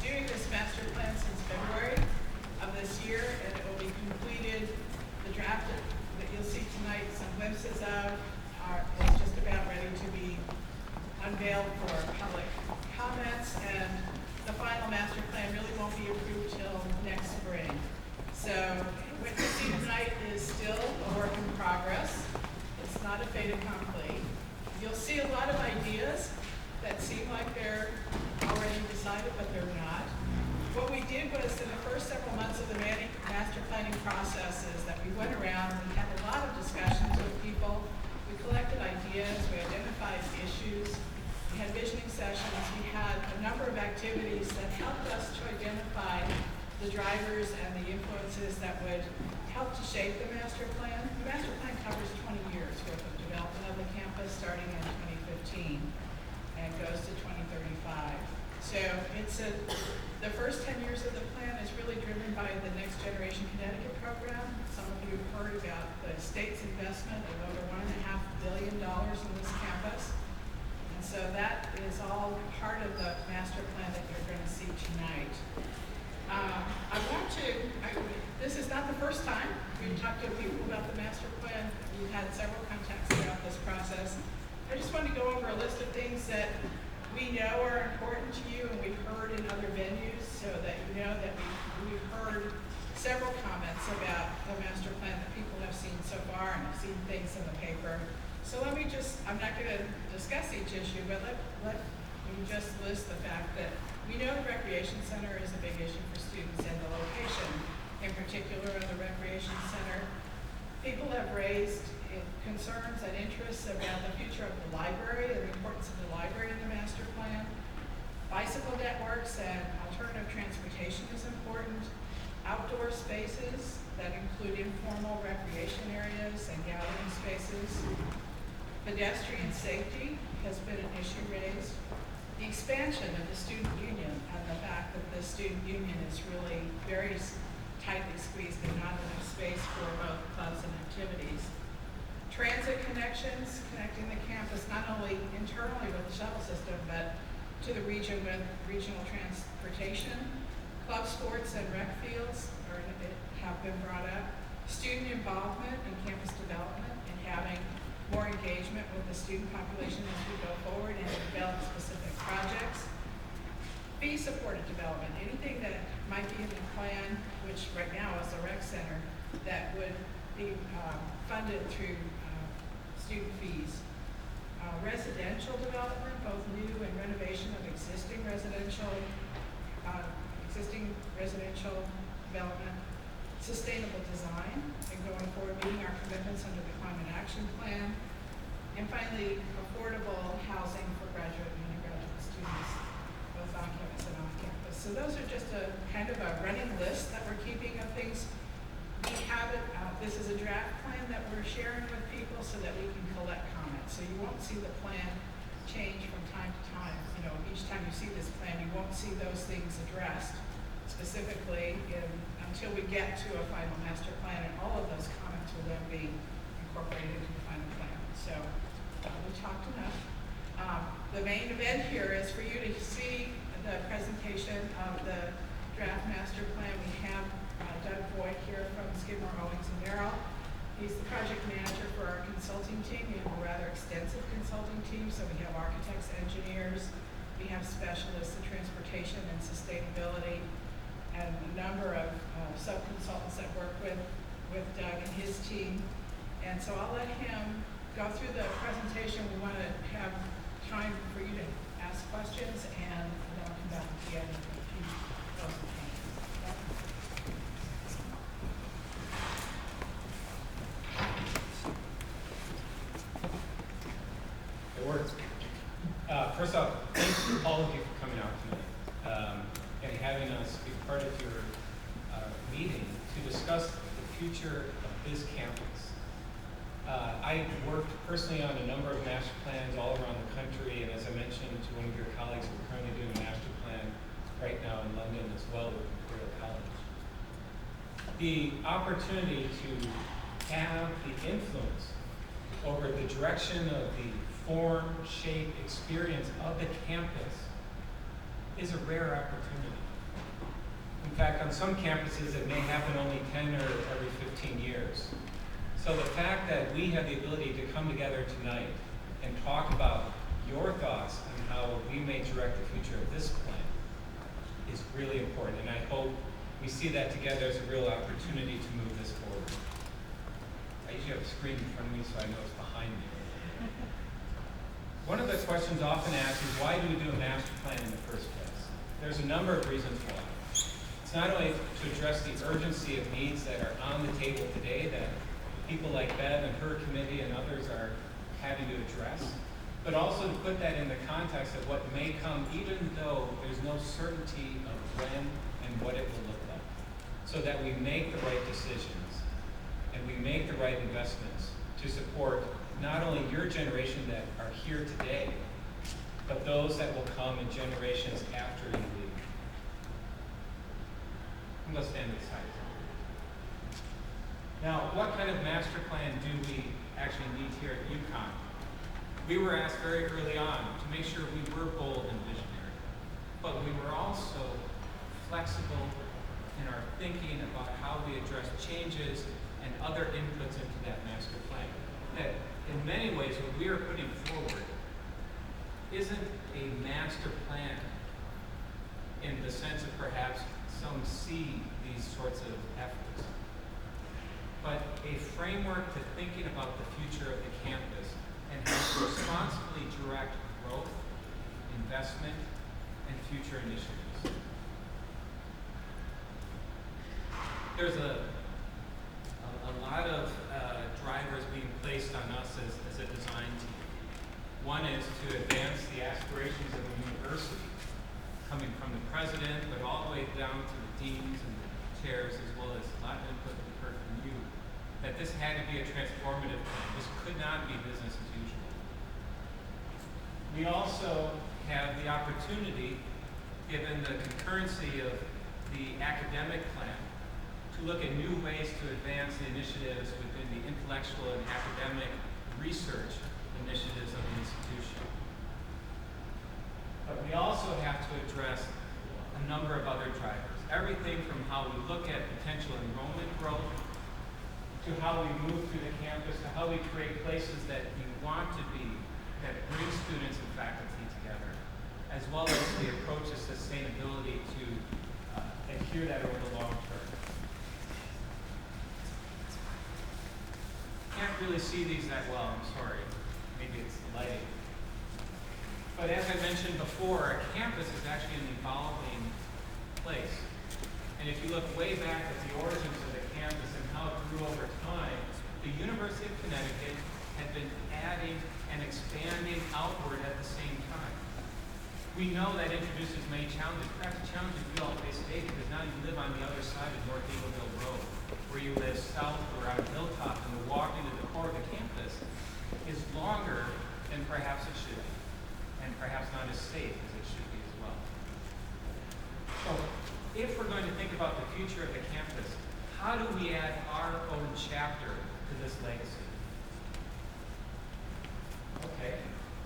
doing this master plan since February of this year, and it will be completed. The draft that you'll see tonight, some glimpses of, is just about ready to be unveiled for public comments, and the final master plan really won't be approved till next spring. So what you see tonight is still a work in progress. It's not a fait accompli. You'll see a lot of ideas that seem like they're already decided, but they're not. What we did was, in the first several months of the master planning process, is that we went around, we had a lot of discussions with people, we collected ideas, we identified issues, we had visioning sessions, we had a number of activities that helped us to identify the drivers and the influences that would help to shape the master plan. The master plan covers 20 years worth of development of the campus starting in 2015 and goes to 2035. So it's the first 10 years of the plan is really driven by the Next Generation Connecticut program. Some of you have heard about the state's investment of over $1.5 billion in this campus. And so that is all part of the master plan that you're going to see tonight. This is not the first time we've talked to people about the master plan. We've had several contacts throughout this process. I just want to go over a list of things that we know are important to you and we've heard in other venues, so that you know that we've heard several comments about the master plan that people have seen so far and have seen things in the paper. So let me just, I'm not going to discuss each issue, but let me just list the fact that we know the recreation center is a big issue for students, and the location in particular of the recreation center. People have raised concerns and interests about the future of the library and the importance of the library in the master plan. Bicycle networks and alternative transportation is important. Outdoor spaces that include informal recreation areas and gathering spaces. Pedestrian safety has been an issue raised. The expansion of the student union and the fact that the student union is really very tightly squeezed and not enough space for both clubs and activities. Transit connections, connecting the campus not only internally with the shuttle system, but to the region with regional transportation. Club sports and rec fields have been brought up. Student involvement in campus development and having more engagement with the student population as we go forward and develop specific projects. Fee-supported development, anything that might be in the plan, which right now is the rec center, that would be funded through student fees. Residential development, both new and renovation of existing residential development. Sustainable design and going forward, meeting our commitments under the Climate Action Plan. And finally, affordable housing for graduate and undergraduate students, both on campus and off campus. So those are just a kind of a running list that we're keeping of things. We have it, this is a draft plan that we're sharing with people so that we can collect comments. So you won't see the plan change from time to time. You know, each time you see this plan, you won't see those things addressed specifically until we get to a final master plan, and all of those comments will then be incorporated into the final plan. So we talked enough. The main event here is for you to see the presentation of the draft master plan. We have Doug Boyd here from Skidmore, Owings & Merrill. He's the project manager for our consulting team. We have a rather extensive consulting team, so we have architects, engineers, we have specialists in transportation and sustainability, and a number of sub-consultants that work with Doug and his team. And so I'll let him go through the presentation. We want to have time for you to ask questions, and then I'll come back at the end with a few closing comments. It works. First off, thanks all of you for coming out tonight and having us be part of your meeting to discuss the future of this campus. I worked personally on a number of master plans all around the country, and as I mentioned to one of your colleagues, we're currently doing a master plan right now in London as well with Imperial College. The opportunity to have the influence over the direction of the form, shape, experience of the campus is a rare opportunity. In fact, on some campuses, it may happen only 10 or every 15 years. So the fact that we have the ability to come together tonight and talk about your thoughts on how we may direct the future of this plan is really important. And I hope we see that together as a real opportunity to move this forward. I usually have a screen in front of me so I know it's behind me. One of the questions often asked is, why do we do a master plan in the first place? There's a number of reasons why. It's not only to address the urgency of needs that are on the table today that people like Bev and her committee and others are having to address, but also to put that in the context of what may come, even though there's no certainty of when and what it will look like, so that we make the right decisions and we make the right investments to support not only your generation that are here today, but those that will come in generations after you leave. I'm going to stand aside. Now, what kind of master plan do we actually need here at UConn? We were asked very early on to make sure we were bold and visionary, but we were also flexible in our thinking about how we address changes and other inputs into that master plan. That in many ways, what we are putting forward isn't a master plan in the sense of perhaps some see these sorts of efforts, but a framework to thinking about the future of the campus and how to responsibly direct growth, investment, and future initiatives. There's a lot of drivers being placed on us as a design team. One is to advance the aspirations of the university, coming from the president, but all the way down to the deans and the chairs, as well as a lot of input we heard from you, that this had to be a transformative plan. This could not be business as usual. We also have the opportunity, given the concurrency of the academic plan, to look at new ways to advance the initiatives within the intellectual and academic research initiatives of the institution. But we also have to address a number of other drivers. Everything from how we look at potential enrollment growth, to how we move through the campus, to how we create places that we want to be, that bring students and faculty together, as well as the approach to sustainability to adhere that over the long term. Can't really see these that well, I'm sorry. Maybe it's the lighting. But as I mentioned before, a campus is actually an evolving place. And if you look way back at the origins of the campus and how it grew over time, the University of Connecticut had been adding and expanding outward at the same time. We know that introduces many challenges, perhaps challenges we all face today, because now you live on the other side of North Eagleville Road, where you live south or on Hilltop, and the walk into the core of the campus is longer than perhaps it should be, and perhaps not as safe as it should be as well. So, if we're going to think about the future of the campus, how do we add our own chapter to this legacy? Okay,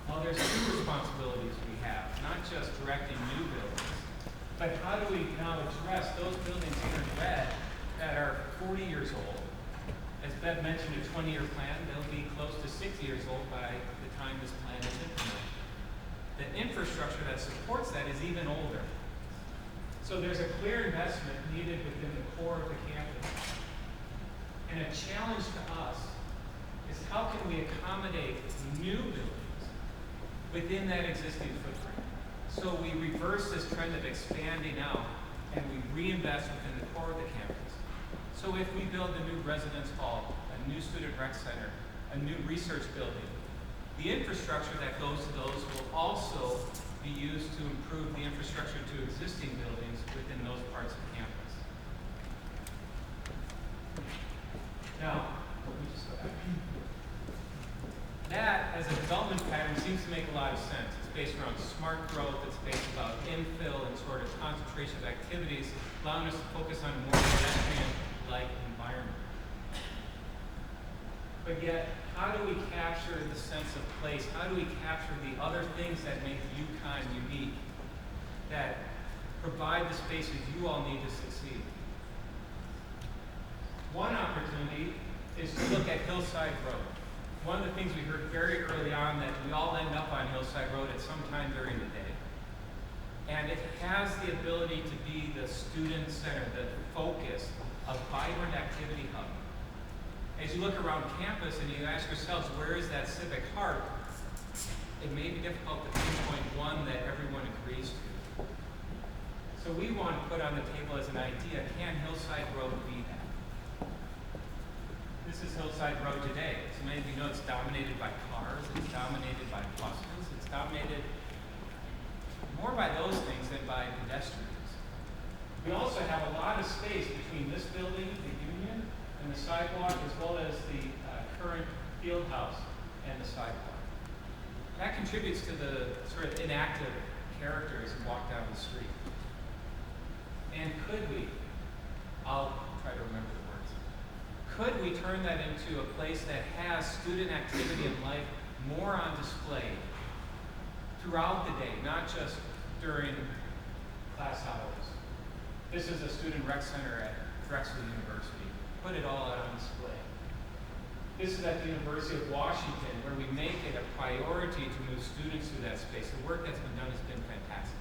well, there's two responsibilities we have, not just directing new buildings, but how do we now address those buildings here in red that are 40 years old? As Bev mentioned, a 20-year plan, they'll be close to 60 years old by the time this plan is implemented. The infrastructure that supports that is even older. So there's a clear investment needed within the core of the campus. And a challenge to us is how can we accommodate new buildings within that existing footprint? So we reverse this trend of expanding out and we reinvest within the core of the campus. So if we build a new residence hall, a new student rec center, a new research building, the infrastructure that goes to those will also be used to improve the infrastructure to existing buildings within those parts of campus. Now, let me just go back. That, as a development pattern, seems to make a lot of sense. It's based around smart growth. It's based about infill and sort of concentration of activities, allowing us to focus on a more pedestrian-like environment. But yet, how do we capture the sense of place? How do we capture the other things that make UConn unique? That provide the spaces you all need to succeed. One opportunity is to look at Hillside Road. One of the things we heard very early on that we all end up on Hillside Road at some time during the day. And it has the ability to be the student center, the focus, a vibrant activity hub. As you look around campus and you ask yourselves, where is that civic heart? It may be difficult to pinpoint one that everyone agrees to. So we want to put on the table as an idea, can Hillside Road be that? This is Hillside Road today. So many of you know it's dominated by cars, it's dominated by buses, it's dominated more by those things than by pedestrians. We also have a lot of space between this building, the Union, and the sidewalk, as well as the current field house and the sidewalk. That contributes to the sort of inactive character as you walk down the street. And could we, I'll try to remember the words, could we turn that into a place that has student activity and life more on display throughout the day, not just during class hours? This is a student rec center at Drexel University. Put it all out on display. This is at the University of Washington, where we make it a priority to move students through that space. The work that's been done has been fantastic.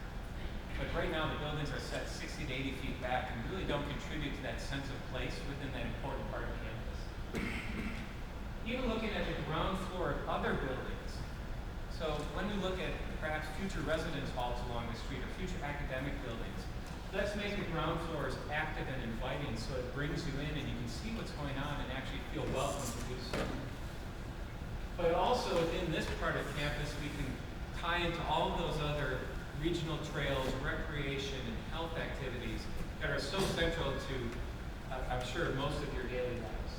But right now, the buildings are set 60 to 80 feet back and really don't contribute to that sense of place within that important part of campus. Even looking at the ground floor of other buildings, so when we look at perhaps future residence halls along the street or future academic buildings, let's make the ground floors active and inviting so it brings you in and you can see what's going on and actually feel welcome to do so. But also within this part of campus, we can tie into all of those other regional trails, recreation, and health activities that are so central to, I'm sure, most of your daily lives.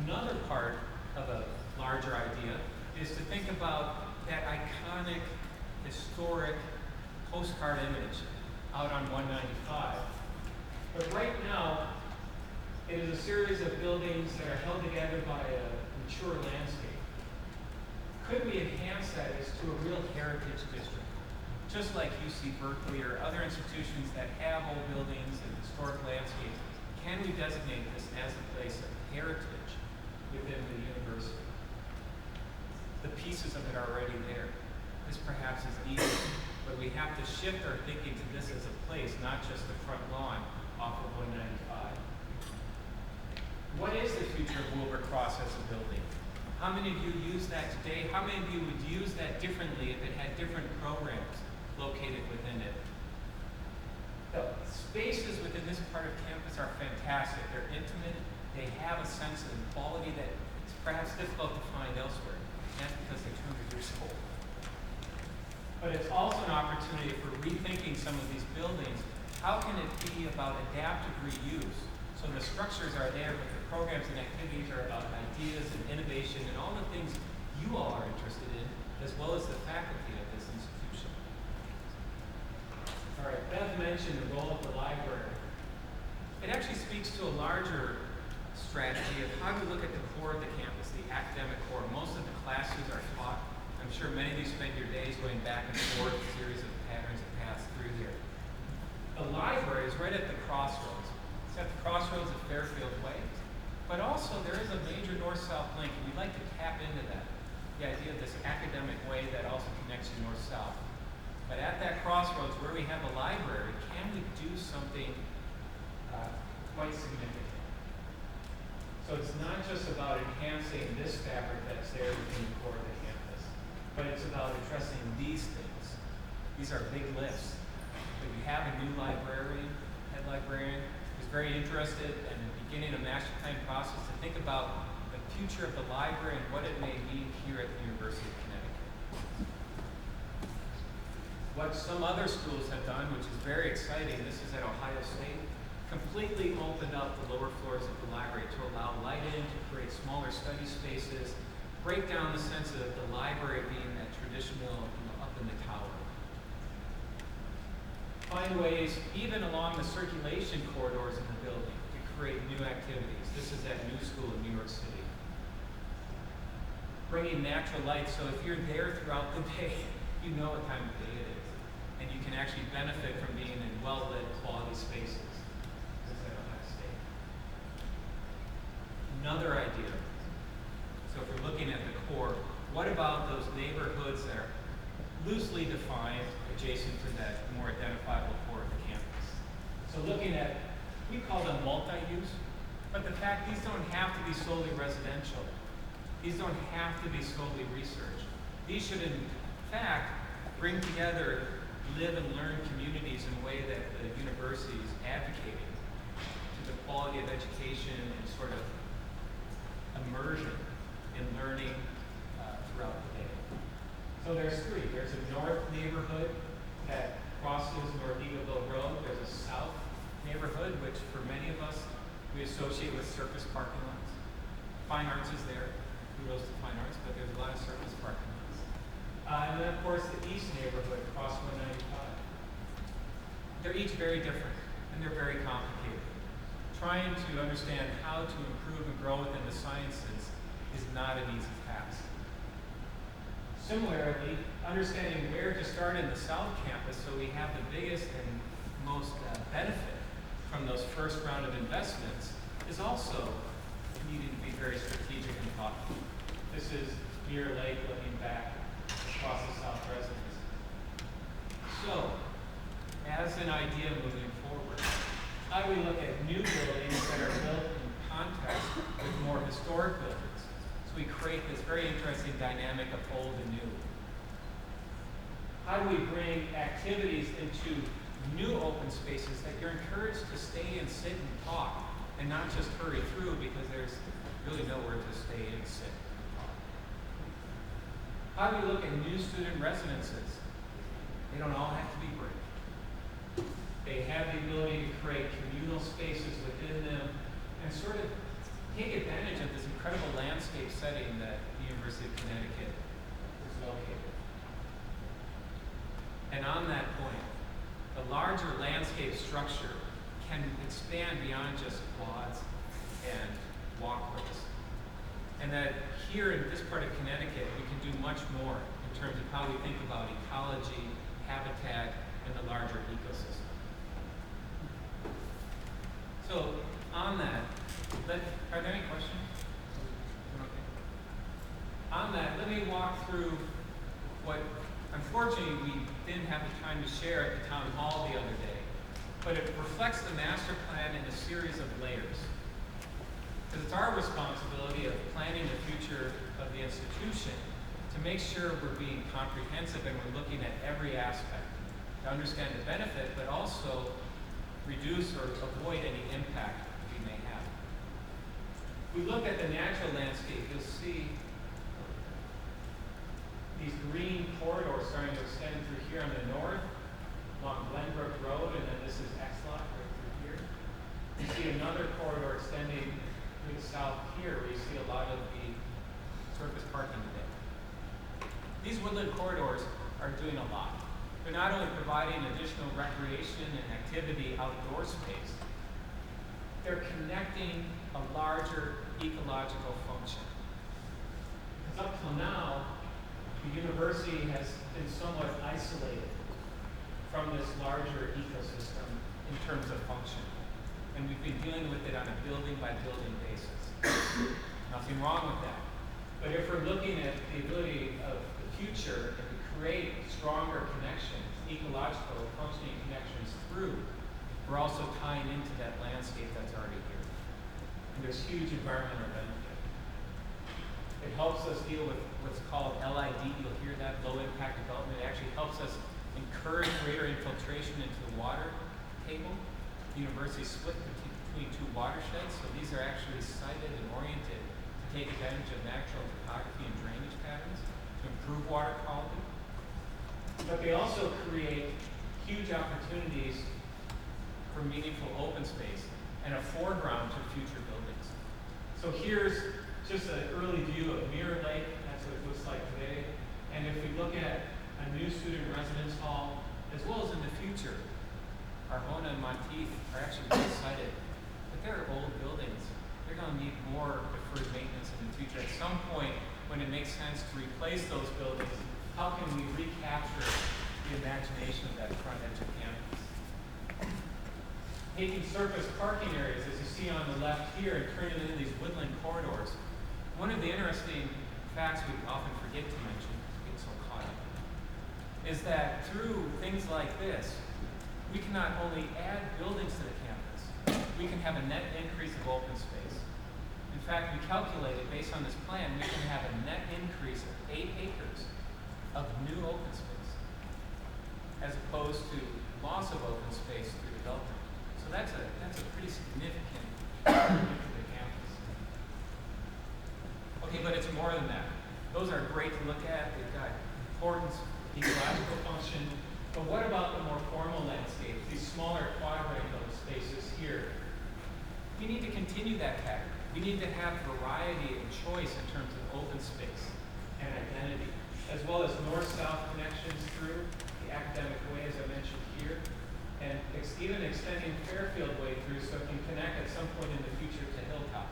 Another part of a larger idea is to think about that iconic, historic postcard image out on 195. But right now, it is a series of buildings that are held together by a mature landscape. Could we enhance that as to a real heritage district? Just like UC Berkeley or other institutions that have old buildings and historic landscapes, can we designate this as a place of heritage within the university? The pieces of it are already there. This perhaps is easy, but we have to shift our thinking to this as a place, not just the front lawn off of 195. What is the future of Wilbur Cross as a building? How many of you use that today? How many of you would use that differently if it had different programs located within it? The spaces within this part of campus are fantastic. They're intimate. They have a sense of quality that it's perhaps difficult to find elsewhere. And that's because they're 200 years old. But it's also an opportunity for rethinking some of these buildings. How can it be about adaptive reuse? So the structures are there, but the programs and activities are about ideas and innovation and all the things you all are interested in, as well as the faculty of this institution. All right, Beth mentioned the role of the library. It actually speaks to a larger strategy of how you look at the core of the campus, the academic core. Most of the classes are taught. I'm sure many of you spend your days going back and forth, a series of patterns that pass through here. The library is right at the crossroads. It's at the crossroads of Fairfield Way. But also there is a major north-south link, and we'd like to tap into that. The idea of this academic way that also connects you north-south. But at that crossroads where we have a library, can we do something quite significant? So it's not just about enhancing this fabric that's there within the core of the campus, but it's about addressing these things. These are big lifts. But we have a new librarian, head librarian, who's very interested in beginning a master plan process to think about the future of the library and what it may mean here at the University of Connecticut. What some other schools have done, which is very exciting, this is at Ohio State, completely opened up the lower floors of the library to allow light in, to create smaller study spaces, break down the sense of the library being that traditional up in the tower. Find ways, even along the circulation corridors of the building, to create new activities. This is at New School in New York City. Bringing natural light, so if you're there throughout the day, you know what time of day it is. And into that more identifiable core of the campus. So looking at, we call them multi-use, but the fact these don't have to be solely residential. These don't have to be solely research. These should, in fact, bring together live and learn communities in a way that the university is advocating to the quality of education and sort of immersion in learning throughout the day. So there's three. There's a north neighborhood that crosses North Eagleville Road. There's a south neighborhood, which for many of us, we associate with surface parking lots. Fine arts is there. Kudos to fine arts, but there's a lot of surface parking lots. And then, of course, the east neighborhood, across 195. They're each very different, and they're very complicated. Trying to understand how to improve and grow within the sciences is not an easy task. Similarly, understanding where to start in the South Campus so we have the biggest and most benefit from those first round of investments is also needing to be very strategic and thoughtful. This is Mirror Lake looking back across the South residence. So, as an idea moving forward, how do we look at new buildings that are built in context with more historic buildings? So we create this very interesting dynamic of old and new. How do we bring activities into new open spaces that you're encouraged to stay and sit and talk and not just hurry through because there's really nowhere to stay and sit and talk? How do we look at new student residences? They don't all have to be brick. They have the ability to create communal spaces within them and sort of take advantage of this incredible landscape setting that the University of Connecticut is located. And on that point, the larger landscape structure can expand beyond just quads and walkways. And that here in this part of Connecticut, we can do much more in terms of how we think about ecology, habitat, and the larger ecosystem. So on that, are there any questions? Okay. On that, let me walk through what, unfortunately, we didn't have the time to share at the town hall the other day, but it reflects the master plan in a series of layers. Because it's our responsibility of planning the future of the institution to make sure we're being comprehensive and we're looking at every aspect to understand the benefit, but also reduce or avoid any impact we may have. If we look at the natural landscape, you'll see these green corridors starting to extend through here on the north, along Glenbrook Road, and then this is Exlock right through here. You see another corridor extending through the south here, where you see a lot of the surface parking today. These woodland corridors are doing a lot. They're not only providing additional recreation and activity outdoor space, they're connecting a larger ecological function. Because up till now, the university has been somewhat isolated from this larger ecosystem in terms of function. And we've been dealing with it on a building by building basis. Nothing wrong with that. But if we're looking at the ability of the future and to create stronger connections, ecological functioning connections through, we're also tying into that landscape that's already here. And there's huge environmental benefit. It helps us deal with what's called LID, you'll hear that, low impact development. It actually helps us encourage greater infiltration into the water table. The university is split between two watersheds, so these are actually sited and oriented to take advantage of natural topography and drainage patterns to improve water quality. But they also create huge opportunities for meaningful open space and a foreground to future buildings. So here's just an early view of Mirror Lake. That's what it looks like today. And if we look at a new student residence hall, as well as in the future, Arjona and Monteith are actually really excited. But they're old buildings. They're going to need more deferred maintenance in the future. At some point, when it makes sense to replace those buildings, how can we recapture the imagination of that front edge of campus? Taking surface parking areas, as you see on the left here, and turning them into these woodland corridors. One of the interesting facts we often forget to mention, we get so caught up in, is that through things like this, we can not only add buildings to the campus, we can have a net increase of open space. In fact, we calculated based on this plan, we can have a net increase of 8 acres of new open space, as opposed to loss of open space through development. So that's a pretty significant improvement to the campus. Okay, but it's more than that. Those are great to look at. They've got importance, ecological function. But what about the more formal landscapes, these smaller quadrangular spaces here? We need to continue that pattern. We need to have variety and choice in terms of open space and identity, as well as north-south connections through the academic way, as I mentioned here, and even extending Fairfield Way through so it can connect at some point in the future to Hilltop.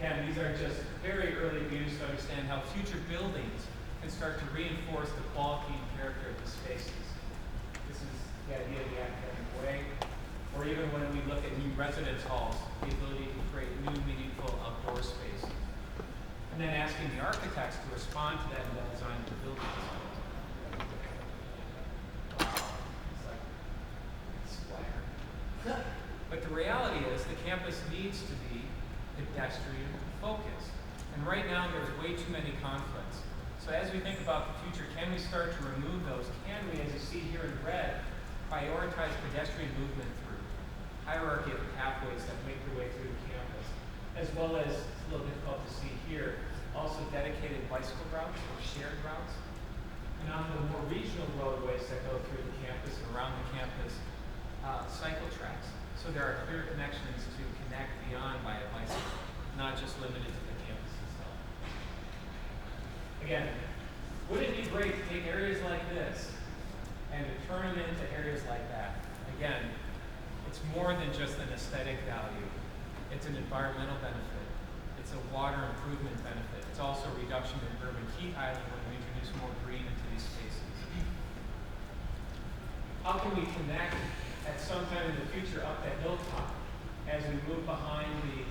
Again, these are just very early views to understand how future buildings can start to reinforce the quality and character of the spaces. This is the idea of the academic way, or even when we look at new residence halls, the ability to create new meaningful outdoor space. And then asking the architects to respond to that in the design of the buildings. It's like splatter. But the reality is the campus needs to be pedestrian focused. And right now there's way too many conflicts. So as we think about the future, can we start to remove those? Can we, as you see here in red, prioritize pedestrian movement through hierarchy of pathways that make their way through the campus, as well as, it's a little difficult to see here, also dedicated bicycle routes or shared routes, and on the more regional roadways that go through the campus and around the campus, cycle tracks. So there are clear connections to connect beyond by a bicycle, not just limited to the campus itself. Again, wouldn't it be great to take areas like this and to turn them into areas like that? Again, it's more than just an aesthetic value. It's an environmental benefit. It's a water improvement benefit. It's also a reduction in urban heat island when we introduce more green into these spaces. How can we connect at some time in the future up that hilltop as we move behind the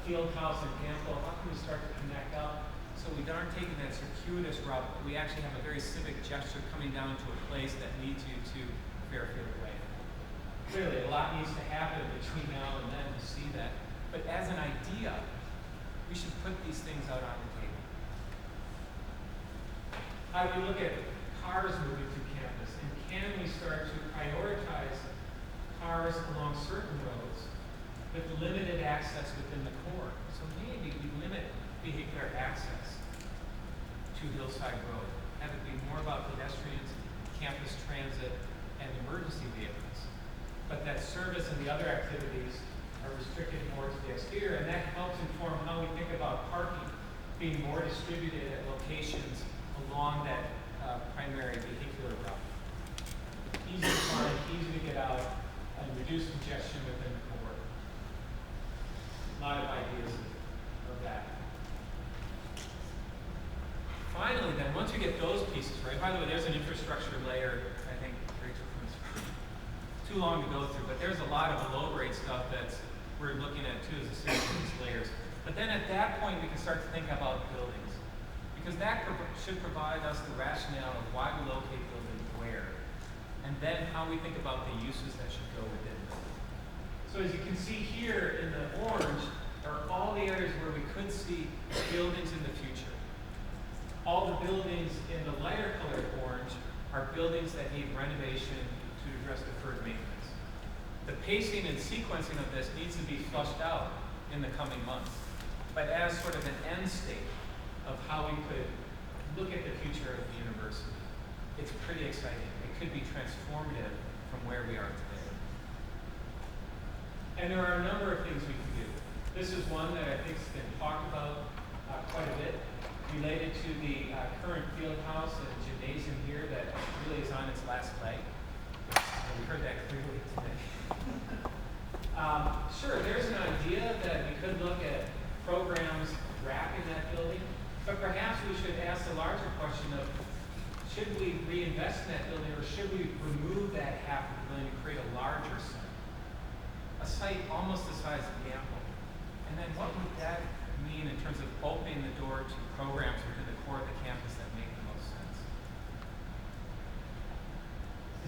field house and Gamble? How can we start to connect up so we aren't taking that circuitous route, but we actually have a very civic gesture coming down to a place that leads you to Fairfield Way? Clearly, a lot needs to happen between now and then to see that. But as an idea, we should put these things out on the table. How do we look at cars moving through campus? And can we start to prioritize cars along certain roads with limited access within the core? So maybe we limit vehicular access to Hillside Road. Have it be more about pedestrians, campus transit, and emergency vehicles. But that service and the other activities are restricted more to the exterior, and that helps inform how we think about parking being more distributed at locations along that primary vehicular route. Easy to find, easy to get out, and reduce congestion within the core. A lot of ideas of that. Finally, then, once we get those pieces right, by the way, there's an infrastructure layer, I think, too long to go through, but there's a lot of below-grade stuff that's we're looking at too as a series of these layers. But then at that point, we can start to think about buildings, because that should provide us the rationale of why we locate buildings where, and then how we think about the uses that should go within them. So as you can see here in the orange are all the areas where we could see buildings in the future. All the buildings in the lighter colored orange are buildings that need renovation to address deferred maintenance. The pacing and sequencing of this needs to be flushed out in the coming months, but as sort of an end state of how we could look at the future of the university. It's pretty exciting. It could be transformative from where we are today. And there are a number of things we can do. This is one that I think has been talked about quite a bit, related to the current field house and gymnasium here that really is on its last leg. And we heard that clearly today. Sure, there's an idea that we could look at programs wrapping that building, but perhaps we should ask the larger question of, should we reinvest in that building, or should we remove that half of the building and create a larger site? A site almost the size of Gamble. And then what would that mean in terms of opening the door to programs within the core of the campus that make the most sense?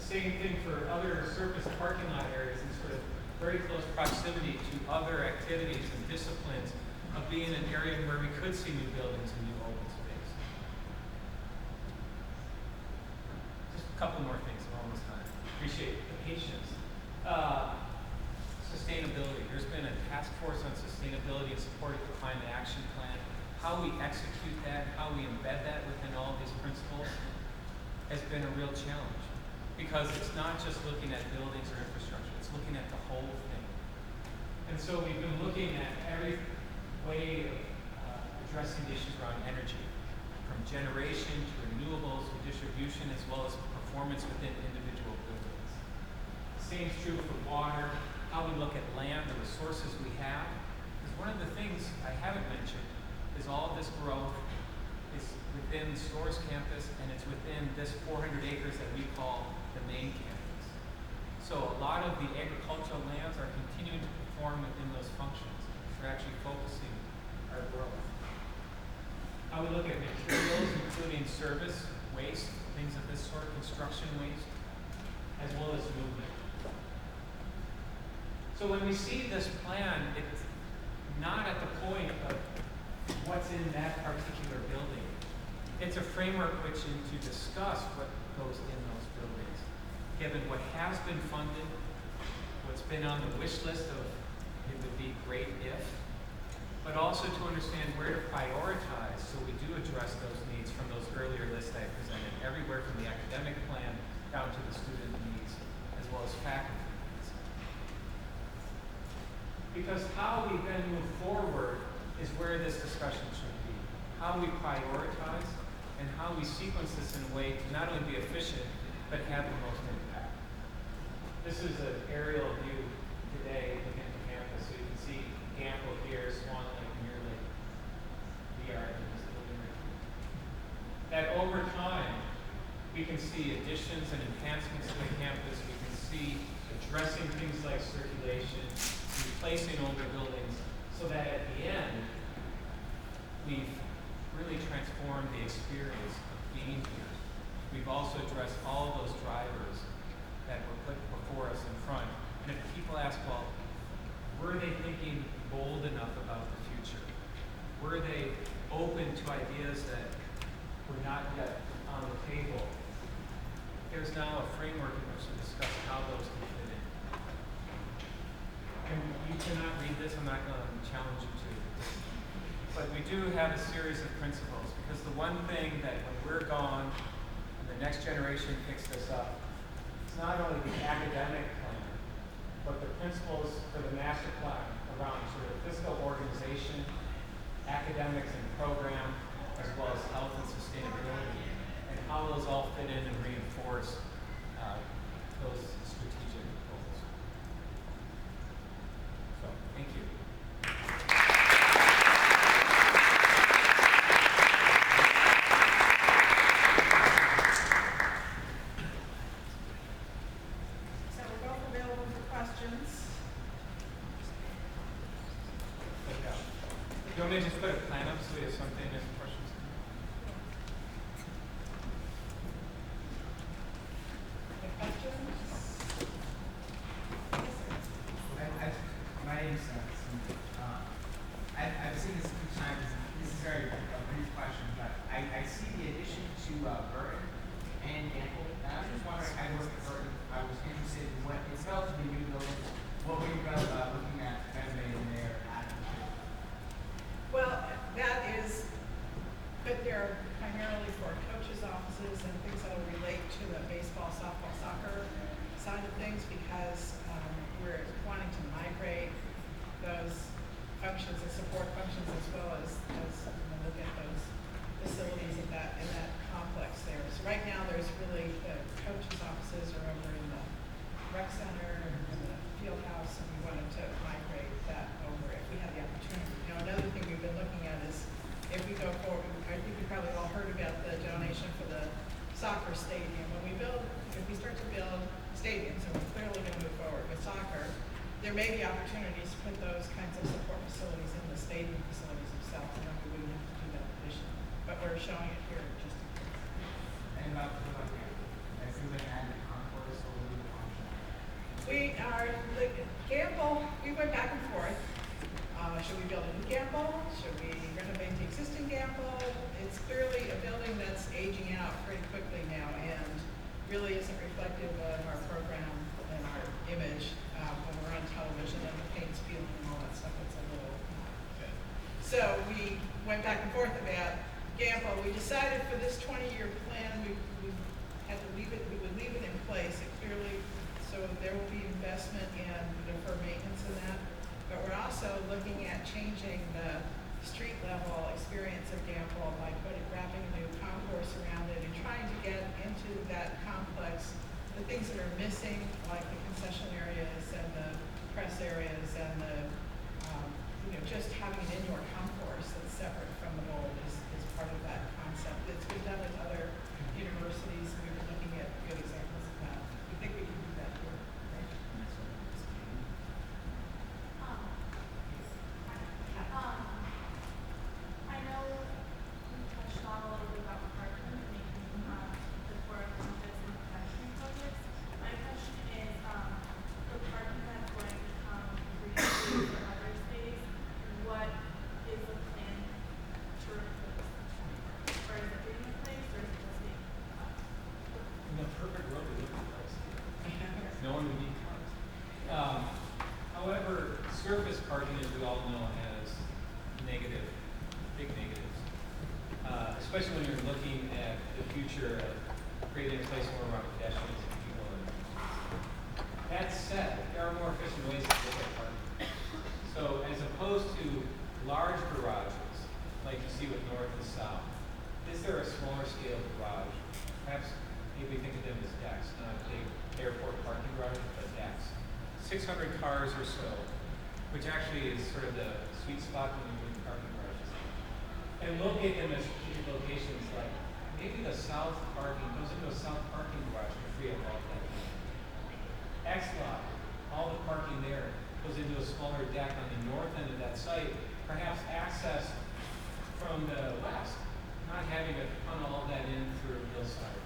The same thing for other surface parking lot areas in sort of very close proximity to other activities and disciplines of being an area where we could see new buildings and new open space. Just a couple more things, I'm almost done. Appreciate the patience. Sustainability. There's been a task force on sustainability and support of the climate action plan. How we execute that, how we embed that within all of these principles has been a real challenge. Because it's not just looking at buildings or infrastructure, it's looking at the whole thing. And so we've been looking at every way of addressing the issues around energy, from generation to renewables to distribution, as well as performance within individual buildings. Same is true for water, how we look at land, the resources we have. Because one of the things I haven't mentioned is all of this growth is within the Storrs campus, and it's within this 400 acres that we call the main campus. So a lot of the agricultural lands are continuing to perform within those functions. We're actually focusing our growth. How we look at materials, including service, waste, things of this sort, construction waste, as well as movement. So when we see this plan, it's not at the point of what's in that particular building. It's a framework which to discuss what goes in those buildings, given what has been funded, what's been on the wish list of it would be great if, but also to understand where to prioritize so we do address those needs from those earlier lists I presented, everywhere from the academic plan down to the student needs, as well as faculty needs. Because how we then move forward is where this discussion should be. How we prioritize and how we sequence this in a way to not only be efficient, but have the most impact. This is an aerial view today looking at the campus, so you can see Gamble here, Swan Lake, Mirror Lake, VR in this building right here. That over time, we can see additions and enhancements to the campus. We can see addressing things like circulation, replacing older buildings, so that at the end, we've really transformed the experience of being here. We've also addressed all those drivers that were put before us in front. And if people ask, well, were they thinking bold enough about the future? Were they open to ideas that were not yet on the table? There's now a framework in which to discuss how those can fit in. And you cannot read this, I'm not going to challenge you to. But we do have a series of principles, because the one thing that when we're gone and the next generation picks this up, it's not only the academic plan, but the principles for the master plan around sort of fiscal organization, academics and program, as well as health and sustainability, and how those all fit in and reinforce those strategic goals. So, thank you. So we're both available for questions. Do you want me to just put a plan up so we have something and questions? Any questions? Yes, sir. My name's I've seen this a few times. This is very a brief question, but I see the addition to Burton and Gamble. And I was just wondering, I worked at Burton. I was interested in what it's relatively new buildings. What were you guys looking at renovating there? Well, that is, but they're primarily for coaches' offices and things that will relate to the baseball, softball, soccer side of things, because we're wanting to migrate those functions and support functions as well as look at those facilities in that complex there. So right now, there's really the coaches' offices are over in the rec center and the field house, and we wanted to migrate that over if we had the opportunity. You know, another thing we've been looking at is if we go forward, I think you probably all heard about the donation for the soccer stadium. When we build, if we start to build stadiums, and we're clearly going to move forward with soccer, there may be opportunities to put those kinds of support facilities in the stadium facilities themselves. I know we wouldn't have to do that additionally, but we're showing it here just in case. And about the if you're going to add the concourse We are, Gamble, we went back and forth. Should we build a new Gamble? Should we renovate the existing Gamble? It's clearly a building that's aging out pretty quickly now and really isn't reflective of our program and our image when we're on television and the paint's peeling and all that stuff. It's a little good. So we went back and forth about Gamble. We decided for this 20-year plan, we had to leave it, we would leave it in place. It clearly, so there will be investment in defer maintenance in that. But we're also looking at changing the street level experience of Gamble by wrapping a new concourse around it and trying to get into that complex, the things that are missing, like the concession areas and the press areas and the, just having an indoor concourse that's separate from the bowl is part of that concept. It's been done at other universities. We were looking at good examples of that. We think we can do that here, right? I know you touched on a little bit about parking and making the core of campus and manufacturing projects. My question is, the parking that's going to come green space or other space, what is the plan to replace? Or is it being replaced or is it just being In the perfect world, we would be close. No one would need cars. However, surface parking, as we all know, has big negatives. Especially when you're looking at the future of creating a place more around pedestrians and people. That said, there are more efficient ways to look at parking. So as opposed to large garages, like you see with north and south, is there a smaller scale garage? Perhaps maybe think of them as decks, not big airport parking garages, but decks. 600 cars or so, which actually is sort of the sweet spot when you're doing parking garages. And locate them as strategic locations like maybe the south parking goes into a south parking garage to free up all that. X lot, all the parking there goes into a smaller deck on the north end of that site, perhaps accessed from the west, not having to funnel all that in through Hillside.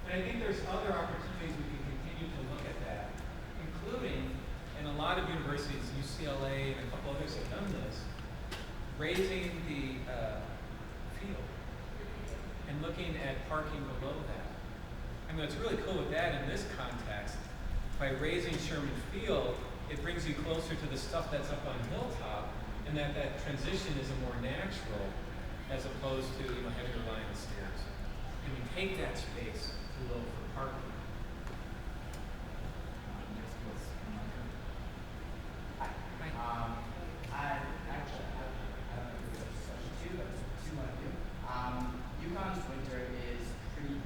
And I think there's other opportunities we can continue to look at that, including, and a lot of universities, UCLA and a couple others have done this, raising the field and looking at parking below that. I mean, what's really cool with that in this context, by raising Sherman Field, it brings you closer to the stuff that's up on Hilltop, and that transition is a more natural as opposed to having to rely on the stairs. And you take that space below for parking. I actually have a question too, but it's two of you. UConn's winter is pretty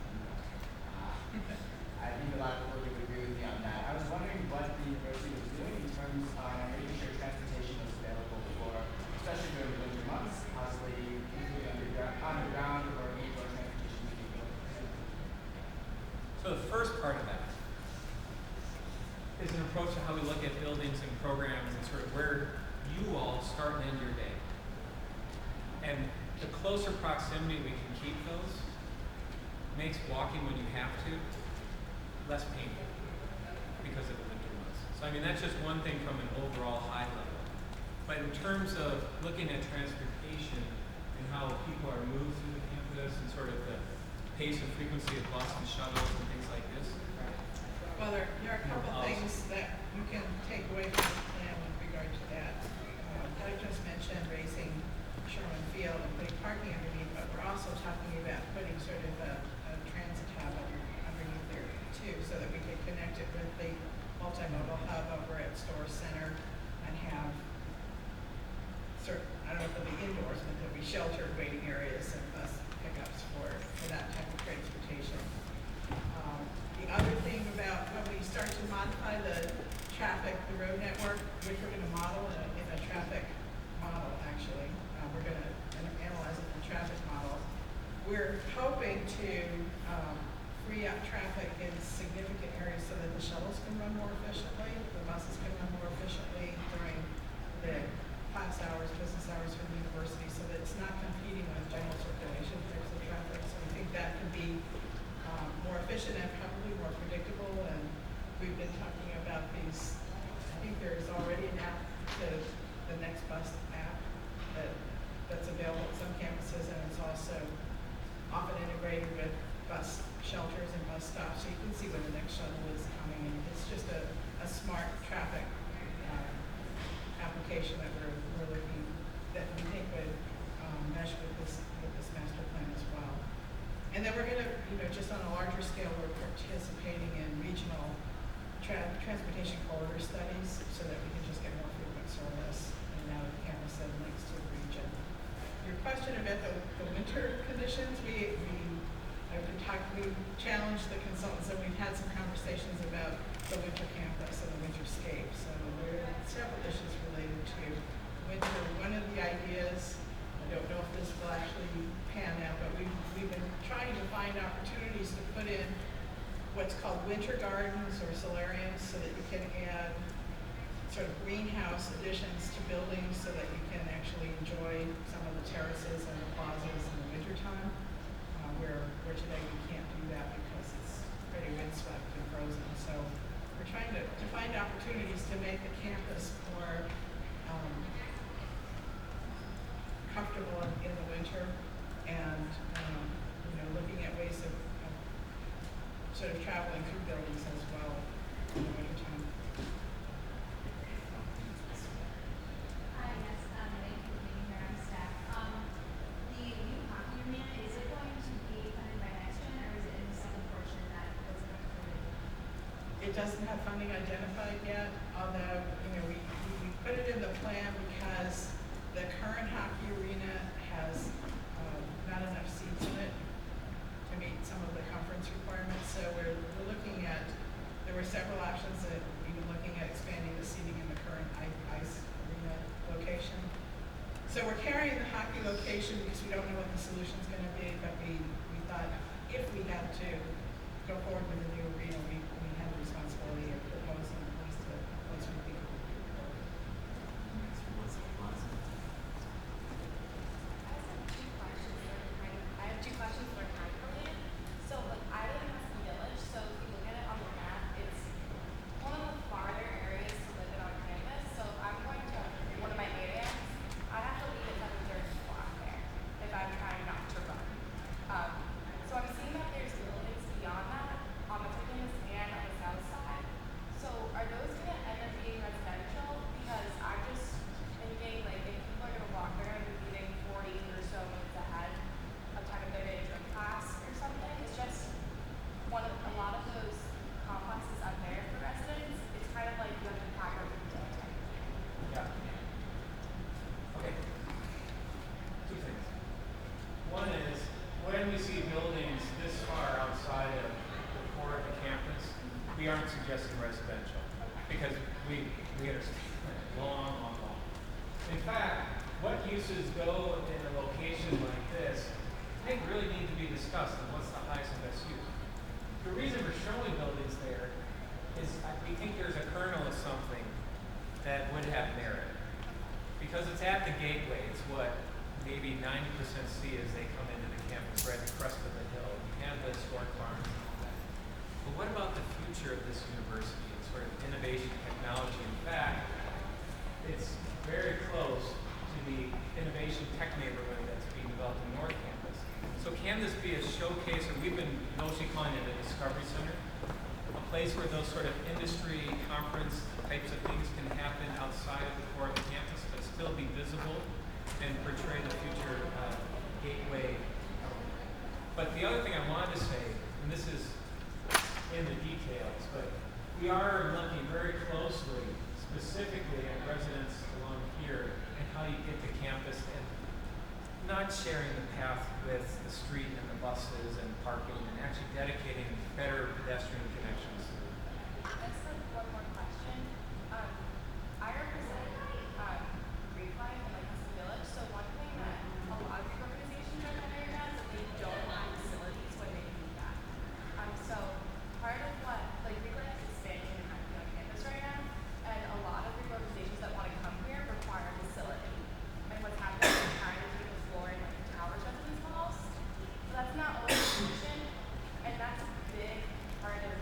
I think a lot of people would agree with me on that. I was wondering what the university was doing in terms of making sure transportation was available for, especially during the winter months, possibly underground or indoor transportation capabilities. So the first part of that is an approach to how we look at buildings and programs and sort of where you all start and end your day. And the closer proximity we can keep those makes walking when you have to less painful because of the winter months. So I mean, that's just one thing from an overall high level. But in terms of looking at transportation and how people are moved through the campus and sort of the pace and frequency of bus and shuttles and things like this. Well, there are a couple things that you can take away from the plan with regard to that. Doug just mentioned raising Sherman Field and putting parking underneath, but we're also talking about putting sort of a transit hub underneath there too, so that we can connect it with the multimodal hub over at Store Center and have certain, I don't know if they'll be indoors, but there'll be sheltered waiting areas and bus pickups for that type of transportation. The other thing about when we start to modify the traffic, the road network, which we're going to model in a traffic model actually, we're going to analyze it in a traffic model. We're hoping to free up traffic in significant areas so that the shuttles can run more efficiently, the buses can run more efficiently during the class hours, business hours for the university, so that it's not competing with general circulation types of traffic. So we think that can be more efficient and probably more predictable. And we've been talking about these off so you can see when the next shuttle is coming. And it's just a smart traffic application that we're looking, that we think would mesh with this master plan as well. And then we're going to, just on a larger scale, we're participating in regional transportation corridor studies so that we can just get more frequent service and now the campus that links to the region. Your question about the winter conditions, we've challenged the consultants and we've had some conversations about the winter campus and the winterscape. So there are several issues related to winter. One of the ideas, I don't know if this will actually pan out, but we've been trying to find opportunities to put in what's called winter gardens or solariums so that you can add sort of greenhouse additions to buildings so that you can actually enjoy some of the terraces and the plazas in the wintertime, where today we can't do that because it's pretty windswept and frozen. So we're trying to find opportunities to make the campus more comfortable in the winter and looking at ways of sort of traveling through buildings as well in the wintertime. Hi, yes, thank you for being here on staff. The new hockey arena, is it going to be funded by next gen or is it in the second portion that was included? It doesn't have funding identified yet, although, we put it in the plan because the current hockey arena has not enough seats in it to meet some of the conference requirements. So we're looking at, there were several options that even looking at expanding the seating in the current ice arena location. So we're carrying the hockey location because we don't know what the solution's going to be, but we thought if we had to go forward with the new arena, we had the responsibility of proposing at least a place where people would be recorded. I have two questions that are kind of related. So, I live in Weston Village, so if you look at it on the map, it's one of the farther areas to live in on campus. So, if I'm going to one of my areas, I have to leave at 7:30 to walk there if I'm trying not to run. So, I'm seeing that there's buildings beyond that on the campus and on the south side. So, are those going to end up being residential? Because I'm just thinking, if people are going to walk there and be leaving 40 or so minutes ahead of time of their day to gym class or something, it's just a lot of those complexes up there for residents. It's kind of like you have to pack up your day type of thing. Yeah. Okay. Two things. One is, when we see buildings this far outside of the core of the campus, we aren't suggesting residential because we understand long. In fact, what uses go in a location like this, I think really need to be discussed and what's the highest and best use. The reason we're showing buildings there is we think there's a kernel of something that would have merit. Because it's at the gateway, it's what maybe 90% see as they come into the campus, right at the crest of the hill. You have the historic barns and all that. But what about the future of this university and sort of innovation technology? In fact, it's very close to the innovation tech neighborhood that's being developed in North Campus. So can this be a showcase, or we've been mostly calling it a discovery center, a place where those sort of industry conference types of things can happen outside of the core of the campus, but still be visible and portray the future gateway. But the other thing I wanted to say, and this is in the details, but we are looking very closely, specifically at residents along here and how you get to campus and not sharing the path with the street and the buses and parking and actually dedicating better pedestrian connections. Just one more question. I represent Greek Life and Weston Village, so one thing that a lot of these organizations are finding out is that they don't have facilities when they do that. So part of what, Greek Life is expanding and having on campus right now, and a lot of Greek organizations that want to come here require a facility. And what's happening is trying to take the floor in the towers residence halls. So that's not always a solution, and that's a big part of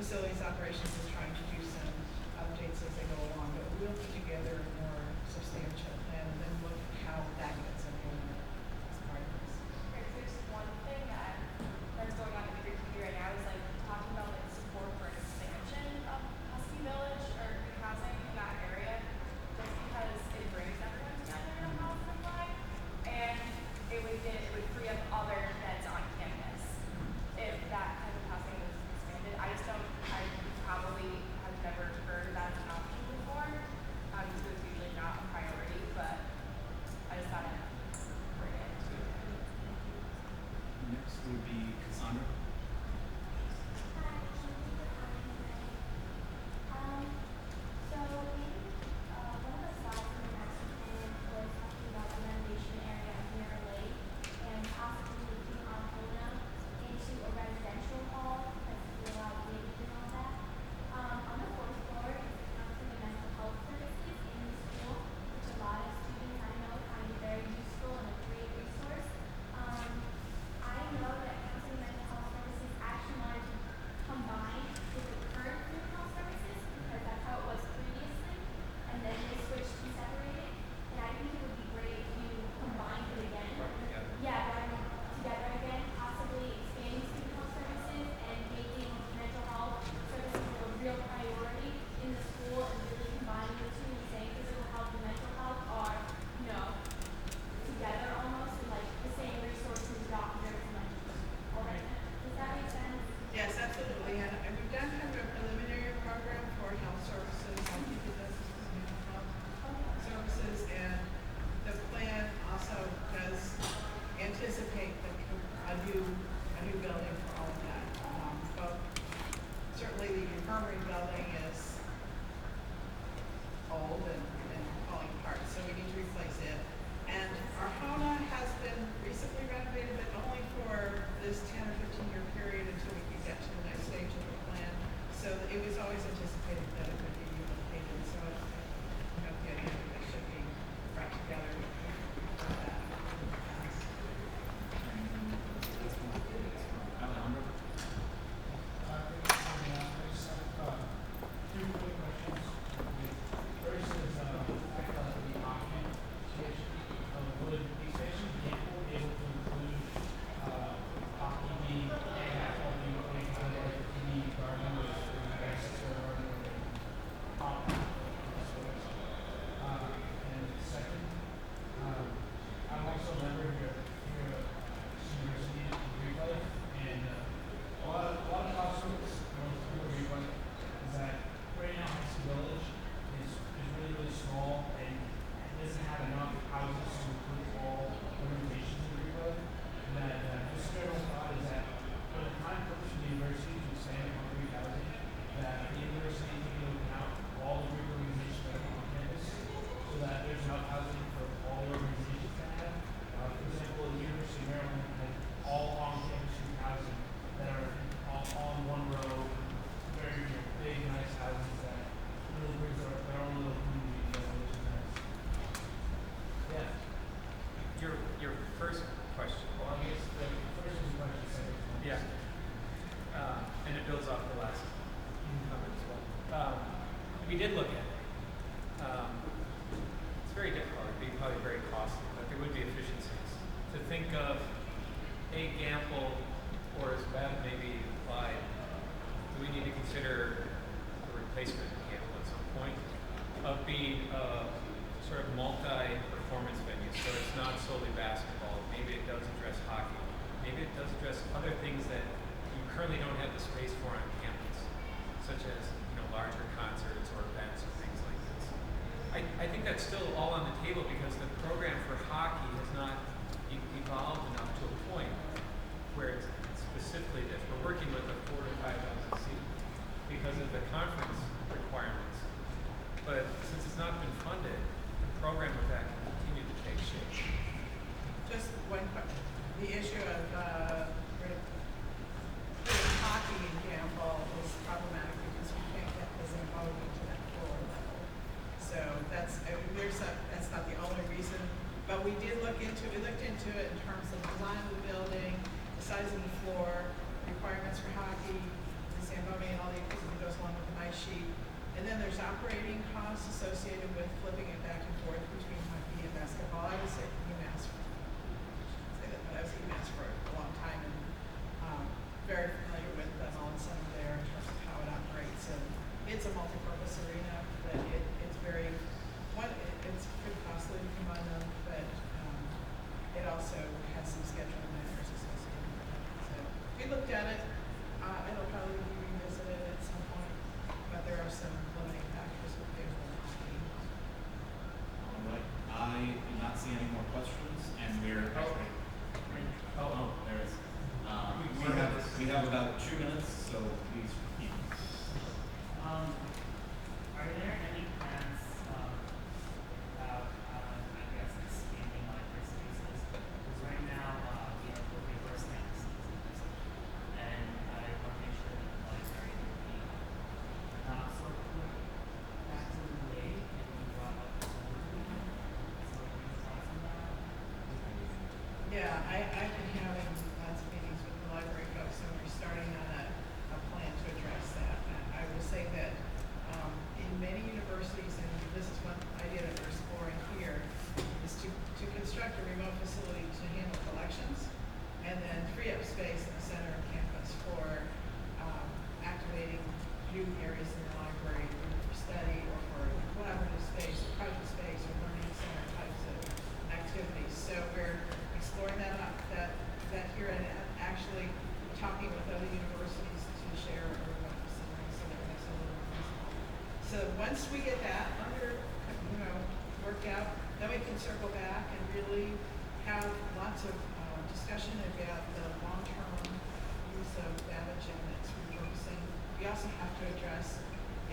facilities operations is trying to do some updates as they go along, but we'll put together a more substantial plan and then look at how that gets implemented as part of this. There's one thing that's going on in the community right now is like talking about like support for an expansion of Husky Village or green housing in that area, just because it brings everyone together in a positive way, and it would free up other beds on campus if that type of housing was expanded. I probably have never heard that as an option before, because it's usually not a priority, but I just thought I'd bring it. Next would be Cassandra. So in one of the slides in the master plan was talking about the renovation area of Mirror Lake and possibly making Arcona into a residential hall that's to allow kids and all that. On the fourth floor is the counseling and mental health services in the school, which a lot of students I know find very useful and a great resource. I know that counseling and mental health services actually wanted to combine with the current mental health services because that's how it was previously, and then they switched and separated. And I think it would be great if you combined it again. Yeah, run them together again, possibly expanding student health services and making mental health services a real priority in the school and really combining the two and saying physical health and mental health are, together almost and like the same resources, doctors and like all that. Does that make sense? Yes, absolutely, and we've done kind of a preliminary program for health services, I think it does mental health services, and the plan also does anticipate a new building for all of that. But certainly the infirmary building is old and falling apart, so we need to replace it. And our HONA has been recently renovated, but only for this 10 or 15 year period until we can get to the next stage of the plan. So it was always anticipated that it would be relocated, so I have the idea that they should be brought together for that. Alejandro. Two quick questions. First is, I thought the hockey station, would the expansion example be able to include, hockey being, and all the things on there, TV, garden, or basics or hockey. And second, I'm also a member here at University of Greek Life, and a lot of classrooms, is that right now Hudson Village is really, really small and doesn't have enough houses to include all organizations in Greek Life. And that just general thought is that when the time comes for the university to expand upon Greek housing, that the university take into account all the Greek organizations that are on campus so that there's enough housing for all the organizations to have. For example, the University of Maryland has all on-campus Greek housing that are all in one row, very big, nice houses that really brings their own little community together, which is nice. Yeah. Your first question. Well, I guess the first is question, second is question. Yeah. And it builds off the last comment as well. We did look at it. It's very difficult. It'd be probably very costly, but there would be efficiencies. To think of a Gamble, or as bad maybe applied, do we need to consider the replacement of Gamble at some point of being a sort of multi-performance venue? So it's not solely basketball. Maybe it does address hockey. Maybe it does address other things that you currently don't have the space for on campus, such as larger concerts or events or things like this. I think that's still all on the table because the program for hockey has not evolved enough to a point where it's specifically this. We're working with a 4,000 to 5,000 seat because of the conference requirements. But since it's not been funded, the program with that can continue to take shape. Just one question. The issue of putting hockey in Gamble is problematic because we can't get this involvement to that floor level. So that's not the only reason, but we looked into it in terms of the design of the building, the size of the floor, requirements for hockey, the Zamboni and all the equipment that goes along with the nice sheet. And then there's operating costs associated with flipping it back and forth between hockey and basketball. I was at UMass but I was at UMass for a long time and very familiar with all and some there in terms of how it operates. And it's a multi-purpose arena, but it's very, it's pretty costly to come on them, but it also has some scheduling matters associated with it. So we looked at it. It'll probably be revisited at some point, but there are some limiting factors with baseball and hockey. All right. I do not see any more questions, and we're actually. There is. We have about 2 minutes, so please keep. Are there any plans about, I guess, expanding library spaces? Because right now, we have the reverse campus season, and I want to make sure that the library will be not so actively late and we brought up the whole weekend. So, any thoughts on that? Yeah, I've been having lots of meetings with the library folks, and we're starting on a plan to address that. I will say that in many universities, and this is one idea that we're exploring here, is to construct a remote facility to handle collections, and then free up space in the center of campus for activating new areas in the library either for study or for collaborative space, or project space, or learning center types of activities. So we're exploring that here and actually talking with other universities to share a remote facility so that it makes it a little more feasible. So once we get that under, worked out, then we can circle back and really have lots of discussion about the long-term use of data gen that's repurposing. We also have to address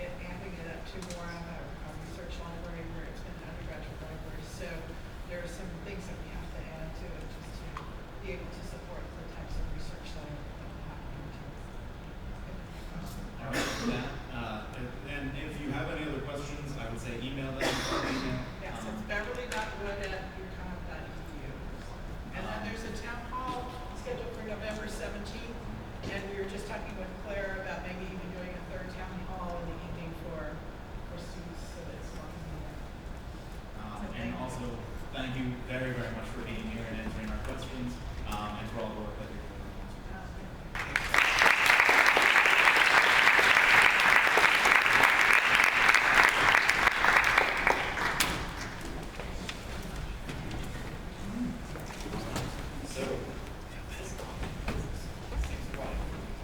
it, amping it up to more of a research library where it's been an undergraduate library. So there are some things that we have to add to it just to be able to support the types of research that will happen into it. All right, with that, and if you have any other questions, I would say email them. Yes, it's beverly.wood@ucom.edu. And then there's a town hall scheduled for November 17th, and we were just talking with Claire about maybe even doing a third town hall in the evening for students so that it's more convenient. And also, thank you very, very much for being here and answering our questions, and for all the work that you're doing. So, you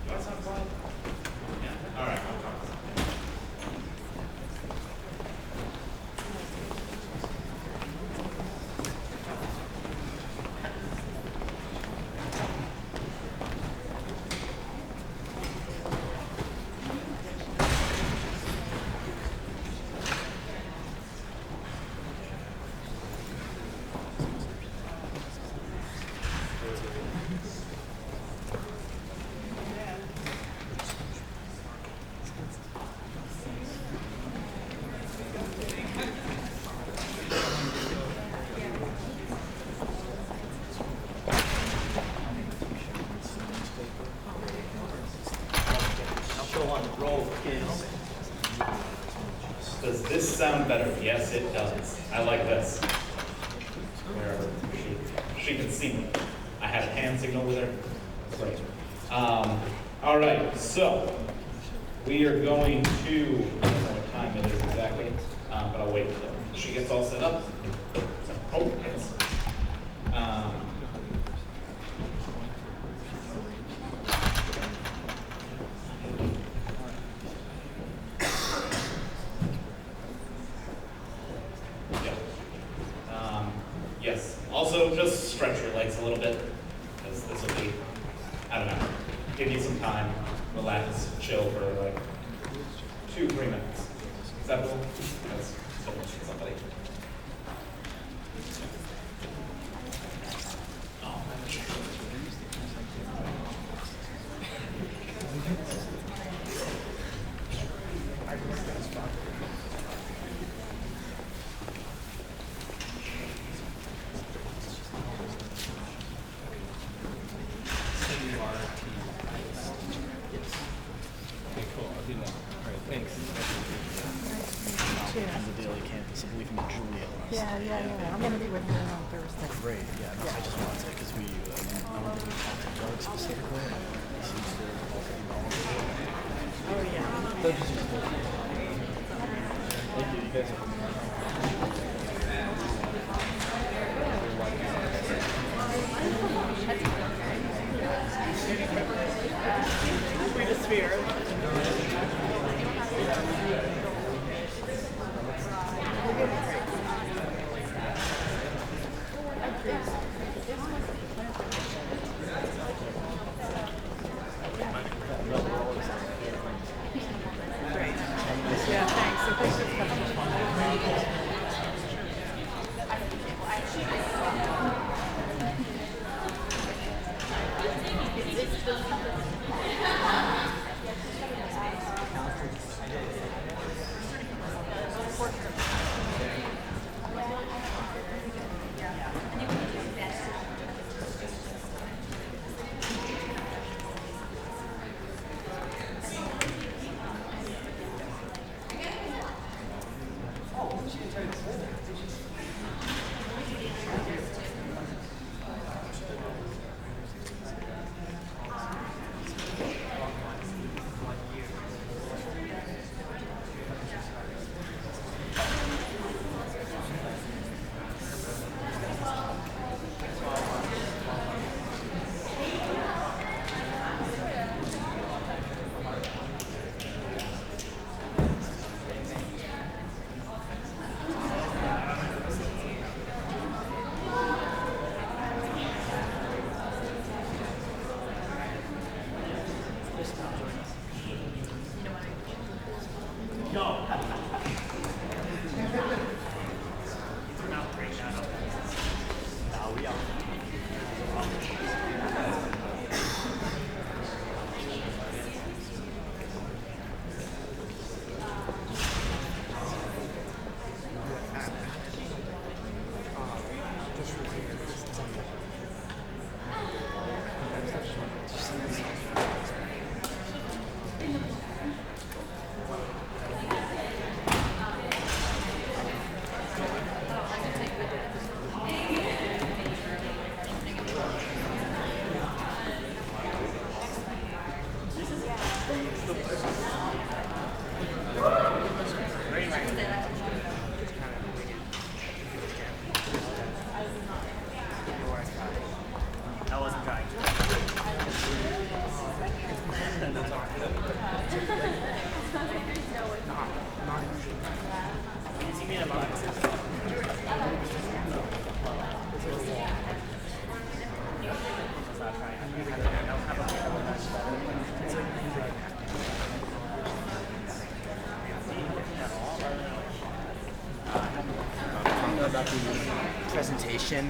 want some fun? Yeah. All right. I'll talk. Does this sound better? Yes, it does. I like this. Wherever she can see me. I had a hand signal with her. Great. All right, so we are going to, I don't know what time it is exactly, but I'll wait until she gets all set up. Oh, yes. Yes. Also, just stretch your legs a little bit, because this will be, I don't know, give you some time, relax, chill for like 2-3 minutes. Acceptable? That's so much for somebody. So we can meet Julia. Yeah. I'm gonna be with her on Thursday. Great. Yeah. No, I just wanted to because we I don't think we talked to Doug specifically. He seems to also be knowledgeable. Oh yeah. Thank you. You guys are. Sweetest spirit. Yeah, thanks. So thanks for coming. About the presentation.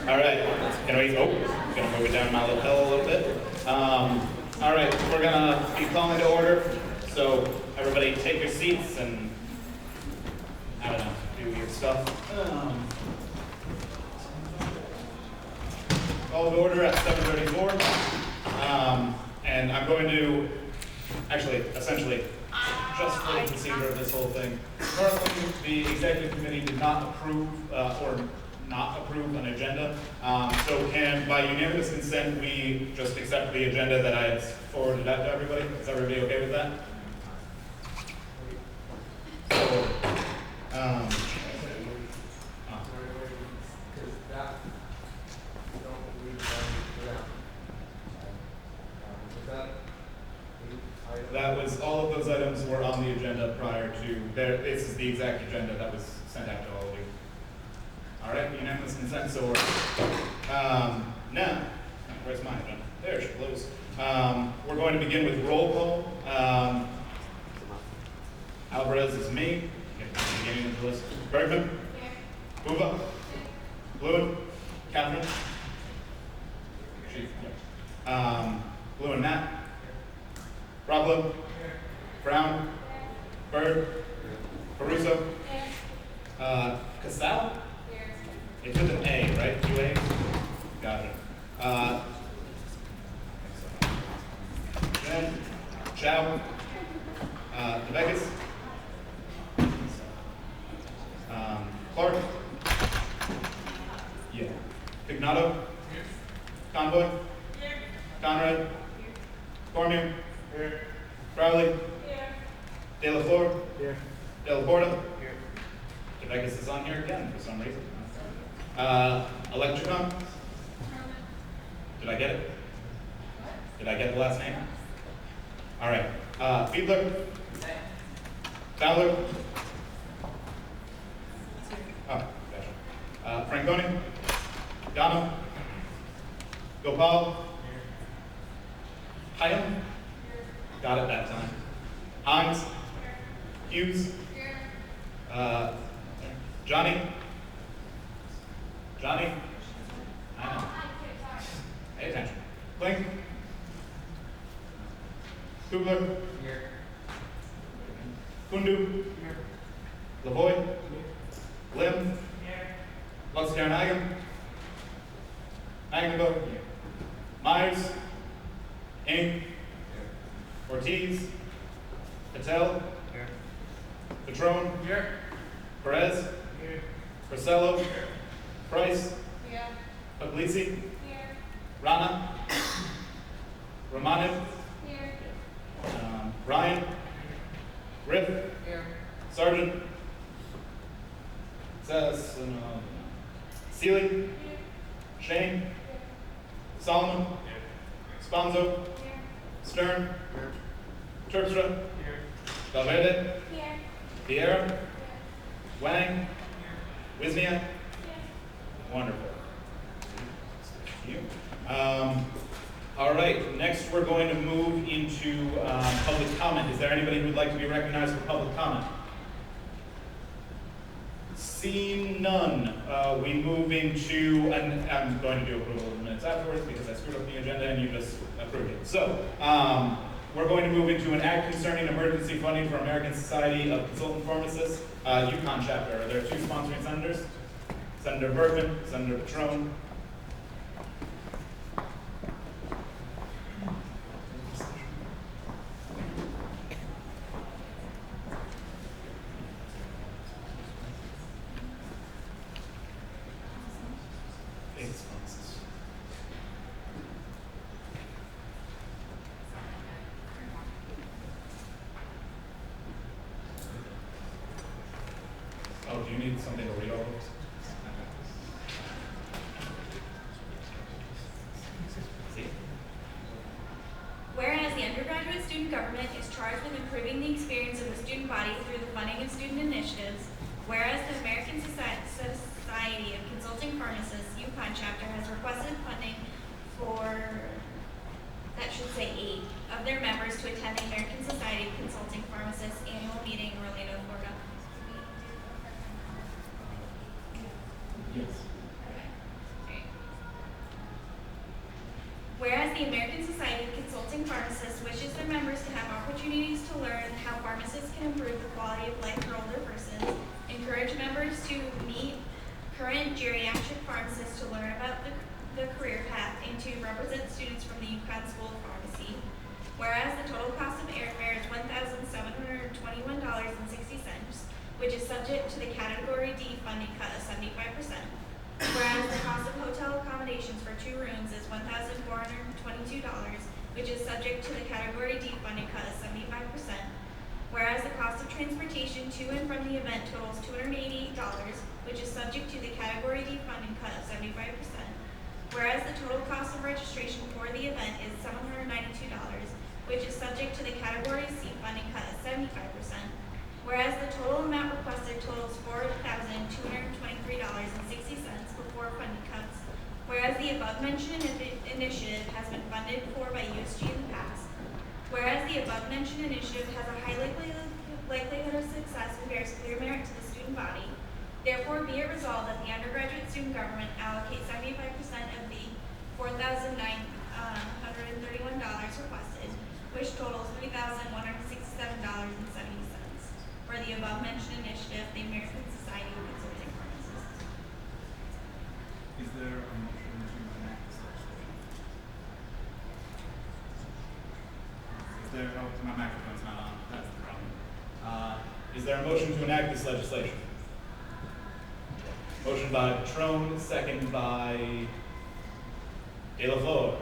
All right, gonna move it down my lapel a little bit. All right, we're gonna be calling to order. So everybody take your seats and, I don't know, do your stuff. Call to order at 7:34. and I'm going to, actually, essentially, just for the procedure of this whole thing. Currently, the executive committee did not approve, or not approve an agenda. So can, by unanimous consent, we just accept the agenda that I had forwarded out to everybody? Is everybody okay with that? So, that was, all of those items were on the agenda prior to, this is the exact agenda that was sent out to all of you. All right, unanimous consent, so now, where's my agenda? There she blows. We're going to begin with roll call. Alvarez is me, beginning of the list. Bergman? Here. Uva? Bluen? Catherine? She, yeah. Bluen Matt? Roblo? Brown? Bird? Caruso? Casal? It's with an A, right? 2 A's? Gotcha. Jen? Chow? DeVegas? Clark? Yeah. Pignato? Convoy? Conrad? Cormier? Crowley? De La Flor? De La Porta? DeVegas is on here again for some reason. Electricon? Did I get it? Did I get the last name? All right. Fiedler? Fowler? Oh, gotcha. Franconi? Dono? Gopal? Hyam? Got it that time. Hines? Hughes? Johnny? Johnny? I know. Pay attention. Klink? Kubler? Kundu? Lavoy? Lim? Luxkaranagam? Magnabo? Myers? Ing? Ortiz? Patel? Patron? Perez? Porcello? Price? Puglisi? Rana? Romanev? Ryan? Riff? Sargent? Seeley? Shane? Solomon? Sponzo? Stern? Terpstra? Valverde? Vieira? Wang? Wisniak? Wonderful. Thank you. All right, next we're going to move into public comment. Is there anybody who would like to be recognized for public comment? Seeing none, we move into, and I'm going to do approval of the minutes afterwards because I screwed up the agenda and you just approved it. So, we're going to move into an act concerning emergency funding for American Society of Consultant Pharmacists, Yukon chapter. There are 2 sponsoring senators, Senator Bergman, Senator Patron. Oh, do you need something to read all of this? Whereas the undergraduate student government is charged with improving the experience of the student body through the funding of student initiatives, whereas the American Society of Consulting Pharmacists, Yukon chapter, has requested funding for, that should say 8, of their members to attend the American Society of Consulting Pharmacists annual meeting in Orlando, Florida. Yes. Whereas the American Society of Consulting Pharmacists wishes their members to have opportunities to learn how pharmacists can improve the quality of life for older persons, encourage members to meet current geriatric pharmacists to learn about the career path, and to represent students from the UConn School of Pharmacy. Whereas the total cost of airfare is $1,721.60, which is subject to the Category D funding cut of 75%. Whereas the cost of hotel accommodations for 2 rooms is $1,422, which is subject to the Category D funding cut of 75%. Whereas the cost of transportation to and from the event totals $288, which is subject to the Category D funding cut of 75%. Whereas the total cost of registration for the event is $792, which is subject to the Category C funding cut of 75%. Whereas the total amount requested totals $4,223.60 before funding cuts. Whereas the above-mentioned initiative has been funded for by USG in the past. Whereas the above-mentioned initiative has a high likelihood of success and bears clear merit to the student body. Therefore, be it resolved that the undergraduate student government allocate 75% of the $4,931 requested, which totals $3,167.70 for the above-mentioned initiative, the American Society of Consulting Pharmacists. Is there a motion to enact this legislation? Is there, oh, my microphone's not on, that's the problem. Is there a motion to enact this legislation? Motion by Petrone, second by De La Flor.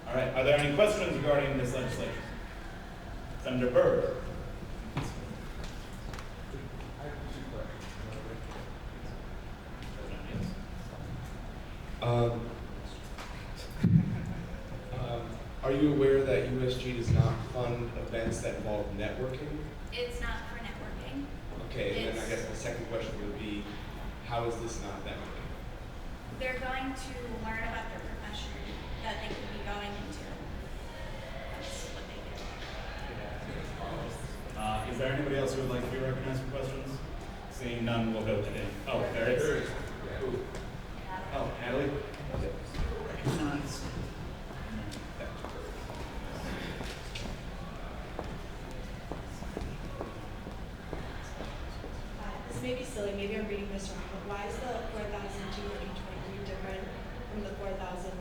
All right, are there any questions regarding this legislation? Senator Byrd. Are you aware that USG does not fund events that involve networking? It's not for networking. Okay, and then I guess my second question would be, how is this not networking? They're going to learn about their profession that they could be going into. That's what they do. Is there anybody else who would like to be recognized for questions? Seeing none, we'll go to him. Oh, there it is. Oh, Natalie? Recognized. This may be silly, maybe I'm reading this wrong, but why is the 4,223 different from the 4,900?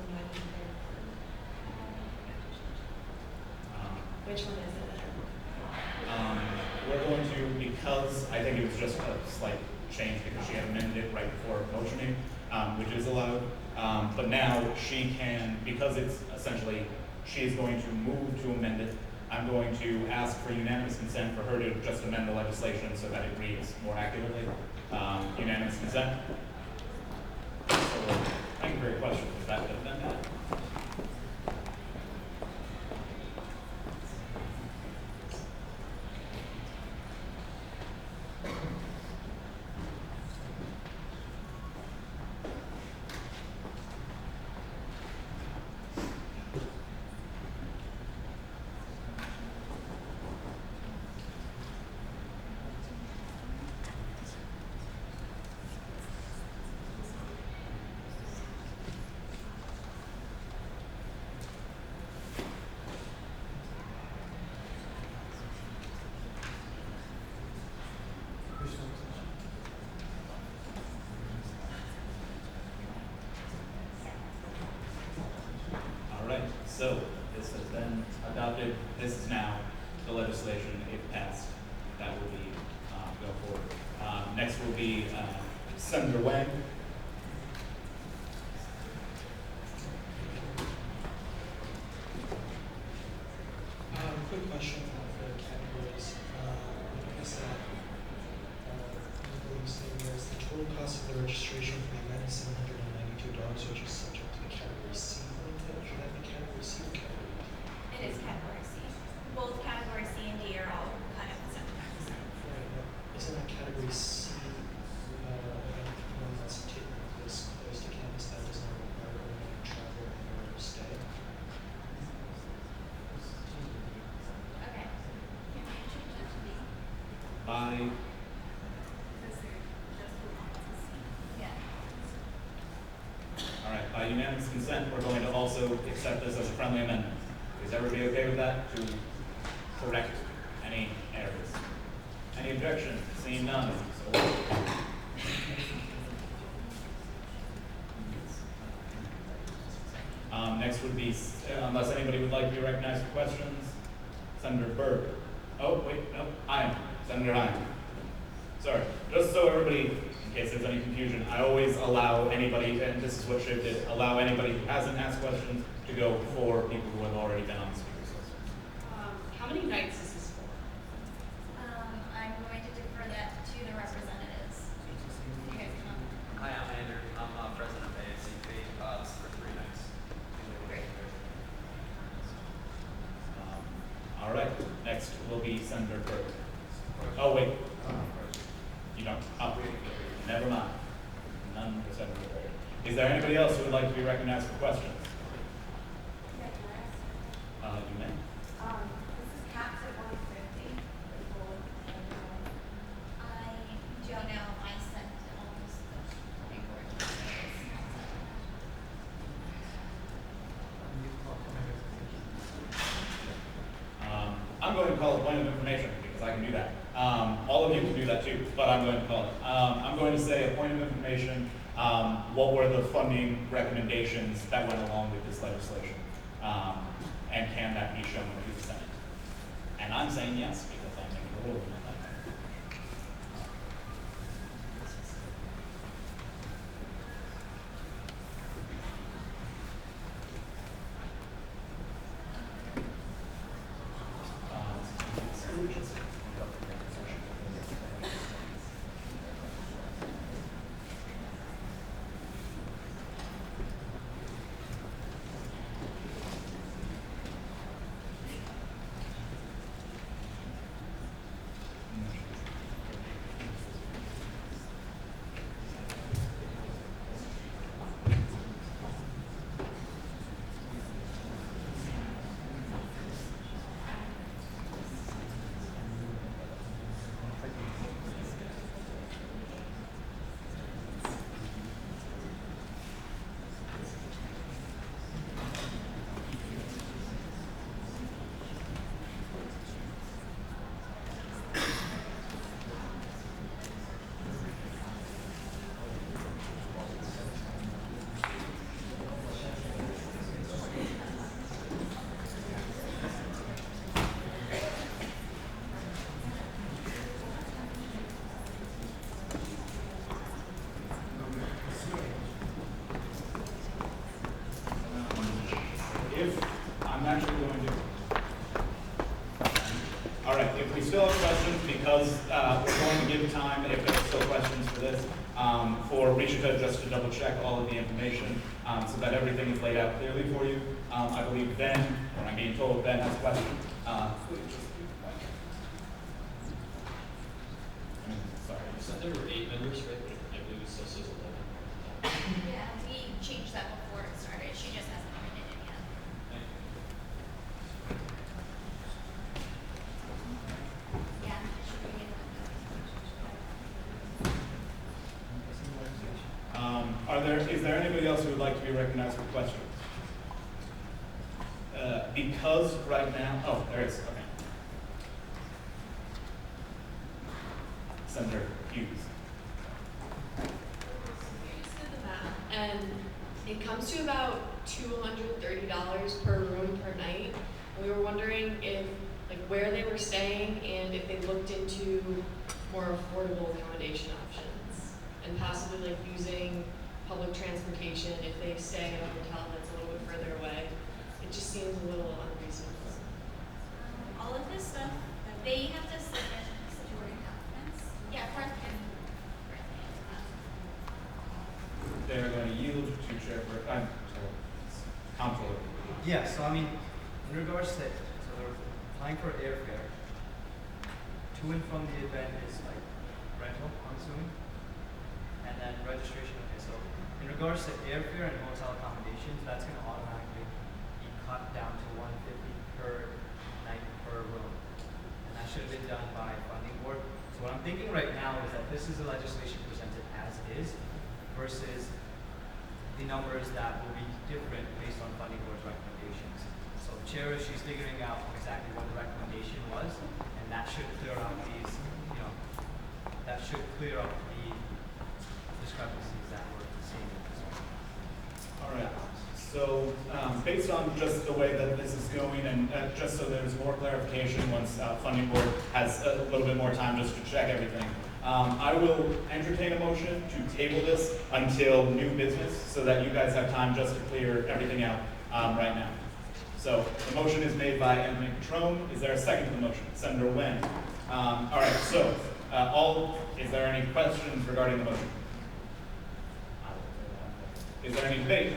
Which one is it? We're going to, because I think it was just a slight change because she had amended it right before motioning, which is allowed. But now she can, because it's essentially, she is going to move to amend it. I'm going to ask for unanimous consent for her to just amend the legislation so that it reads more accurately. Unanimous consent? So, thank you for your question. Is that good then? So this has been adopted. This is now the legislation, if passed, that will be go forward. Next will be Senator Wang. Quick question for categories. Like I said, there's the total cost of the registration for the event is $792, which is subject to the category C. Should that be category C or category D? It is category C. Both category C and D are all cut at 75%. Right, but isn't that category C one that's taking place close to campus that does not require overnight travel or stay? Okay. Can we change that to D? By Yeah. all right, by unanimous consent, we're going to also accept this as a friendly amendment. Is everybody okay with that? To correct any errors? Any objection? Seeing none. So Next would be, unless anybody would like to be recognized for questions, Senator Berg. Oh, wait, no, Hein, Senator Hein. Sorry, just so everybody, in case there's any confusion, I always allow anybody, and this is what Shiv did, allow anybody who hasn't asked questions to go before people who have already been on the speaker's list. How many nights is this for? I'm going to defer that to the representatives. You guys can, Hi, I'm Andrew. I'm president of ASCP. This is for 3 nights. Great. All right, next will be Senator Berg. Oh, wait. You don't? Oh, never mind. None for Senator Berg. Is there anybody else who would like to be recognized for questions? You may. This is capped at 150. I don't know, I sent all this paperwork. I'm going to call a point of information because I can do that. All of you can do that too, but I'm going to call it. I'm going to say a point of information. What were the funding recommendations that went along with this legislation? And can that be shown to the Senate? And I'm saying yes because I'm making a rule in that. I'm actually going to. All right, if we still have questions, because we're going to give time, if there's still questions for this, for Rishika just to double check all of the information so that everything is laid out clearly for you. I believe Ben, or I'm being told Ben has a question. Sorry. So there were 8 members, right? But I believe it still says 11. Yeah, we changed that before it started. She just hasn't written it yet. Yeah, it should be in Is there anybody else who would like to be recognized for questions? Because right now, oh, there is, okay. Senator Hughes. And it comes to about $230 per room per night. We were wondering if, like, where they were staying and if they looked into more affordable accommodation options and possibly like using public transportation if they stay in a hotel that's a little bit further away. It just seems a little unreasonable. all of this stuff, they have to submit supporting documents. Yeah, Parth can answer that. They're going to yield to Chairperson, Comptroller. Yeah, so I mean, in regards to, so they're applying for airfare. To and from the event is like rental, I'm assuming. And then registration, okay, so in regards to airfare and hotel accommodations, that's gonna automatically be cut down to $150 per night per room. And that should have been done by funding board. So what I'm thinking right now is that this is the legislation presented as is versus the numbers that will be different based on funding board's recommendations. So the chair, she's figuring out exactly what the recommendation was, and that should clear up these, you know, that should clear up the discrepancies that we're seeing at this point. All right. So, based on just the way that this is going, and just so there's more clarification once funding board has a little bit more time just to check everything, I will entertain a motion to table this until new business, so that you guys have time just to clear everything out right now. So the motion is made by Emily Petrone. Is there a second to the motion? Senator Nguyen. All right. So, is there any questions regarding the motion? Is there any debate?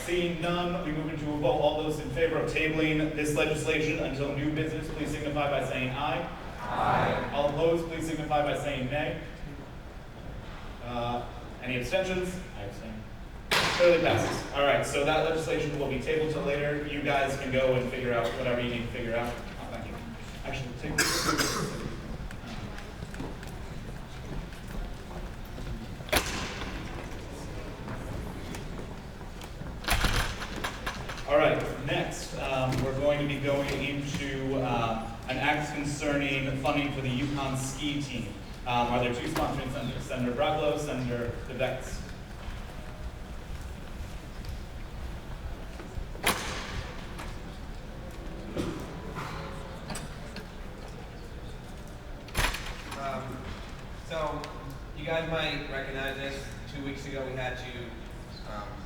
Seeing none, we move into a vote. All those in favor of tabling this legislation until new business, please signify by saying aye. Aye. All opposed, please signify by saying nay. Any abstentions? I abstain. Clearly passes. All right, so that legislation will be tabled till later. You guys can go and figure out whatever you need to figure out. Oh, thank you. Actually, take this. All right, next, we're going to be going into an act concerning funding for the Yukon ski team. Are there two sponsoring senators? Senator Braglow, Senator DeVetz. So, you guys might recognize this. 2 weeks ago we had to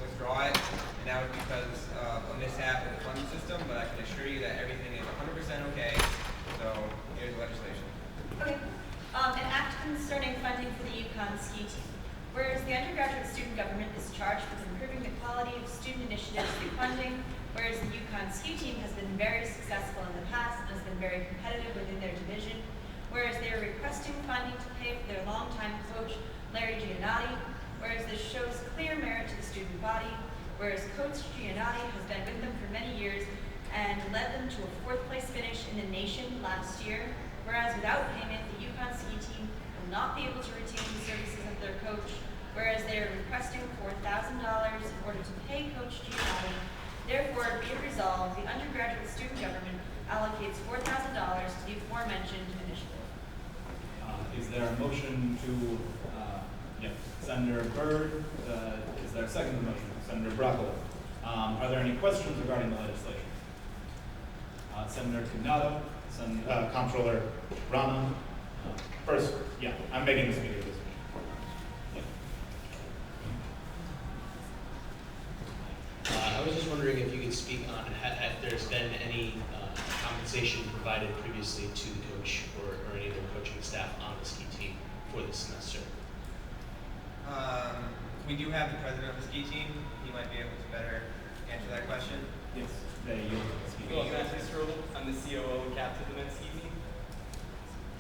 withdraw it, and that was because of a mishap with the funding system, but I can assure you that everything is 100% okay. So, here's the legislation. Okay. An act concerning funding for the Yukon ski team. Whereas the undergraduate student government is charged with improving the quality of student initiatives through funding, whereas the Yukon ski team has been very successful in the past and has been very competitive within their division, whereas they are requesting funding to pay for their longtime coach, Larry Giannotti, whereas this shows clear merit to the student body, whereas Coach Giannotti has been with them for many years and led them to a 4th place finish in the nation last year, whereas without payment, the Yukon ski team will not be able to retain the services of their coach, whereas they are requesting $4,000 in order to pay Coach Giannotti. Therefore, be it resolved, the undergraduate student government allocates $4,000 to the aforementioned initiative. Is there a motion to, Senator Byrd, is there a second to the motion? Senator Bracco. Are there any questions regarding the legislation? Senator Tunato, Comptroller Rana. First, I'm making this video. I was just wondering if you could speak on if there's been any compensation provided previously to the coach or any of their coaching staff on the ski team for this semester. We do have the president of the ski team. He might be able to better answer that question. Yes, Well, Matthew Strobel, I'm the COO and captain of the men's ski team.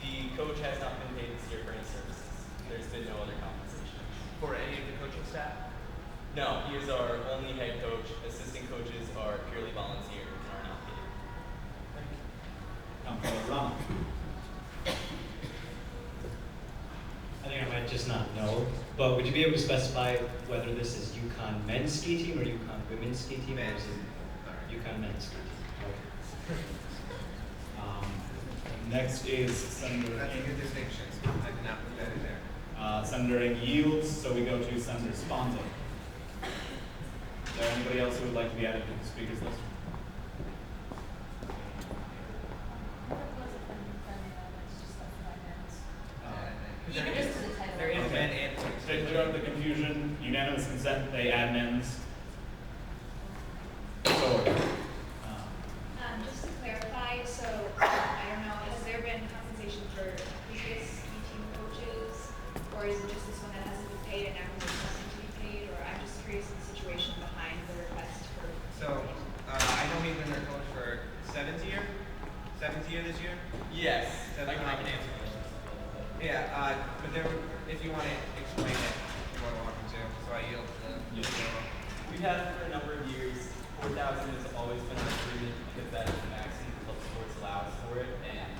The coach has not been paid this year for any services. There's been no other compensation. For any of the coaching staff? No, he is our only head coach. Assistant coaches are purely volunteer and are not paid. Comptroller Rana. I think I might just not know, but would you be able to specify whether this is Yukon men's ski team or Yukon women's ski team? Or is it Yukon men's ski team? Okay. Next is Senator. That's a good distinction. I did not put that in there. Senator Ng yields, so we go to Senator Sponza. Is there anybody else who would like to be added to the speakers list? There is men and women. To clear up the confusion, unanimous consent, they add men's. So, Just to clarify, so I don't know, has there been compensation for previous ski team coaches, or is it just this one that hasn't been paid and now is requesting to be paid, or I'm just curious of the situation behind the request for. So, I know he's been their coach for seventh year this year? Yes, I can answer questions. Yeah, but there, if you want to explain it, you're more than welcome to. So I yield to the. We've had it for a number of years. 4,000 has always been our agreement because that is the maximum club sports allows for it. And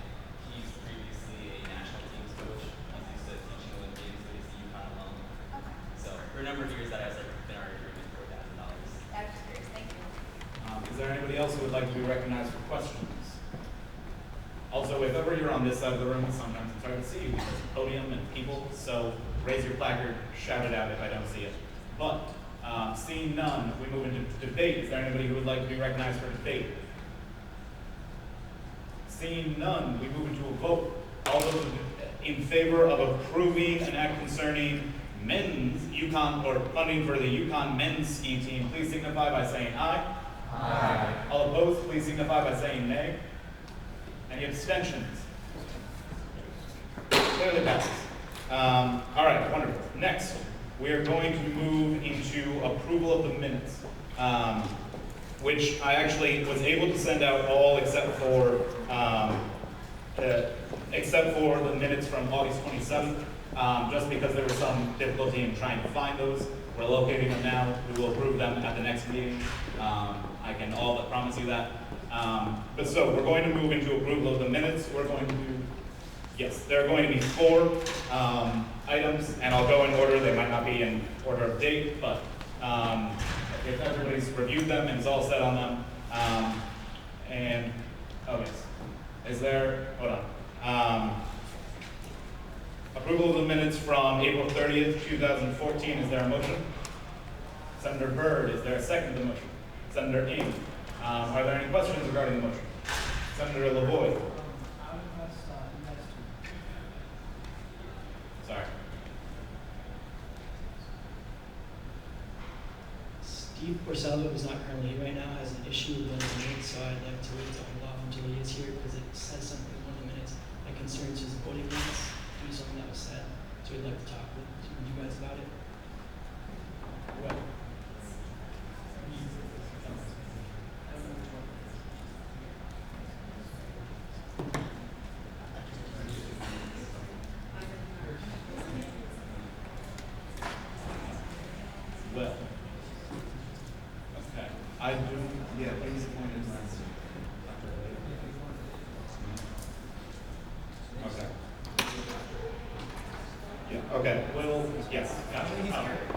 he's previously a national teams coach. He's used to teaching Olympians, but he's a UConn alum. Okay. So for a number of years, that has been our agreement, $4,000. That's curious, thank you. is there anybody else who would like to be recognized for questions? Also, if ever you're on this side of the room, sometimes it's hard to see you because of the podium and people. So raise your placard, shout it out if I don't see it. But Seeing none, we move into debate. Is there anybody who would like to be recognized for debate? Seeing none, we move into a vote. All those in favor of approving an act concerning men's UConn, or funding for the UConn men's ski team, please signify by saying aye. Aye. All opposed, please signify by saying nay. Any abstentions? Clearly passes. All right, wonderful. Next, we are going to move into approval of the minutes, which I actually was able to send out all except for the minutes from August 27th, just because there was some difficulty in trying to find those. We're locating them now. We will approve them at the next meeting. I can all but promise you that. But so we're going to move into approval of the minutes. We're going to do, yes, there are going to be 4 items, and I'll go in order. They might not be in order of date, but if everybody's reviewed them and is all set on them, and, oh yes, is there, hold on. Approval of the minutes from April 30th, 2014, is there a motion? Senator Byrd, is there a second to the motion? Senator Ng, are there any questions regarding the motion? Senator LaVoy. Sorry. Steve Porcello, who's not currently here right now, has an issue with one of the minutes, so I'd like to wait to hold off until he is here because it says something in one of the minutes that concerns his voting rights. Do something that was said, so we'd like to talk with you guys about it. Well. Well. Okay. I do, yeah, please appoint him as. Okay. Yeah, okay, well, yes, gotcha.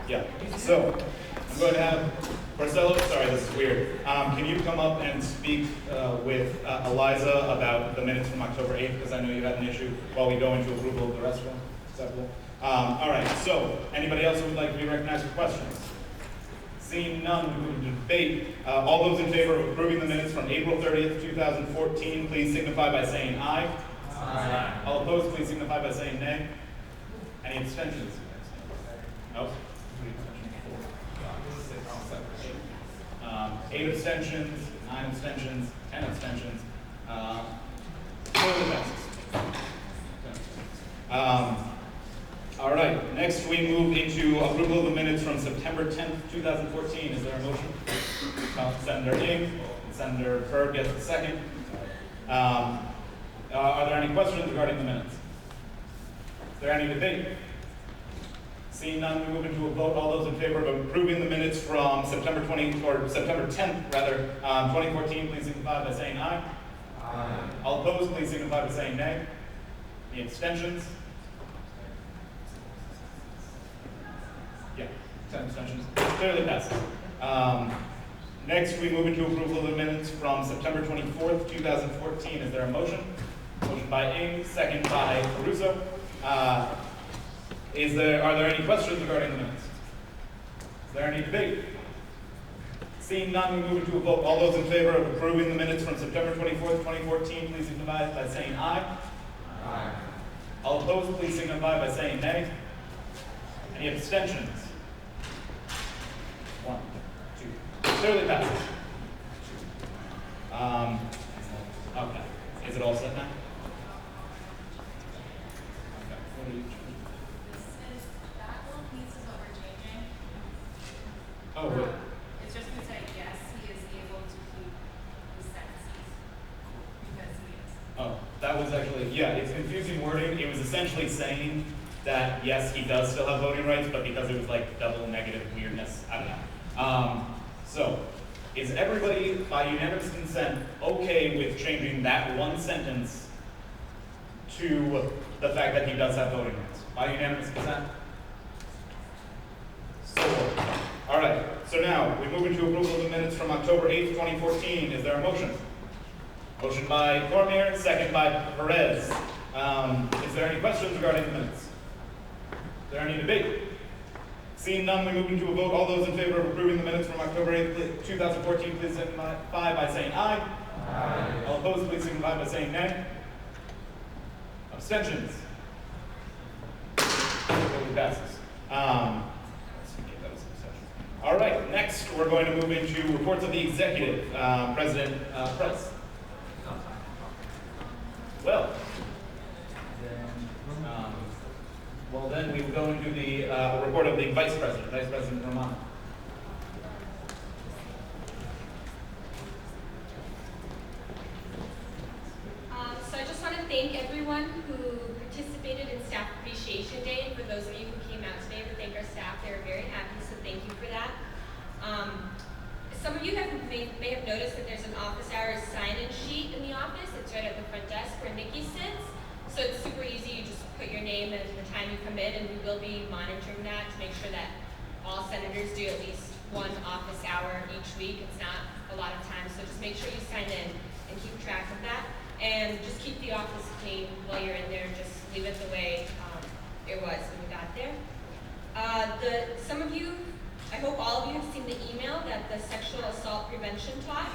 Yeah, so, I'm going to have Porcello, sorry, this is weird. Can you come up and speak with Eliza about the minutes from October 8th, because I know you had an issue while we go into approval of the rest of them? Acceptable? All right, so, anybody else who would like to be recognized for questions? Seeing none, we move to debate. All those in favor of approving the minutes from April 30th, 2014, please signify by saying aye. Aye. All opposed, please signify by saying nay. Any abstentions? No? 8 abstentions, 9 abstentions, 10 abstentions. Clearly passes. All right, next we move into approval of the minutes from September 10th, 2014. Is there a motion? Senator Ng, Senator Byrd gets the second. Are there any questions regarding the minutes? Is there any debate? Seeing none, we move into a vote. All those in favor of approving the minutes from September 10th, rather, 2014, please signify by saying aye. Aye. All opposed, please signify by saying nay. Any abstentions? Yeah, 10 abstentions. Clearly passes. Next, we move into approval of the minutes from September 24th, 2014. Is there a motion? Motion by Ng, second by Caruso. Are there any questions regarding the minutes? Is there any debate? Seeing none, we move into a vote. All those in favor of approving the minutes from September 24th, 2014, please signify by saying aye. Aye. All opposed, please signify by saying nay. Any abstentions? 1, 2. Clearly passes. Okay. Is it all set now? Okay. What are you? That little piece is what we're changing. Oh, wait. It's just gonna say, yes, he is able to keep his sentences. Because he is. Oh, that was actually, yeah, it's confusing wording. It was essentially saying that, yes, he does still have voting rights, but because it was like double negative weirdness, I don't know. So, is everybody, by unanimous consent, okay with changing that one sentence to the fact that he does have voting rights? By unanimous consent? So, all right, so now we move into approval of the minutes from October 8th, 2014. Is there a motion? Motion by Cormier, second by Perez. Is there any questions regarding the minutes? Is there any debate? Seeing none, we move into a vote. All those in favor of approving the minutes from October 8th, 2014, please signify by saying aye. Aye. All opposed, please signify by saying nay. Abstentions? Vote passes. Let's see, that was an abstention. All right, next we're going to move into reports of the executive. President Price. Well, then we will go into the report of the Vice President, Vice President Romano. So I just want to thank everyone who participated in Staff Appreciation Day, and for those of you who came out today to thank our staff, they were very happy, so thank you for that. Some of you may have noticed that there's an office hours sign-in sheet in the office. It's right at the front desk where Nikki sits. So it's super easy. You just put your name and the time you come in, and we will be monitoring that to make sure that all senators do at least one office hour each week. It's not a lot of time, so just make sure you sign in and keep track of that. And just keep the office clean while you're in there. Just leave it the way it was when we got there. Some of you, I hope all of you have seen the email that the sexual assault prevention talk,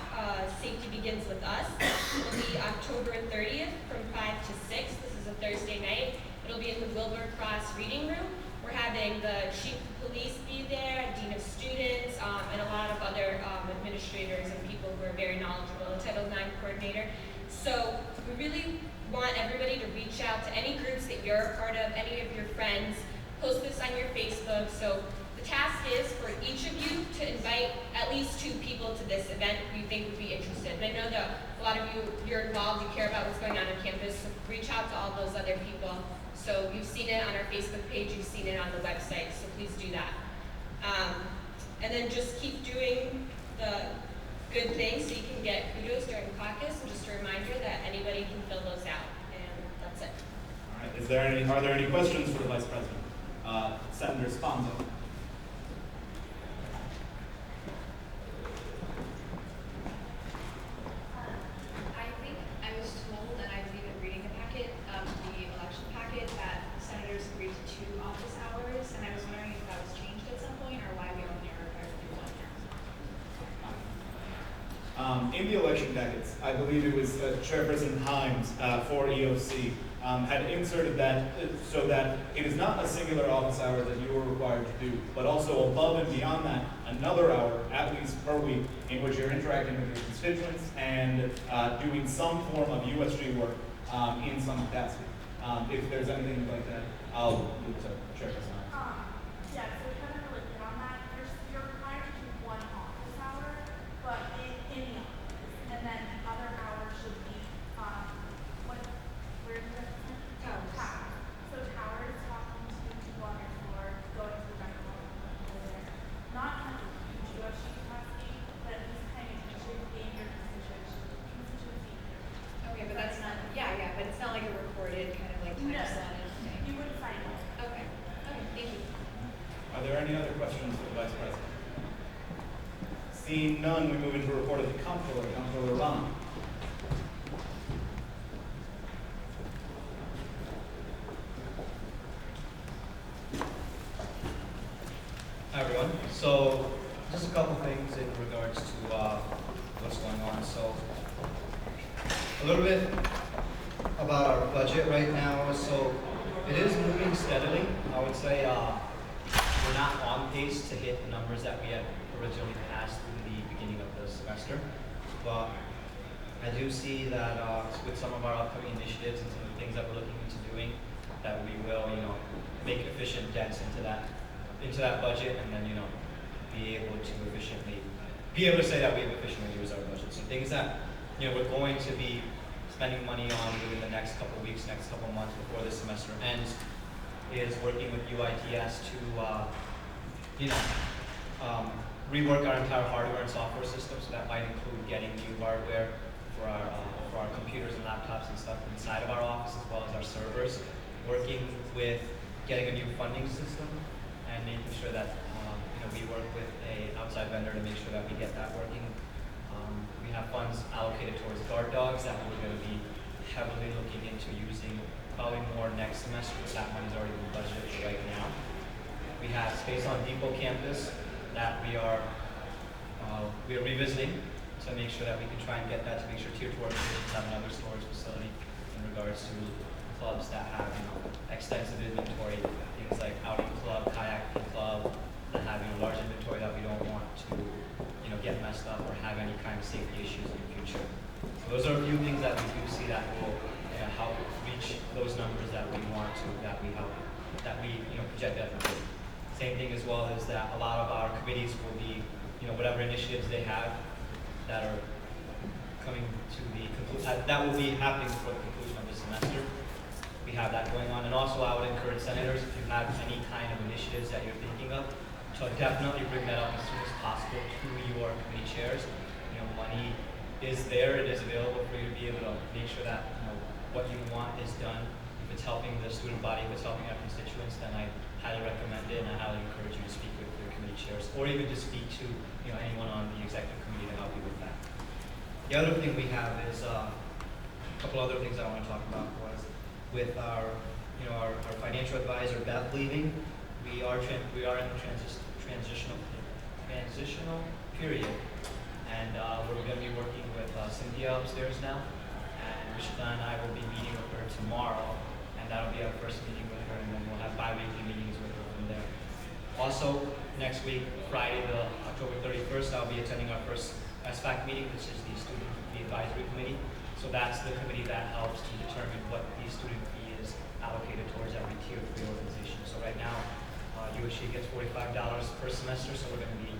Safety Begins With Us, will be October 30th from 5 to 6. This is a Thursday night. It'll be in the Wilbur Cross Reading Room. We're having the Chief of Police be there, Dean of Students, and a lot of other administrators and people who are very knowledgeable, the Title IX coordinator. So we really want everybody to reach out to any groups that you're a part of, any of your friends. Post this on your Facebook. So the task is for each of you to invite at least 2 people to this event who you think would be interested. And I know that a lot of you, you're involved, you care about what's going on campus, so reach out to all those other people. So you've seen it on our Facebook page, you've seen it on the website, so please do that. And then just keep doing the good things so you can get kudos during caucus, and just a reminder that anybody can fill those out, and that's it. All right, are there any questions for the Vice President? Senator Sponzo. I think I was told, and I believe in reading the packet, the election packet, that senators agreed to 2 office hours, and I was wondering if that was changed at some point, or why we only are required to do 1 now. In the election packets, I believe it was Chairperson Himes for EOC had inserted that so that it is not a singular office hour that you are required to do, but also above and beyond that, another hour at least per week in which you're interacting with your constituents and doing some form of USG work in some capacity. If there's anything you'd like to add, I'll leave it to Chairperson Himes. Yeah, so kind of related on that, you're required to do 1 office hour, but in the office, and then the other hour should be, where is it? Tower. So tower is talking to people on your floor, going to the rental over there. Not kind of a huge USG capacity, but at least kind of in your constituency. Okay, but that's not, but it's not like a recorded kind of like time slotted thing. You would sign it. Okay, thank you. Are there any other questions for the Vice President? Seeing none, we move into a report of the Comptroller, Comptroller Ron. Hi everyone. So just a couple things in regards to what's going on. So a little bit about our budget right now. So it is moving steadily. I would say we're not on pace to hit the numbers that we had originally passed in the beginning of the semester, but I do see that with some of our upcoming initiatives and some of the things that we're looking into doing, that we will, make efficient dents into that budget, and then, be able to say that we have efficiently used our budget. So things that, we're going to be spending money on within the next couple weeks, next couple months before the semester ends, is working with UITS to, rework our entire hardware and software system. So that might include getting new hardware for our computers and laptops and stuff inside of our office, as well as our servers. Working with getting a new funding system and making sure that we work with an outside vendor to make sure that we get that working. We have funds allocated towards guard dogs that we're going to be heavily looking into using probably more next semester, but that money's already been budgeted for right now. We have space on Depot campus that we are revisiting to make sure that we can try and get that to make sure Tier 2 organizations have another storage facility in regards to clubs that have extensive inventory, things like outing club, kayaking club, that have large inventory that we don't want to get messed up or have any kind of safety issues in the future. So those are a few things that we do see that will help reach those numbers that we want to, that we project that to. Same thing as well is that a lot of our committees will be, whatever initiatives they have that are coming to the conclusion, that will be happening before the conclusion of the semester. We have that going on. And also I would encourage senators, if you have any kind of initiatives that you're thinking of, to definitely bring that up as soon as possible to your committee chairs. Money is there, it is available for you to be able to make sure that what you want is done. If it's helping the student body, if it's helping our constituents, then I highly recommend it, and I highly encourage you to speak with your committee chairs, or even to speak to anyone on the executive committee to help you with that. The other thing we have is a couple other things I want to talk about was with our financial advisor Beth leaving, we are in the transitional period, and we're going to be working with Cynthia upstairs now, and Rishita and I will be meeting with her tomorrow, and that'll be our first meeting with her, and then we'll have bi-weekly meetings with her from there. Also, next week, Friday, October 31st, I'll be attending our first SFAC meeting, which is the Student Fee Advisory Committee. So that's the committee that helps to determine what the student fee is allocated towards every Tier 3 organization. So right now, USG gets $45 per semester, so we're going to be,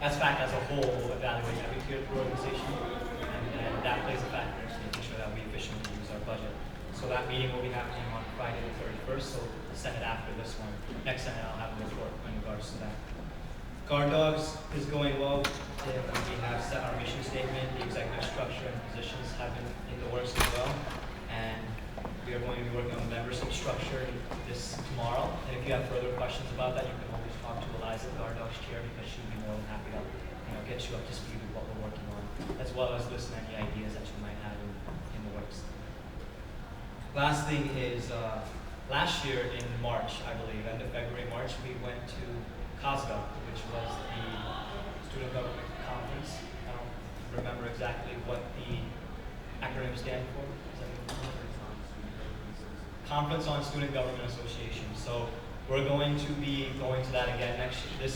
SFAC as a whole will evaluate every Tier 3 organization, and that plays a factor in making sure that we efficiently use our budget. So that meeting will be happening on Friday the 31st, so the Senate after this one. Next Senate, I'll have a report in regards to that. Guard Dogs is going well. We have set our mission statement. The executive structure and positions have been in the works as well. And we are going to be working on the membership structure this tomorrow. And if you have further questions about that, you can always talk to Eliza, the Guard Dogs chair, because she'd be more than happy to get you up to speed with what we're working on, as well as listen to any ideas that you might have in the works. Last thing is, last year in March, I believe, end of February, March, we went to COSGA, which was the Student Government Conference. I don't remember exactly what the acronym stands for. Conference on Student Government Association. So we're going to be going to that again next year.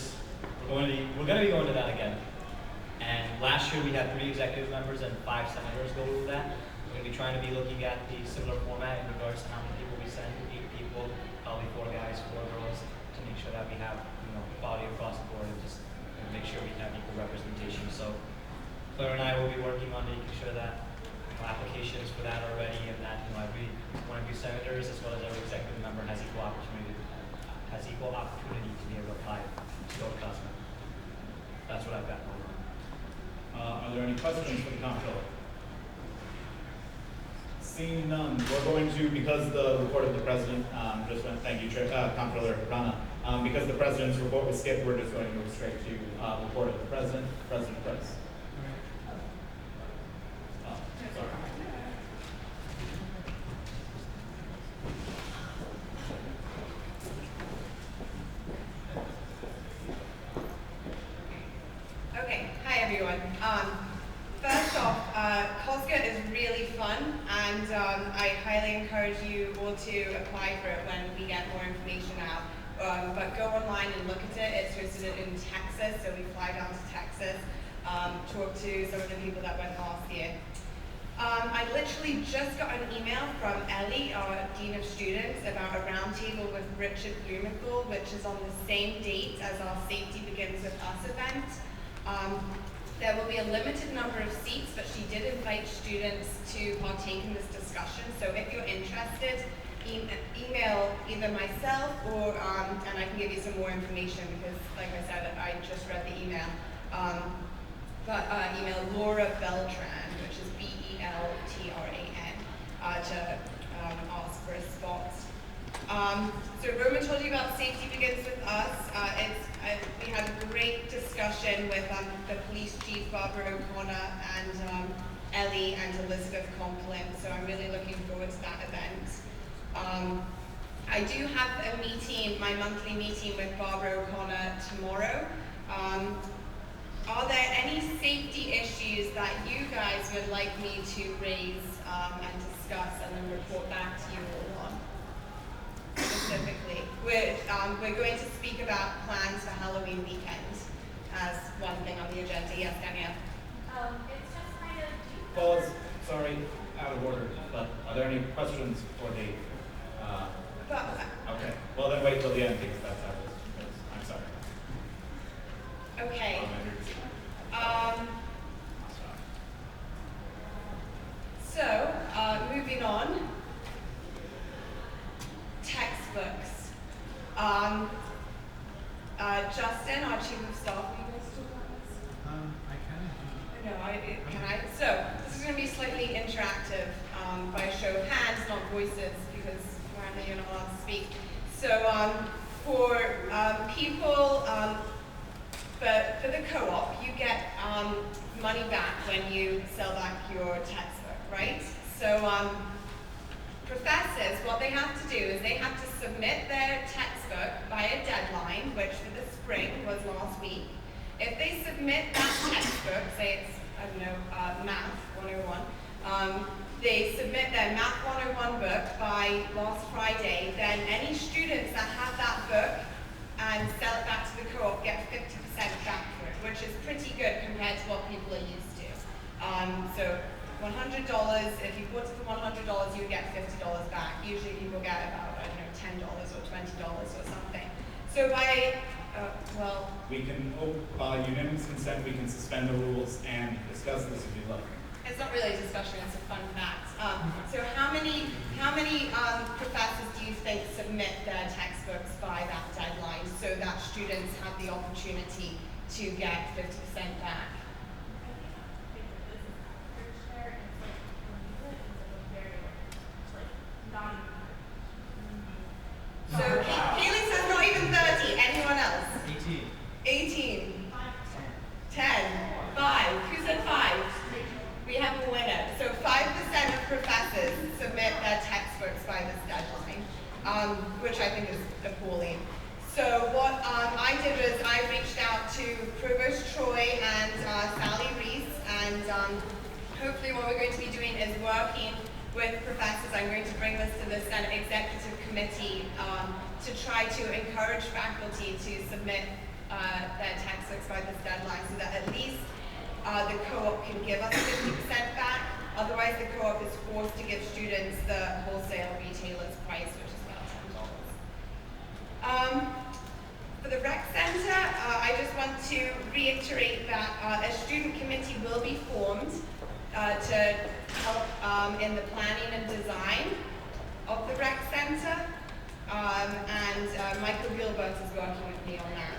We're going to be going to that again. And last year we had 3 executive members and 5 senators go to that. We're going to be trying to be looking at the similar format in regards to how many people we send. 8 people, probably 4 guys, 4 girls, to make sure that we have quality across the board and just make sure we have equal representation. So Claire and I will be working on making sure that applications for that are ready, and that every one of you senators as well as every executive member has equal opportunity to be able to apply to go to COSMA. That's what I've got going on. Are there any questions for the comptroller? Seeing none, we're going to, because the report of the president, thank you, Comptroller Rana. Because the president's report was skipped, we're just going to move straight to report of the president. President Price. Sorry. Okay, hi everyone. First off, COSGA is really fun, and I highly encourage you all to apply for it when we get more information out. But go online and look at it. It's hosted in Texas, so we fly down to Texas, talk to some of the people that went last year. I literally just got an email from Ellie, our Dean of Students, about a roundtable with Richard Blumenthal, which is on the same date as our Safety Begins With Us event. There will be a limited number of seats, but she did invite students to partake in this discussion. So if you're interested, email either myself or, and I can give you some more information because, like I said, I just read the email. Email Laura Beltran, which is Beltran, to ask for a spot. So Roman told you about Safety Begins With Us. We had a great discussion with the police chief, Barbara O'Connor, and Ellie and Elizabeth Complin, so I'm really looking forward to that event. I do have a meeting, my monthly meeting with Barbara O'Connor tomorrow. Are there any safety issues that you guys would like me to raise and discuss and then report back to you all on? Specifically, we're going to speak about plans for Halloween weekend as one thing on the agenda. Yes, Danielle? It's just kind of, Pause, sorry, out of order, but are there any questions for the, okay, well then wait till the end because that's how it is. I'm sorry. Okay. Moving on. Textbooks. Justin, our chief of staff, will you guys talk about this? I can. No, can I? So, this is going to be slightly interactive by a show of hands, not voices, because apparently you're not allowed to speak. So, for people, for the co-op, you get money back when you sell back your textbook, right? So, professors, what they have to do is they have to submit their textbook by a deadline, which for the spring was last week. If they submit that textbook, say it's, I don't know, Math 101, they submit their Math 101 book by last Friday, then any students that have that book and sell it back to the co-op get 50% back for it, which is pretty good compared to what people are used to. So $100, if you bought it for $100, you get $50 back. Usually people get about, I don't know, $10 or $20 or something. So by, We can, by unanimous consent, we can suspend the rules and discuss this if you'd like. it's not really a discussion, it's a fun fact. So how many professors do you think submit their textbooks by that deadline so that students have the opportunity to get 50% back? So Keely says not even 30. Anyone else? 18. 18. 10. 5. Who said 5? We have a winner. So 5% of professors submit their textbooks by this deadline, which I think is appalling. So what I did was I reached out to Provost Troy and Sally Reese, and hopefully what we're going to be doing is working with professors. I'm going to bring this to the Senate Executive Committee to try to encourage faculty to submit their textbooks by this deadline so that at least the co-op can give us 50% back. Otherwise, the co-op is forced to give students the wholesale retailer's price, which is about $10. For the rec center, I just want to reiterate that a student committee will be formed to help in the planning and design of the rec center, and Michael Gilbert is working with me on that.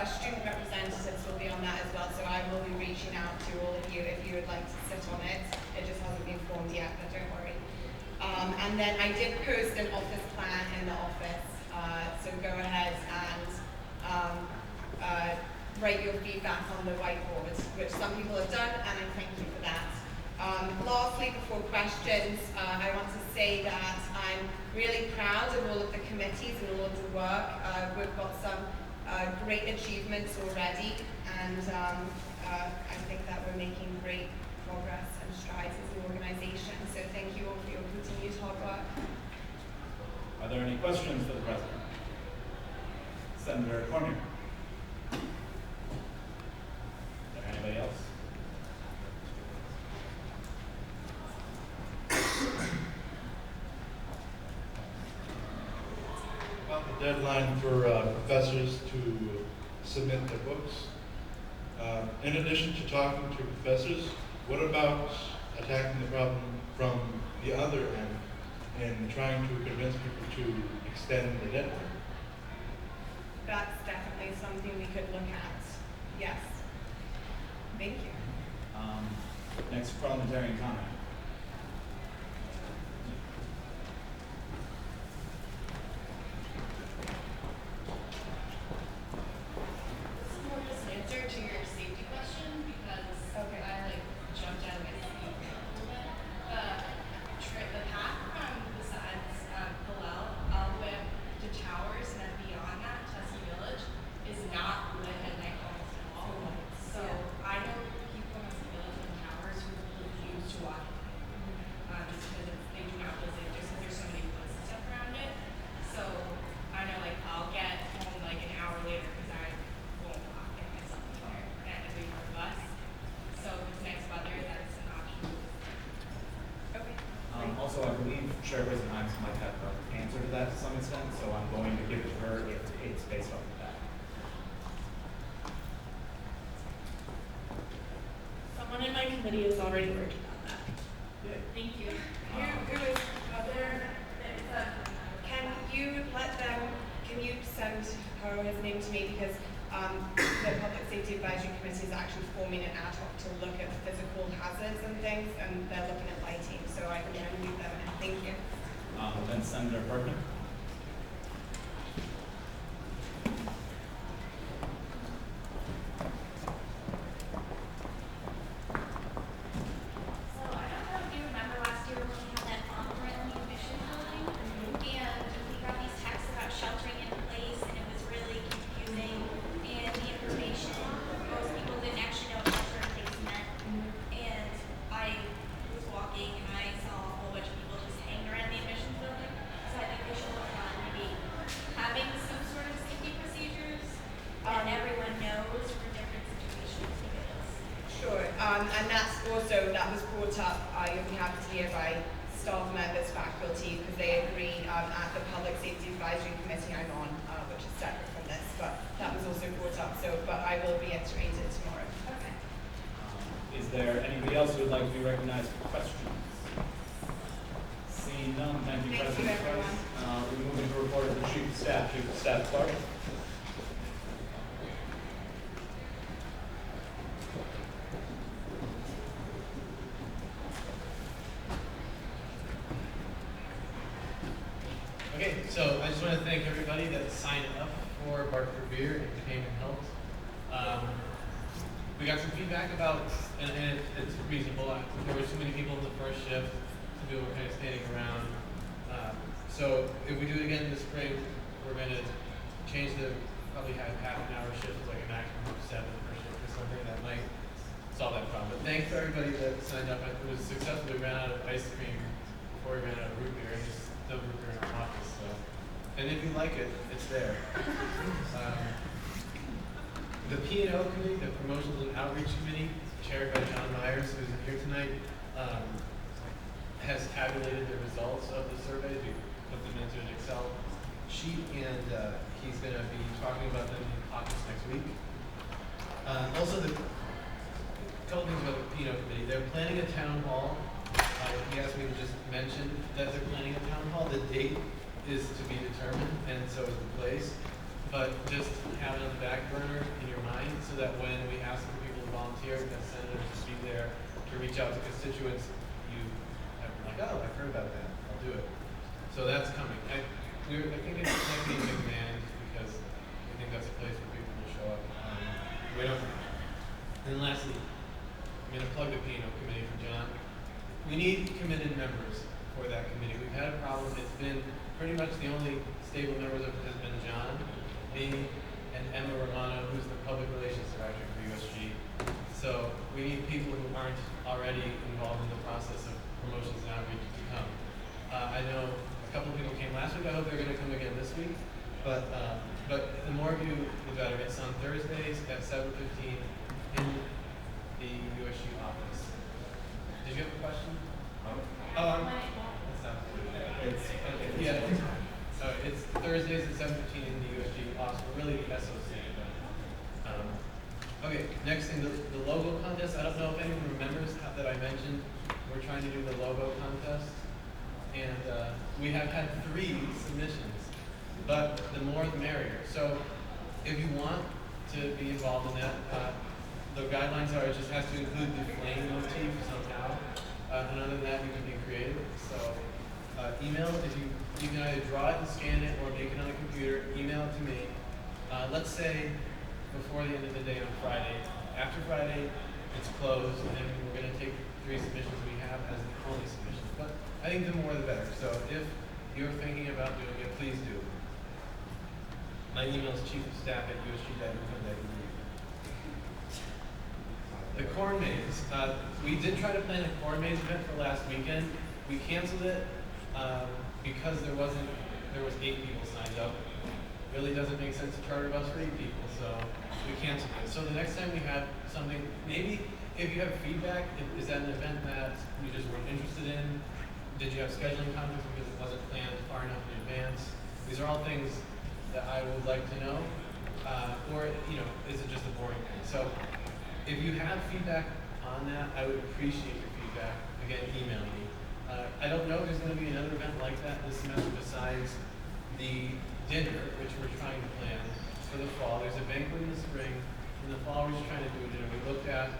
Student representatives will be on that as well, so I will be reaching out to all of you if you would like to sit on it. It just hasn't been formed yet, but don't worry. And then I did post an office plan in the office, so go ahead and write your feedback on the whiteboard, which some people have done, and I thank you for that. Lastly, before questions, I want to say that I'm really proud of all of the committees and all of the work. We've got some great achievements already, and I think that we're making great progress and strides as an organization. So thank you all for your continued hard work. Are there any questions for the President? Senator Cormier. Is there anybody else? About the deadline for professors to submit their books. In addition to talking to professors, what about attacking the problem from the other end and trying to convince people to extend the deadline? That's definitely something we could look at. Yes. Thank you. Next parliamentarian comment. This is more just an answer to your safety question because I jumped out of my seat a little bit. The path from the sides at Hillel sure Ms. Himes might have an answer to that to some extent, so I'm going to give it to her if it's based off of that. Someone in my committee is already working on that. Thank you. Who is other? Can you send her or his name to me, because the Public Safety Advisory Committee is actually forming an ad hoc to look at physical hazards and things, and they're looking at lighting, so I can move them in. Thank you. Then Senator Bergman. So I don't know if you remember last year when we had that on-friendly mission building, and we got these texts about sheltering in place, and it was really confusing. And the information, most people didn't actually know what shelter in place meant. And I was walking and I saw a whole bunch of people just hanging around the admissions building. So I think they should work on maybe having some sort of safety procedures that everyone knows for different situations, because Sure, and that was brought up, you'll be happy to hear, by staff members, faculty, because they agreed at the Public Safety Advisory Committee I'm on, which is separate from this, but that was also brought up, but I will reiterate it tomorrow. okay. Is there anybody else who would like to be recognized for questions? Seeing none, thank you, Thank you, President Price. everyone. We're moving to report of the Chief of Staff. Chief of Staff Clark. Okay, so I just want to thank everybody that signed up for Barker Beer and came and helped. We got some feedback about, and it's reasonable, there were too many people in the first shift, some people were kind of standing around. So if we do it again this spring, we're going to change probably have half an hour shift, like a maximum of 7 per shift or something, that might solve that problem. But thanks to everybody that signed up. It was successful. We ran out of ice cream before we ran out of root beer, and there's still root beer in our office. So, and if you like it, it's there. The P&O committee, the Promotions and Outreach Committee, chaired by John Myers, who's here tonight, has tabulated the results of the surveys. We put them into an Excel sheet, and he's going to be talking about them in caucus next week. Also, a couple things about the P&O committee. They're planning a town hall. He asked me to just mention that they're planning a town hall. The date is to be determined, and so is the place. But just have it on the back burner in your mind, so that when we ask for people to volunteer, that senators to be there to reach out to constituents, you have like, oh, I've heard about that, I'll do it. So that's coming. I think it's not being McMahon, because I think that's a place where people will show up. We don't. And lastly, I'm going to plug the P&O committee for John. We need committed members for that committee. We've had a problem. It's been pretty much the only stable members of it has been John, me, and Emma Romano, who's the public relations director for USG. So we need people who aren't already involved in the process of promotions and outreach to come. I know a couple of people came last week. I hope they're going to come again this week. But the more of you, the better. It's on Thursdays at 7:15 in the USG office. Did you have a question? That's not. It's okay. Yeah. It's Thursdays at 7:15 in the USG office. We're really the SOC. Okay. Next thing, the logo contest. I don't know if anyone remembers that I mentioned we're trying to do the logo contest, and we have had 3 submissions. But the more the merrier. So if you want to be involved in that, the guidelines are it just has to include the flame motif somehow. And other than that, you can be creative. So email, if you can either draw it and scan it or make it on a computer, email it to me. Let's say before the end of the day on Friday. After Friday, it's closed, and we're going to take 3 submissions we have as the only submissions. But I think the more the better. So if you're thinking about doing it, please do. My email is chiefofstaff@usg.edu. The corn maze. We did try to plan a corn maze event for last weekend. We canceled it because there was 8 people signed up. Really doesn't make sense to charter a bus for 8 people, so we canceled it. So the next time we have something, maybe if you have feedback, is that an event that you just weren't interested in, Did you have scheduling conflicts because it wasn't planned far enough in advance? These are all things that I would like to know. Or, is it just a boring thing? So if you have feedback on that, I would appreciate your feedback. Again, email me. I don't know if there's going to be another event like that this semester besides the dinner, which we're trying to plan for the fall. There's a banquet in the spring. In the fall, we're just trying to do a dinner. We looked at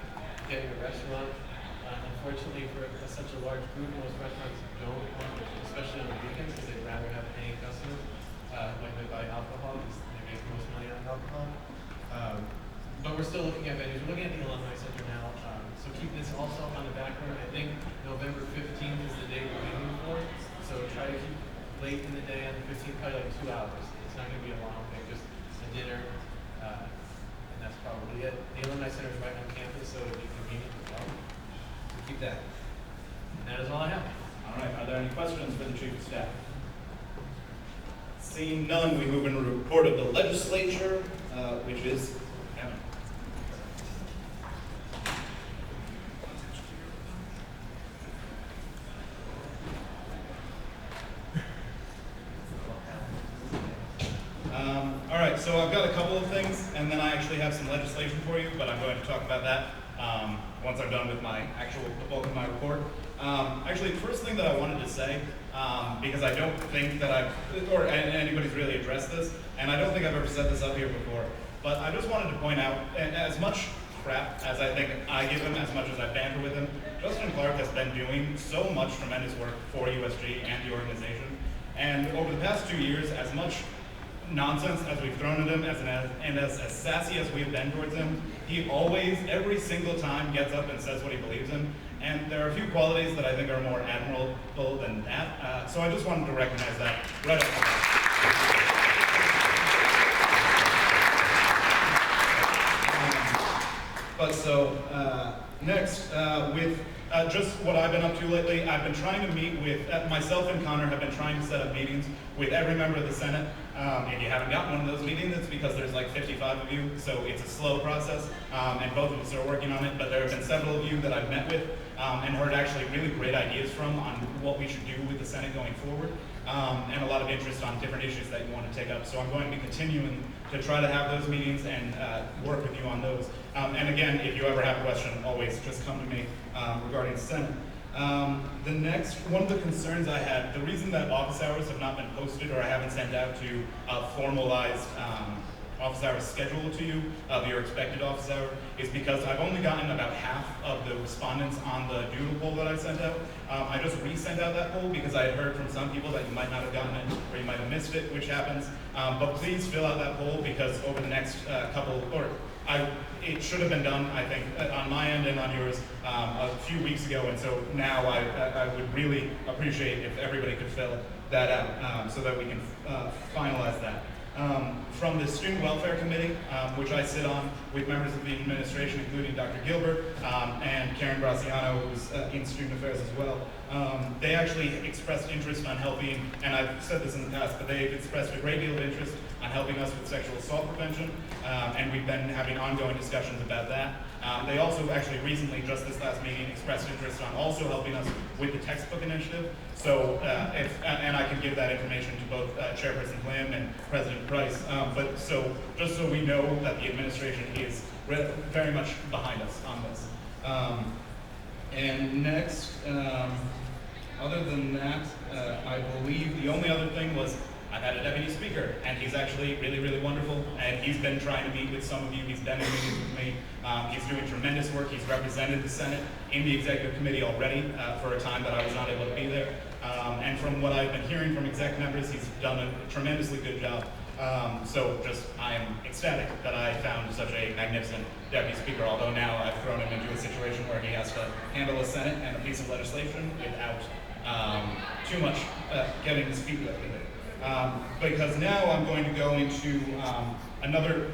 getting a restaurant. Unfortunately, for such a large group, most restaurants don't want, especially on the weekends, because they'd rather have paying customers, like they buy alcohol, because they make most money on alcohol. But we're still looking at venues. We're looking at the Alumni Center now, so keep this also on the back burner. I think November 15th is the day we're aiming for, so try to keep late in the day on the 15th, probably like 2 hours. It's not going to be a long thing, just a dinner, and that's probably it. The Alumni Center is right on campus, so it'll be convenient as well. So keep that. And that is all I have. All right, are there any questions for the Chief of Staff? Seeing none, we move into a report of the legislature, which is Kevin. All right, so I've got a couple of things, and then I actually have some legislation for you, but I'm going to talk about that once I'm done with the bulk of my report. Actually, the first thing that I wanted to say, because I don't think that anybody's really addressed this, and I don't think I've ever said this up here before, but I just wanted to point out, as much crap as I think I give him, as much as I banter with him, Justin Clark has been doing so much tremendous work for USG and the organization, and over the past 2 years, as much nonsense as we've thrown at him, and as sassy as we've been towards him, he always, every single time, gets up and says what he believes in. And there are a few qualities that I think are more admirable than that. So I just wanted to recognize that right up front. Next, with just what I've been up to lately, I've been trying to meet with, myself and Connor have been trying to set up meetings with every member of the Senate. If you haven't gotten one of those meetings, it's because there's like 55 of you, so it's a slow process, and both of us are working on it, but there have been several of you that I've met with and heard actually really great ideas from on what we should do with the Senate going forward, and a lot of interest on different issues that you want to take up. So I'm going to be continuing to try to have those meetings and work with you on those. And again, if you ever have a question, always just come to me regarding the Senate. The next, one of the concerns I had, the reason that office hours have not been posted or I haven't sent out to a formalized office hours schedule to you of your expected office hour is because I've only gotten about half of the respondents on the doodle poll that I sent out. I just resent out that poll because I had heard from some people that you might not have gotten it or you might have missed it, which happens. But please fill out that poll because over the next it should have been done, I think, on my end and on yours a few weeks ago, and so now I would really appreciate if everybody could fill that out so that we can finalize that. From the Student Welfare Committee, which I sit on with members of the administration, including Dr. Gilbert and Karen Graciano, who's in Student Affairs as well. They actually expressed interest on helping, and I've said this in the past, but they've expressed a great deal of interest on helping us with sexual assault prevention, and we've been having ongoing discussions about that. They also actually recently, just this last meeting, expressed interest on also helping us with the textbook initiative. So, and I can give that information to both Chairperson Lim and President Price. But so, just so we know that the administration is very much behind us on this. And next, other than that, I believe the only other thing was I've had a deputy speaker, and he's actually really, really wonderful, and he's been trying to meet with some of you. He's been in meetings with me. He's doing tremendous work. He's represented the Senate in the executive committee already for a time that I was not able to be there. And from what I've been hearing from exec members, he's done a tremendously good job. So just, I am ecstatic that I found such a magnificent deputy speaker, although now I've thrown him into a situation where he has to handle the Senate and a piece of legislation without too much getting his feet wet with it. Because now I'm going to go into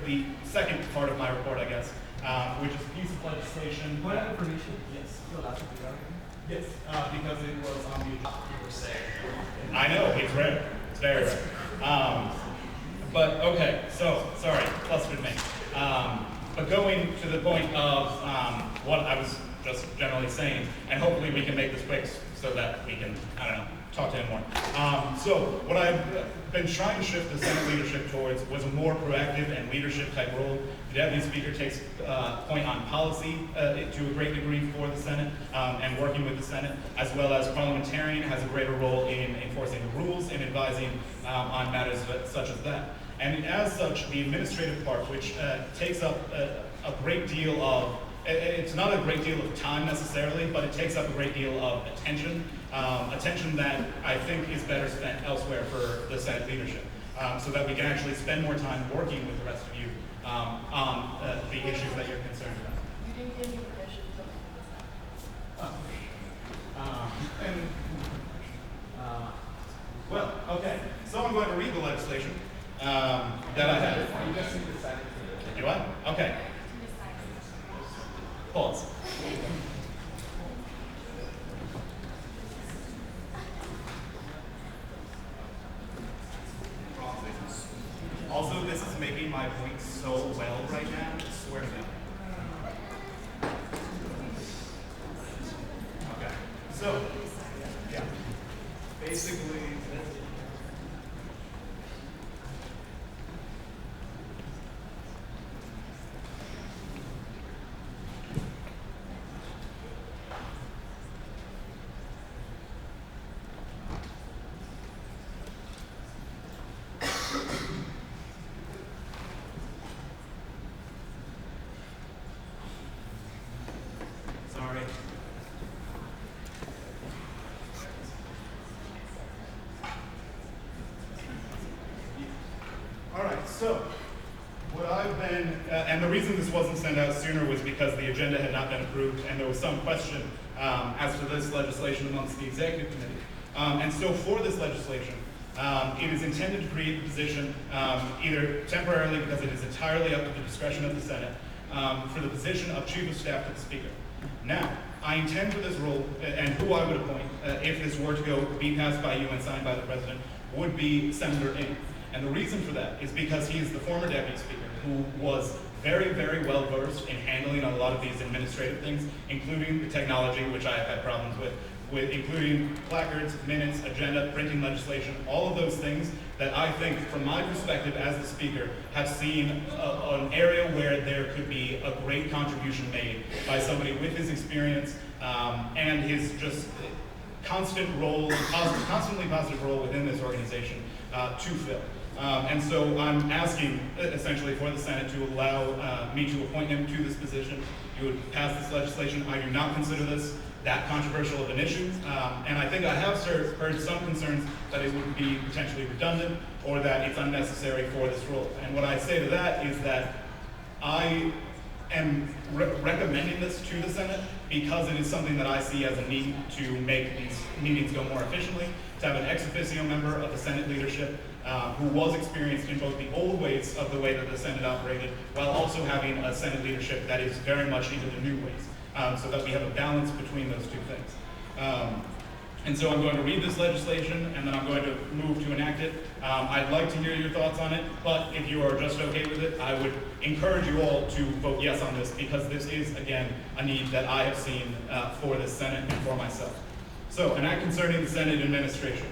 the second part of my report, I guess, which is a piece of legislation. Point of information. Yes. Yes. Because it was on the I know, it's rare. It's very rare. But okay, so sorry, flustered me. But going to the point of what I was just generally saying, and hopefully we can make this quick so that we can, I don't know, talk to him more. So what I've been trying to shift the Senate leadership towards was a more proactive and leadership type role. The Deputy Speaker takes point on policy to a great degree for the Senate and working with the Senate, as well as parliamentarian has a greater role in enforcing the rules and advising on matters such as that. And as such, the administrative part, which takes up a great deal of, it's not a great deal of time necessarily, but it takes up a great deal of attention, attention that I think is better spent elsewhere for the Senate leadership, so that we can actually spend more time working with the rest of you on the issues that you're concerned about. You didn't give me permission to Well, okay, so I'm going to read the legislation that I have. You just need to sign it. Do I? Okay. Pause. Also, this is making my point so well right now, I swear to God. Okay, so, yeah, basically, sorry. All right, so what I've been, and the reason this wasn't sent out sooner was because the agenda had not been approved and there was some question as to this legislation amongst the executive committee. And so for this legislation, it is intended to create a position, either temporarily because it is entirely up to the discretion of the Senate, for the position of Chief of Staff to the Speaker. Now, I intend for this role, and who I would appoint, if this were to be passed by you and signed by the President, would be Senator Ng. And the reason for that is because he is the former Deputy Speaker who was very, very well versed in handling a lot of these administrative things, including the technology, which I have had problems with including placards, minutes, agenda, printing legislation, all of those things that I think, from my perspective as the Speaker, have seen an area where there could be a great contribution made by somebody with his experience and his just constant role, constantly positive role within this organization to fill. And so I'm asking, essentially, for the Senate to allow me to appoint him to this position. You would pass this legislation. I do not consider this that controversial of an issue, and I think I have heard some concerns that it would be potentially redundant or that it's unnecessary for this role. And what I say to that is that I am recommending this to the Senate because it is something that I see as a need to make these meetings go more efficiently, to have an ex officio member of the Senate leadership who was experienced in both the old ways of the way that the Senate operated, while also having a Senate leadership that is very much into the new ways. So that we have a balance between those two things. And so I'm going to read this legislation, and then I'm going to move to enact it. I'd like to hear your thoughts on it, but if you are just okay with it, I would encourage you all to vote yes on this, because this is, again, a need that I have seen for the Senate and for myself. So, an act concerning the Senate administration.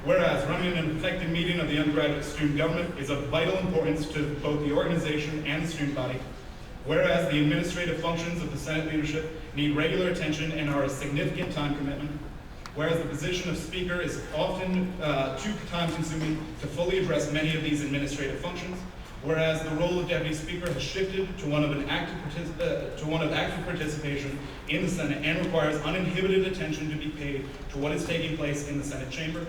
Whereas running an effective meeting of the undergraduate student government is of vital importance to both the organization and the student body. Whereas the administrative functions of the Senate leadership need regular attention and are a significant time commitment. Whereas the position of Speaker is often too time-consuming to fully address many of these administrative functions. Whereas the role of Deputy Speaker has shifted to one of active participation in the Senate and requires uninhibited attention to be paid to what is taking place in the Senate chamber.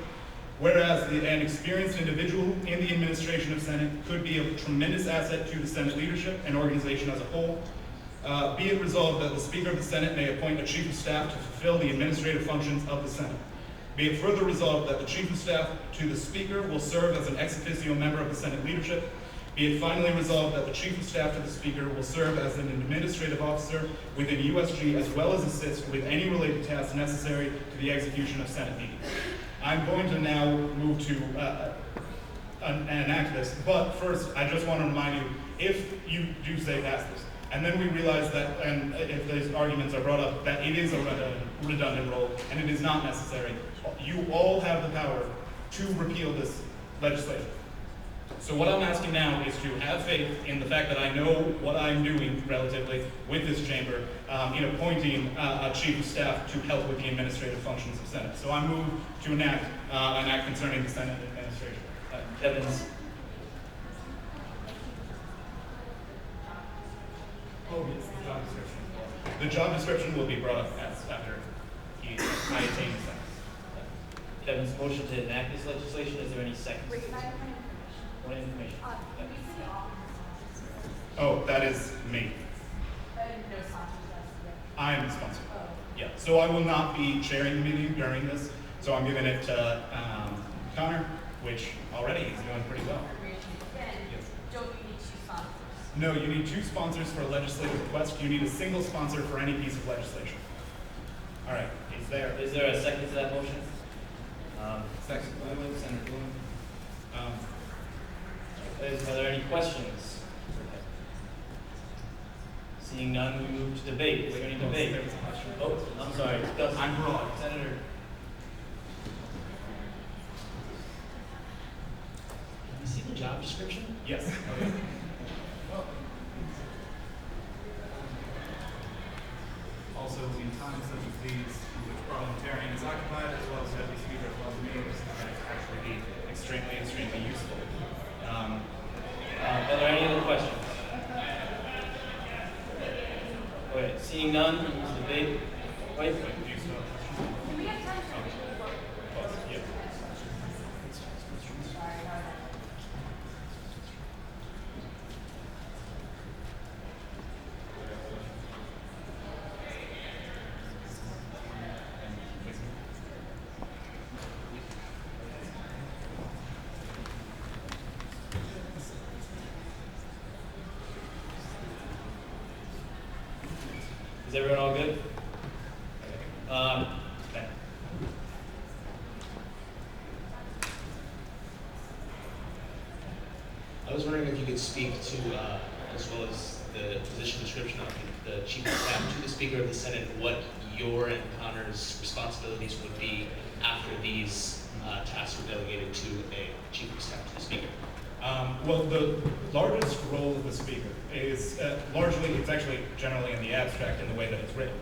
Whereas an experienced individual in the administration of Senate could be a tremendous asset to the Senate leadership and organization as a whole. Be it resolved that the Speaker of the Senate may appoint a Chief of Staff to fulfill the administrative functions of the Senate. Be it further resolved that the Chief of Staff to the Speaker will serve as an ex officio member of the Senate leadership. Be it finally resolved that the Chief of Staff to the Speaker will serve as an administrative officer within USG, as well as assist with any related tasks necessary to the execution of Senate meetings. I'm going to now move to enact this, but first I just want to remind you, if you do say pass this, And then we realized that, and if those arguments are brought up, that it is a redundant role and it is not necessary. You all have the power to repeal this legislation. So what I'm asking now is to have faith in the fact that I know what I'm doing relatively with this chamber in appointing a chief of staff to help with the administrative functions of Senate. So I move to enact an act concerning the Senate administration. Kevin's. Oh, yes, the job description. The job description will be brought up after I attain the Senate. Kevin's motion to enact this legislation. Is there any seconds? What information? Oh, that is me. I am the sponsor. Yeah, so I will not be chairing the meeting during this, so I'm giving it to Connor, which already is doing pretty well. Yes. Don't you need 2 sponsors? No, you need 2 sponsors for a legislative request. You need a single sponsor for any piece of legislation. All right, Is there a second to that motion? Second. Senator Bloom. Are there any questions? Seeing none, we move to debate. Is there any debate? There was a question. Oh, I'm sorry. I'm broad. Senator. Have you seen the job description? Yes. Also, in times such as these, which parliamentarian is occupied, as well as deputy speaker, as well as me, it's actually be extremely useful. Are there any other questions? Okay, seeing none, we move to debate. Wait. Do we have time for Yeah. Is everyone all good? Ben. I was wondering if you could speak to, as well as the position description of the chief of staff to the Speaker of the Senate, what your and Connor's responsibilities would be after these tasks were delegated to a chief of staff to the Speaker. Well, the largest role of the speaker is largely, it's actually generally in the abstract in the way that it's written.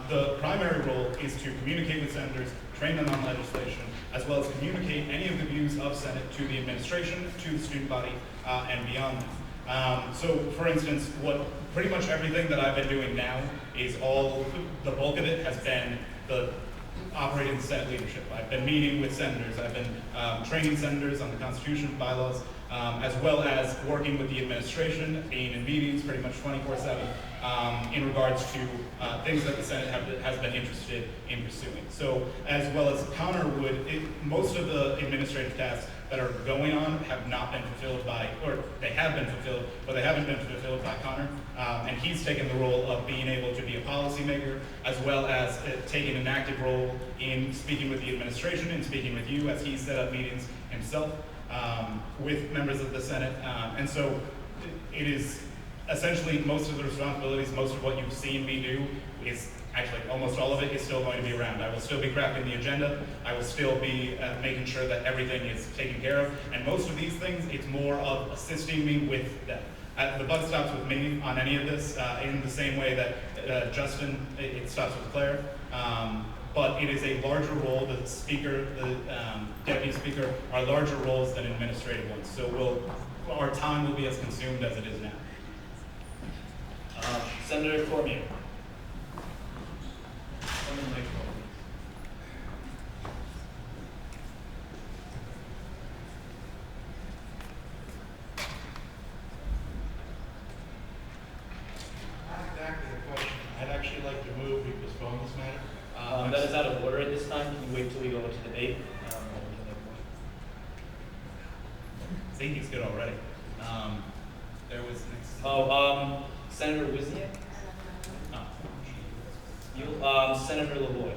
The primary role is to communicate with senators, train them on legislation, as well as communicate any of the views of Senate to the administration, to the student body, and beyond that. So, for instance, pretty much everything that I've been doing now is the bulk of it has been the operating the Senate leadership. I've been meeting with senators, I've been training senators on the Constitution, bylaws, as well as working with the administration, being in meetings pretty much 24/7 in regards to things that the Senate has been interested in pursuing. So, as well as Connor most of the administrative tasks that are going on have not been fulfilled by, or they have been fulfilled, but they haven't been fulfilled by Connor. And he's taken the role of being able to be a policymaker, as well as taking an active role in speaking with the administration and speaking with you as he set up meetings himself with members of the Senate. And so it is essentially most of the responsibilities, most of what you've seen me do is actually almost all of it is still going to be around. I will still be crafting the agenda. I will still be making sure that everything is taken care of. And most of these things, it's more of assisting me with them. The buck stops with me on any of this in the same way that Justin, it stops with Claire. But it is a larger role. The speaker, the deputy speaker are larger roles than administrative ones. So our time will be as consumed as it is now. Senator Cormier. Exactly the question. I'd actually like to move we postpone this matter. That is out of order at this time. Can you wait till we go into debate? See, he's good already. There was next. Senator Wisniak? No. You, Senator LaVoy.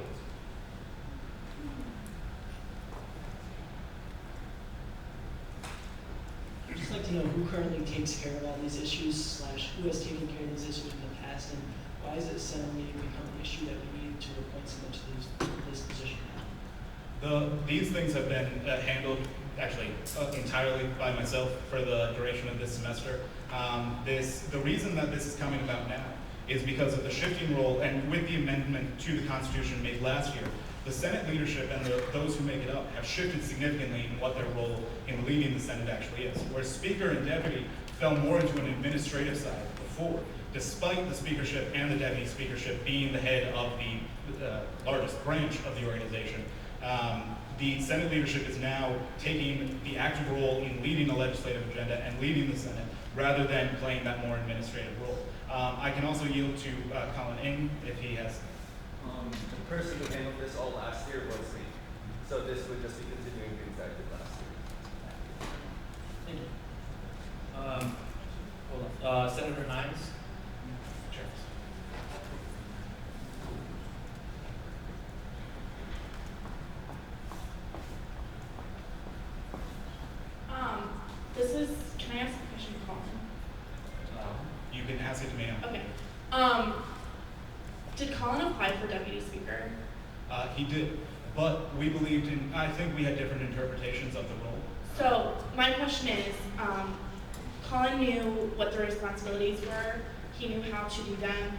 I'd just like to know who who currently takes care of all these issues, / who has taken care of these issues in the past, and why is it Senate meeting become an issue that we need to appoint someone to this position now? These things have been handled actually entirely by myself for the duration of this semester. The reason that this is coming about now is because of the shifting role, and with the amendment to the Constitution made last year, the Senate leadership and those who make it up have shifted significantly in what their role in leading the Senate actually is. Where Speaker and Deputy fell more into an administrative side before, despite the Speakership and the Deputy Speakership being the head of the largest branch of the organization. The Senate leadership is now taking the active role in leading the legislative agenda and leading the Senate, rather than playing that more administrative role. I can also yield to Colin Ng if he has. The person who handled this all last year was me. So this would just be continuing things I did last year. Thank you. Hold on. Senator Hines? Sure. This is, can I ask a question to Colin? You can ask it to me. Okay. Did Colin apply for Deputy Speaker? He did, but we believed in, I think we had different interpretations of the role. So, my question is, Colin knew what the responsibilities were. He knew how to do them.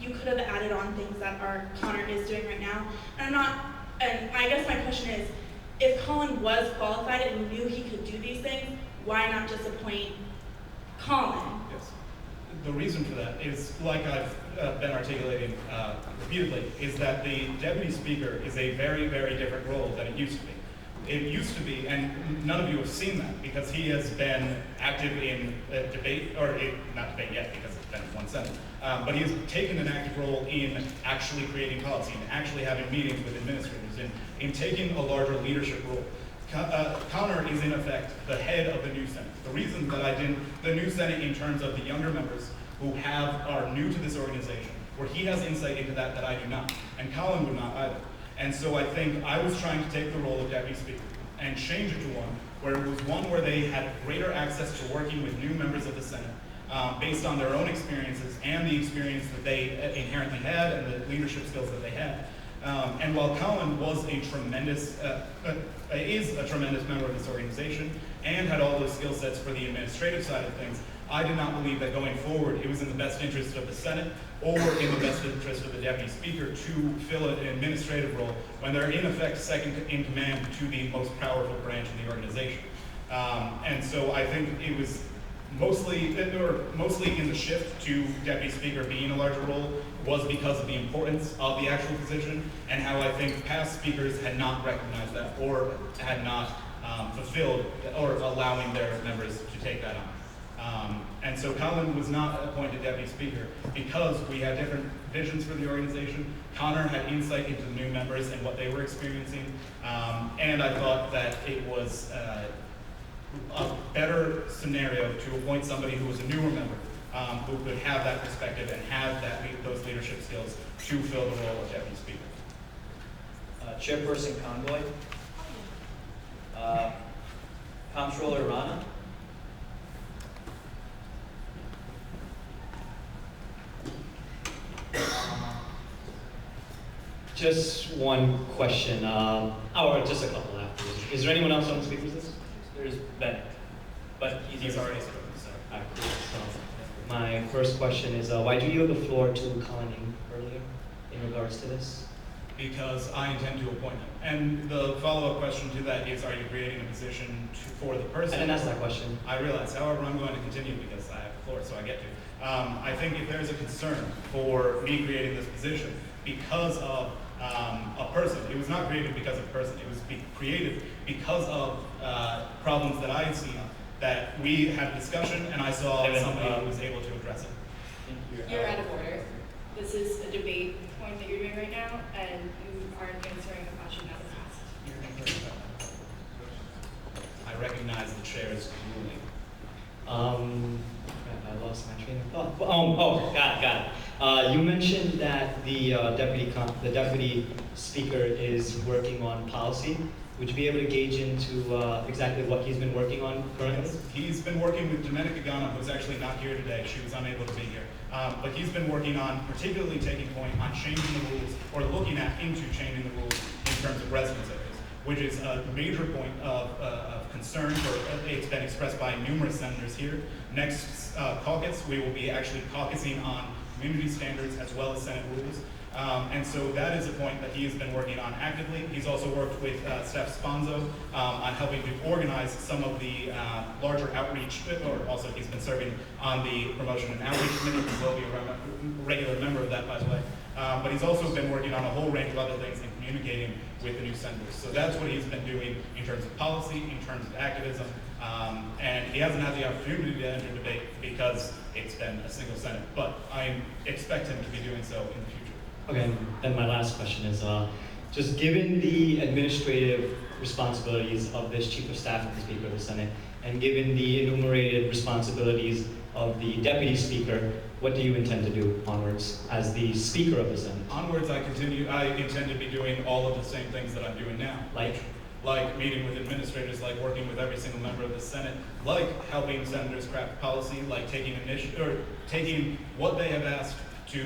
You could have added on things that Connor is doing right now. And I guess my question is, if Colin was qualified and knew he could do these things, why not just appoint Colin? Yes. The reason for that is, like I've been articulating repeatedly, is that the Deputy Speaker is a very, very different role than it used to be. It used to be, and none of you have seen that, because he has been active in debate, or not debate yet, because it's been one Senate, but he has taken an active role in actually creating policy, and actually having meetings with administrators, and in taking a larger leadership role. Connor is in effect the head of the new Senate. The reason that the new Senate in terms of the younger members who are new to this organization, where he has insight into that I do not, and Colin would not either. And so I think I was trying to take the role of Deputy Speaker and change it to one where it was one where they had greater access to working with new members of the Senate based on their own experiences and the experience that they inherently had and the leadership skills that they had. And while Colin was is a tremendous member of this organization and had all those skill sets for the administrative side of things, I did not believe that going forward it was in the best interest of the Senate or in the best interest of the Deputy Speaker to fill an administrative role when they're in effect second in command to the most powerful branch of the organization. And so I think it was mostly in the shift to Deputy Speaker being a larger role was because of the importance of the actual position and how I think past speakers had not recognized that or had not fulfilled or allowing their members to take that on. And so Colin was not appointed Deputy Speaker because we had different visions for the organization. Connor had insight into the new members and what they were experiencing. And I thought that it was a better scenario to appoint somebody who was a newer member, who could have that perspective and have those leadership skills to fill the role of Deputy Speaker. Chairperson Conboy. Comptroller Rana. Just one question, or just a couple afterwards. Is there anyone else on the speakers list? There's Bennett, but he's already spoken, so. All right, cool. So my first question is, why do you give the floor to Colin Ng earlier in regards to this? Because I intend to appoint him. And the follow-up question to that is, are you creating a position for the person? I didn't ask that question. I realize. However, I'm going to continue because I have the floor, so I get to. I think if there's a concern for me creating this position because of a person, it was not created because of a person, it was created because of problems that I had seen that we had a discussion and I saw somebody who was able to address it. You're out of order. This is a debate point that you're doing right now, and you aren't answering a question that was asked. I recognize the chair's ruling. I lost my train of thought. Got it. You mentioned that the deputy speaker is working on policy Would you be able to gauge into exactly what he's been working on currently? Yes. He's been working with Domenica Ghana, who's actually not here today. She was unable to be here. But he's been working on particularly taking point on changing the rules, or looking into changing the rules in terms of residence areas, which is a major point of concern for, it's been expressed by numerous senators here. Next caucus, we will be actually caucusing on community standards as well as Senate rules. And so that is a point that he has been working on actively. He's also worked with Steph Sponzo on helping to organize some of the larger outreach, or also he's been serving on the promotion and outreach committee. He will be a regular member of that, by the way. But he's also been working on a whole range of other things and communicating with the new senators. So that's what he's been doing in terms of policy, in terms of activism. And he hasn't had the opportunity to enter debate because it's been a single Senate. But I expect him to be doing so in the future. Okay, then my last question is, just given the administrative responsibilities of this Chief of Staff of the Speaker of the Senate, and given the enumerated responsibilities of the Deputy Speaker, what do you intend to do onwards as the Speaker of the Senate? Onwards, I intend to be doing all of the same things that I'm doing now. Like meeting with administrators, like working with every single member of the Senate, like helping senators craft policy, like taking what they have asked to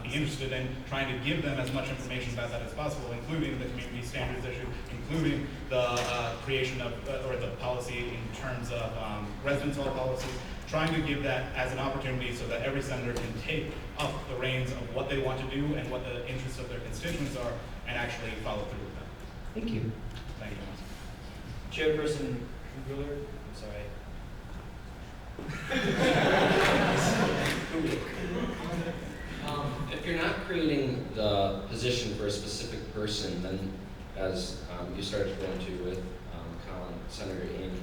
be interested in, trying to give them as much information about that as possible, including the community standards issue, including the creation of, or the policy in terms of residence hall policies, trying to give that as an opportunity so that every senator can take up the reins of what they want to do and what the interests of their constituents are, and actually follow through with that. Thank you. Thank you. Chairperson Kugler, I'm sorry. If you're not creating the position for a specific person, then as you started to go into with Senator Amy,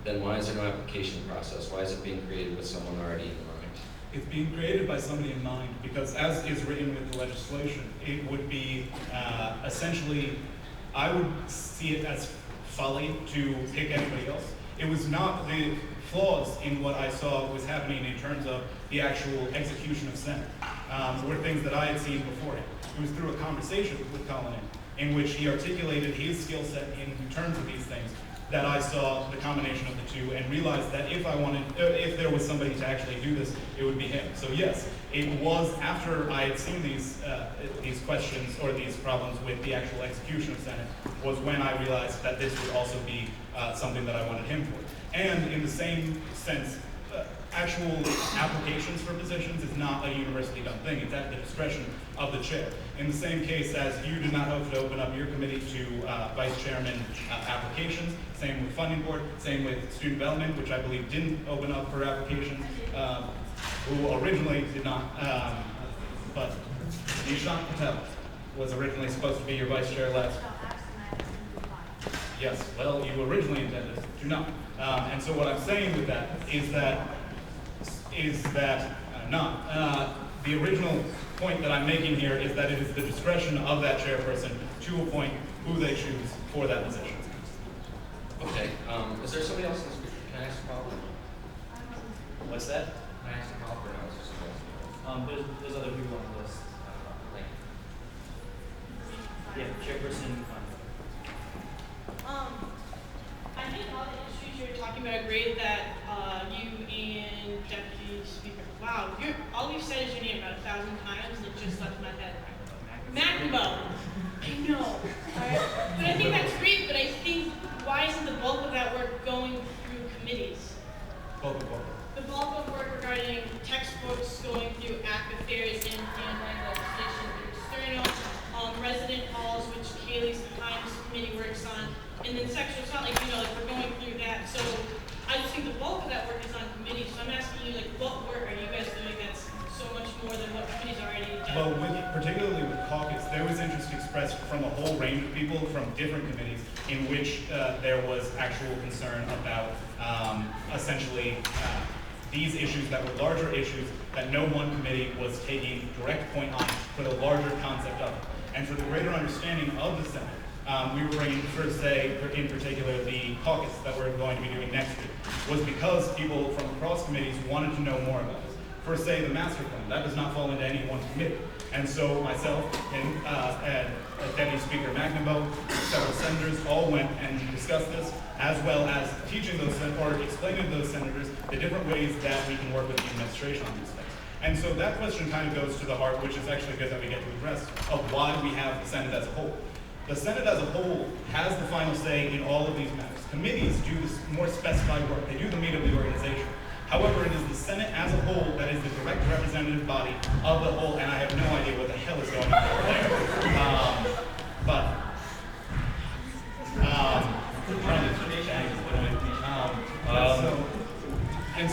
then why is there no application process? Why is it being created with someone already in mind? It's being created by somebody in mind because, as is written with the legislation, it would be essentially, I would see it as folly to pick anybody else. It was not the flaws in what I saw was happening in terms of the actual execution of Senate were things that I had seen beforehand. It was through a conversation with Colin in which he articulated his skill set in terms of these things that I saw the combination of the two and realized that if there was somebody to actually do this, it would be him. So yes, it was after I had seen these questions or these problems with the actual execution of Senate was when I realized that this would also be something that I wanted him for. And in the same sense, actual applications for positions is not a universally done thing. It's at the discretion of the chair. In the same case as you did not hope to open up your committee to vice chairman applications, same with funding board, same with student development, which I believe didn't open up for applications, who originally did not, but Nishant Patel was originally supposed to be your vice chair last. Yes, well, you originally intended to not. And so what I'm saying with that is that the original point that I'm making here is that it is the discretion of that chairperson to appoint who they choose for that position. Okay, is there somebody else in the speaker? Can I ask a problem? What's that? Can I ask a problem? There's other people on the list. Yeah, chairperson. I think all the issues you're talking about are great that you and Deputy Speaker, wow, all you've said is your name about 1,000 times and it just left my head. Macbo. I know. Alright. But I think that's great, but I think why isn't the bulk of that work going through committees? Bulk of what? The bulk of work regarding textbooks going through ACT affairs and legislation, external resident halls, which Kaylee's Times Committee works on, and then sexual assault, like we're going through that. So I just think the bulk of that work is on committees. So I'm asking you, what work are you guys doing that's so much more than what committees already done? Well, particularly with caucus, there was interest expressed from a whole range of people from different committees in which there was actual concern about essentially these issues that were larger issues that no one committee was taking direct point on for the larger concept of it. And for the greater understanding of the Senate, we were bringing, first say, in particular, the caucus that we're going to be doing next week, was because people from across committees wanted to know more about this. for, say, the master plan. That does not fall into any one committee. And so myself and Deputy Speaker McNamara, several senators, all went and discussed this, as well as teaching those, or explaining to those senators the different ways that we can work with the administration on these things. And so that question kind of goes to the heart, which is actually good that we get to address, of why we have the Senate as a whole. The Senate as a whole has the final say in all of these matters. Committees do this more specified work. They do the meat of the organization. However, it is the Senate as a whole that is the direct representative body of the whole, and I have no idea what the hell is going on over there.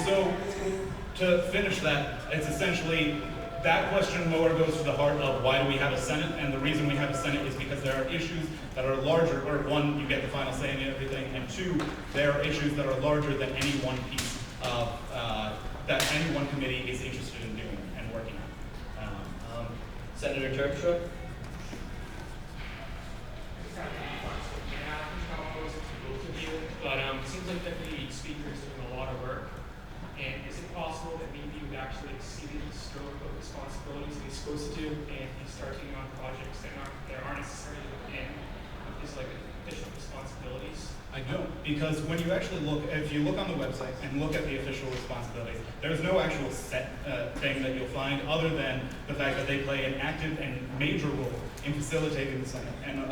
So to finish that, it's essentially that question more goes to the heart of why do we have a Senate, and the reason we have a Senate is because there are issues that are larger, or one, you get the final say in everything, and two, there are issues that are larger than any one piece of, that any one committee is interested in doing and working on. Senator Terpstra? But it seems like Deputy Speaker is doing a lot of work. And is it possible that maybe you've actually exceeded the scope of responsibilities that he's supposed to do, and he starts taking on projects that aren't necessarily within his official responsibilities? I don't, because when you actually look, if you look on the website and look at the official responsibilities, there's no actual set thing that you'll find other than the fact that they play an active and major role in facilitating the Senate and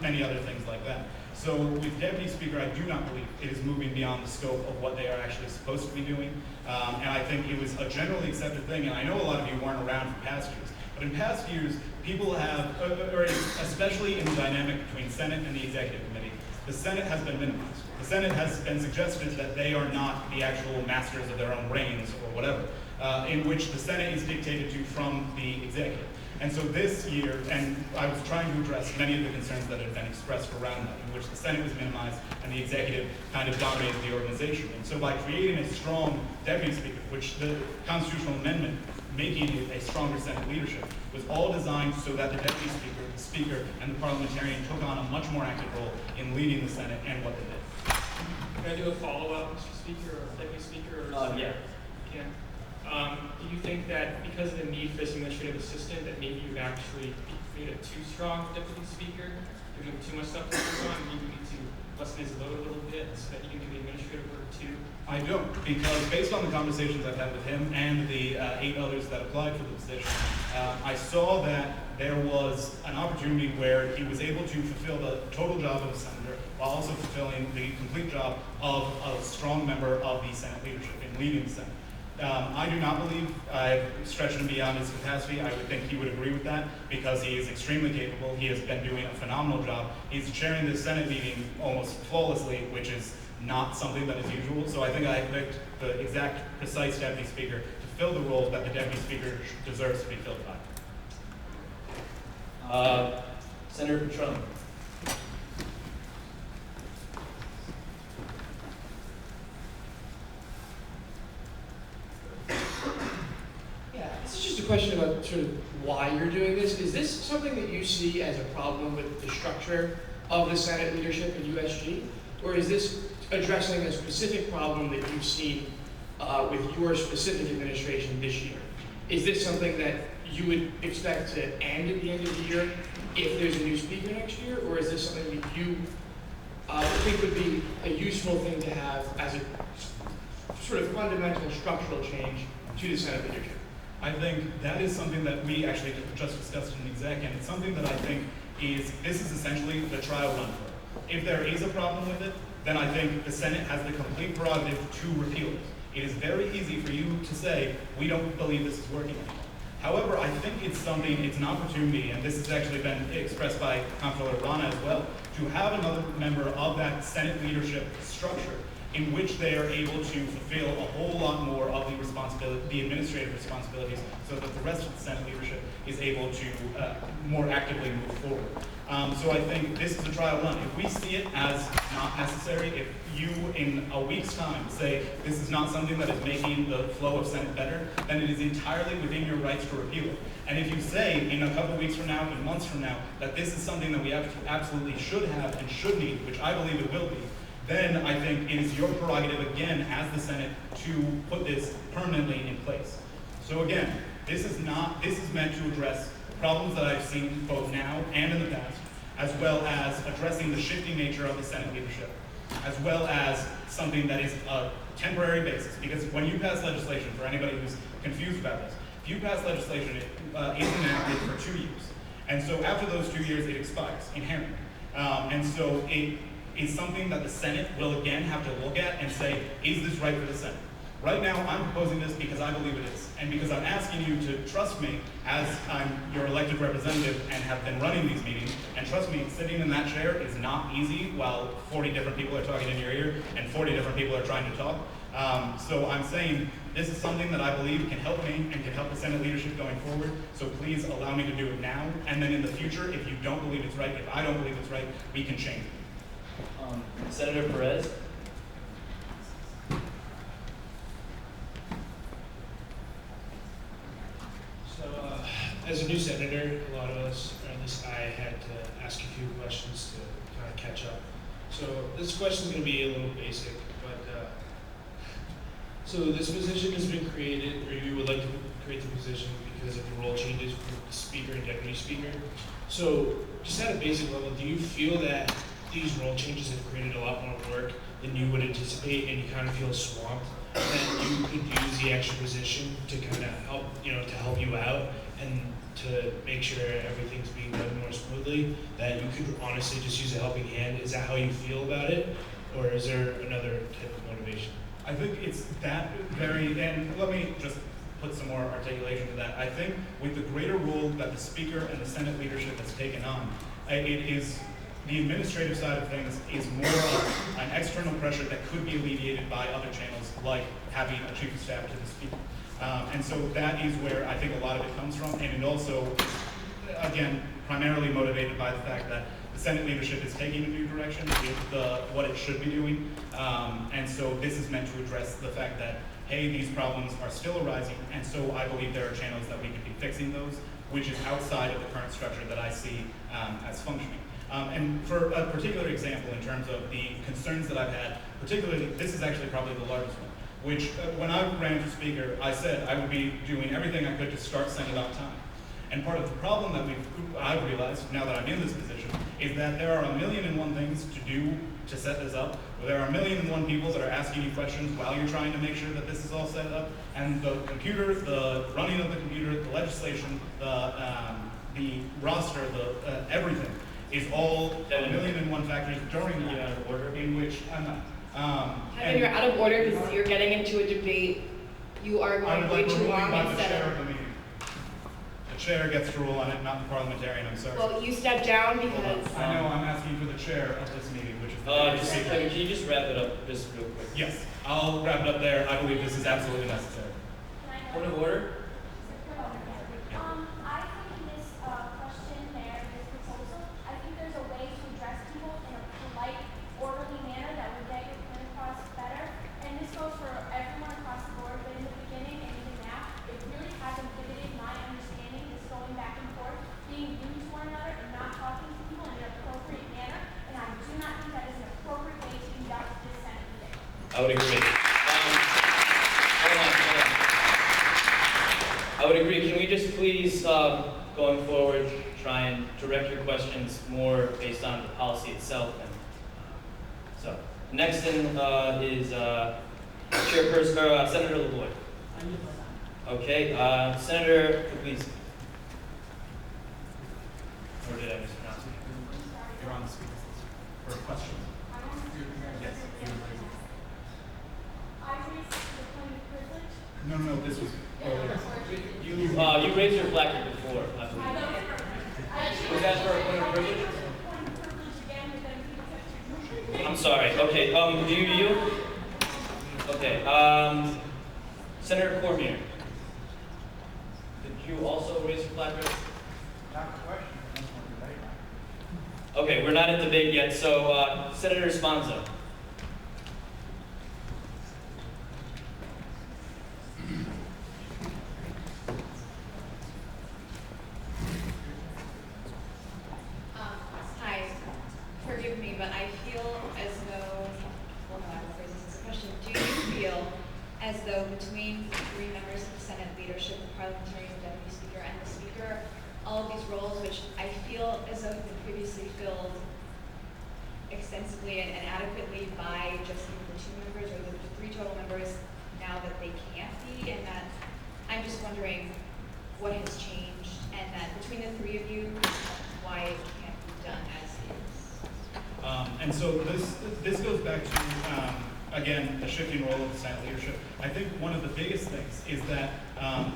many other things like that. So with Deputy Speaker, I do not believe it is moving beyond the scope of what they are actually supposed to be doing. And I think it was a generally accepted thing, and I know a lot of you weren't around for past years, but in past years, people have, or especially in the dynamic between Senate and the Executive Committee, the Senate has been minimized. The Senate has been suggested that they are not the actual masters of their own reigns or whatever, in which the Senate is dictated to from the executive. And so this year, and I was trying to address many of the concerns that had been expressed around that, in which the Senate was minimized and the executive kind of dominated the organization. And so by creating a strong deputy speaker, which the constitutional amendment making it a stronger Senate leadership, was all designed so that the deputy speaker, the speaker, and the parliamentarian took on a much more active role in leading the Senate and what they did. Can I do a follow-up, Mr. Speaker, or Deputy Speaker? Or Yeah. Can. Do you think that because of the need for this administrative assistant, that maybe you've actually created a too strong deputy speaker? You're doing too much stuff to work on, maybe you need to lessen his load a little bit so that you can do the administrative work too? I don't, because based on the conversations I've had with him and the 8 others that applied for the position, I saw that there was an opportunity where he was able to fulfill the total job of a senator while also fulfilling the complete job of a strong member of the Senate leadership in leading the Senate. I do not believe I've stretched him beyond his capacity. I would think he would agree with that because he is extremely capable. He has been doing a phenomenal job. He's chairing the Senate meeting almost flawlessly, which is not something that is usual. So I think I picked the exact, precise deputy speaker to fill the role that the deputy speaker deserves to be filled by. Senator Petrone. Yeah, this is just a question about sort of why you're doing this. Is this something that you see as a problem with the structure of the Senate leadership in USG? Or is this addressing a specific problem that you've seen with your specific administration this year? Is this something that you would expect to end at the end of the year if there's a new speaker next year? Or is this something that you think would be a useful thing to have as a sort of fundamental structural change to the Senate leadership? I think that is something that we actually just discussed in exec, and it's something that I think this is essentially the trial run for it. If there is a problem with it, then I think the Senate has the complete prerogative to repeal it. It is very easy for you to say, we don't believe this is working anymore. However, I think it's an opportunity, and this has actually been expressed by Comptroller Rana as well, to have another member of that Senate leadership structure in which they are able to fulfill a whole lot more of the administrative responsibilities so that the rest of the Senate leadership is able to more actively move forward. So I think this is a trial run. If we see it as not necessary, if you in a week's time say this is not something that is making the flow of Senate better, then it is entirely within your rights to repeal it. And if you say in a couple weeks from now, in months from now, that this is something that we absolutely should have and should need, which I believe it will be, then I think it is your prerogative again as the Senate to put this permanently in place. So again, this is meant to address problems that I've seen both now and in the past, as well as addressing the shifting nature of the Senate leadership, as well as something that is a temporary basis. Because when you pass legislation, for anybody who's confused about this, if you pass legislation, it is enacted for 2 years. And so after those 2 years, it expires inherently. And so it is something that the Senate will again have to look at and say, is this right for the Senate? Right now, I'm proposing this because I believe it is, and because I'm asking you to trust me as I'm your elected representative and have been running these meetings. And trust me, sitting in that chair is not easy while 40 different people are talking in your ear and 40 different people are trying to talk. So I'm saying this is something that I believe can help me and can help the Senate leadership going forward. So please allow me to do it now, and then in the future, if you don't believe it's right, if I don't believe it's right, we can change it. Senator Perez. As a new senator, a lot of us, or at least I, had to ask a few questions to kind of catch up. So this question is going to be a little basic, but so this position has been created, or you would like to create the position because of the role changes for the speaker and deputy speaker. So just at a basic level, do you feel that these role changes have created a lot more work than you would anticipate, and you kind of feel swamped, that you could use the extra position to kind of help, to help you out and to make sure everything's being done more smoothly, that you could honestly just use a helping hand? Is that how you feel about it, or is there another type of motivation? I think it's that very, and let me just put some more articulation to that. I think with the greater role that the Speaker and the Senate leadership has taken on, it is the administrative side of things is more of an external pressure that could be alleviated by other channels, like having a chief of staff to the Speaker. And so that is where I think a lot of it comes from, and it also, again, primarily motivated by the fact that the Senate leadership is taking a new direction with what it should be doing. And so this is meant to address the fact that, hey, these problems are still arising, and so I believe there are channels that we could be fixing those, which is outside of the current structure that I see as functioning. And for a particular example, in terms of the concerns that I've had, particularly, this is actually probably the largest one, which when I ran for Speaker, I said I would be doing everything I could to start Senate on time. And part of the problem that I've realized, now that I'm in this position, is that there are 1,000,001 things to do to set this up. There are 1,000,001 people that are asking you questions while you're trying to make sure that this is all set up. And the computer, the running of the computer, the legislation, the roster, everything is all 1,000,001 factors during the order in which I'm not. Kevin, you're out of order because you're getting into a debate. You are going way too long instead of. The chair gets to rule on it, not the parliamentarian, I'm sorry. Well, you step down because. I know, I'm asking for the chair of this meeting, which is the Kevin, can you just wrap it up just real quick? Yes, I'll wrap it up there. I believe this is absolutely necessary. Point of order? I think in this question there, this proposal, I think there's a way to address people in a polite, orderly manner that would get your point across better. And this goes for everyone across the board, but in the beginning and even now, it really has inhibited my understanding, this going back and forth, being rude to one another and not talking to people in an appropriate manner. And I do not think that is an appropriate way to conduct this Senate meeting. I would agree. Hold on. I would agree. Can we just please, going forward, try and direct your questions more based on the policy itself? And so, next in is Chairperson or Senator LaVoy. Okay, Senator, please. Or did I mispronounce it? You're on the speaker's list for questions. Yes. No, this was earlier. You raised your placard before, I believe. Was that for a point of privilege? I'm sorry. Okay. Do you yield? Okay. Senator Cormier. Did you also raise your placard? Not a question. Okay, we're not in debate yet. So, Senator Sponzo. Hi, forgive me, but I feel as though, well, no, I will phrase this as a question. Do you feel as though between the three members of the Senate leadership, the parliamentarian, the deputy speaker, and the speaker, all of these roles, which I feel as though have been previously filled extensively and adequately by just either the two members or the three total members, now that they can't be, and that I'm just wondering what has changed, and that between the three of you, why it can't be done as is. And so this goes back to, again, the shifting role of the Senate leadership. I think one of the biggest things is that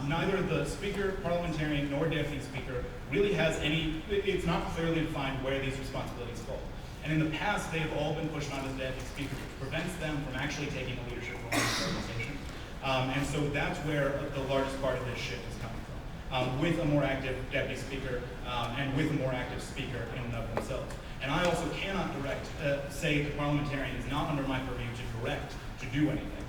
neither the speaker, parliamentarian, nor deputy speaker really has any, it's not clearly defined where these responsibilities fall. And in the past, they have all been pushed onto the deputy speaker, which prevents them from actually taking a leadership role in the organization. And so that's where the largest part of this shift is coming from, with a more active deputy speaker and with a more active speaker in and of themselves. And I also cannot say the parliamentarian is not under my purview to do anything.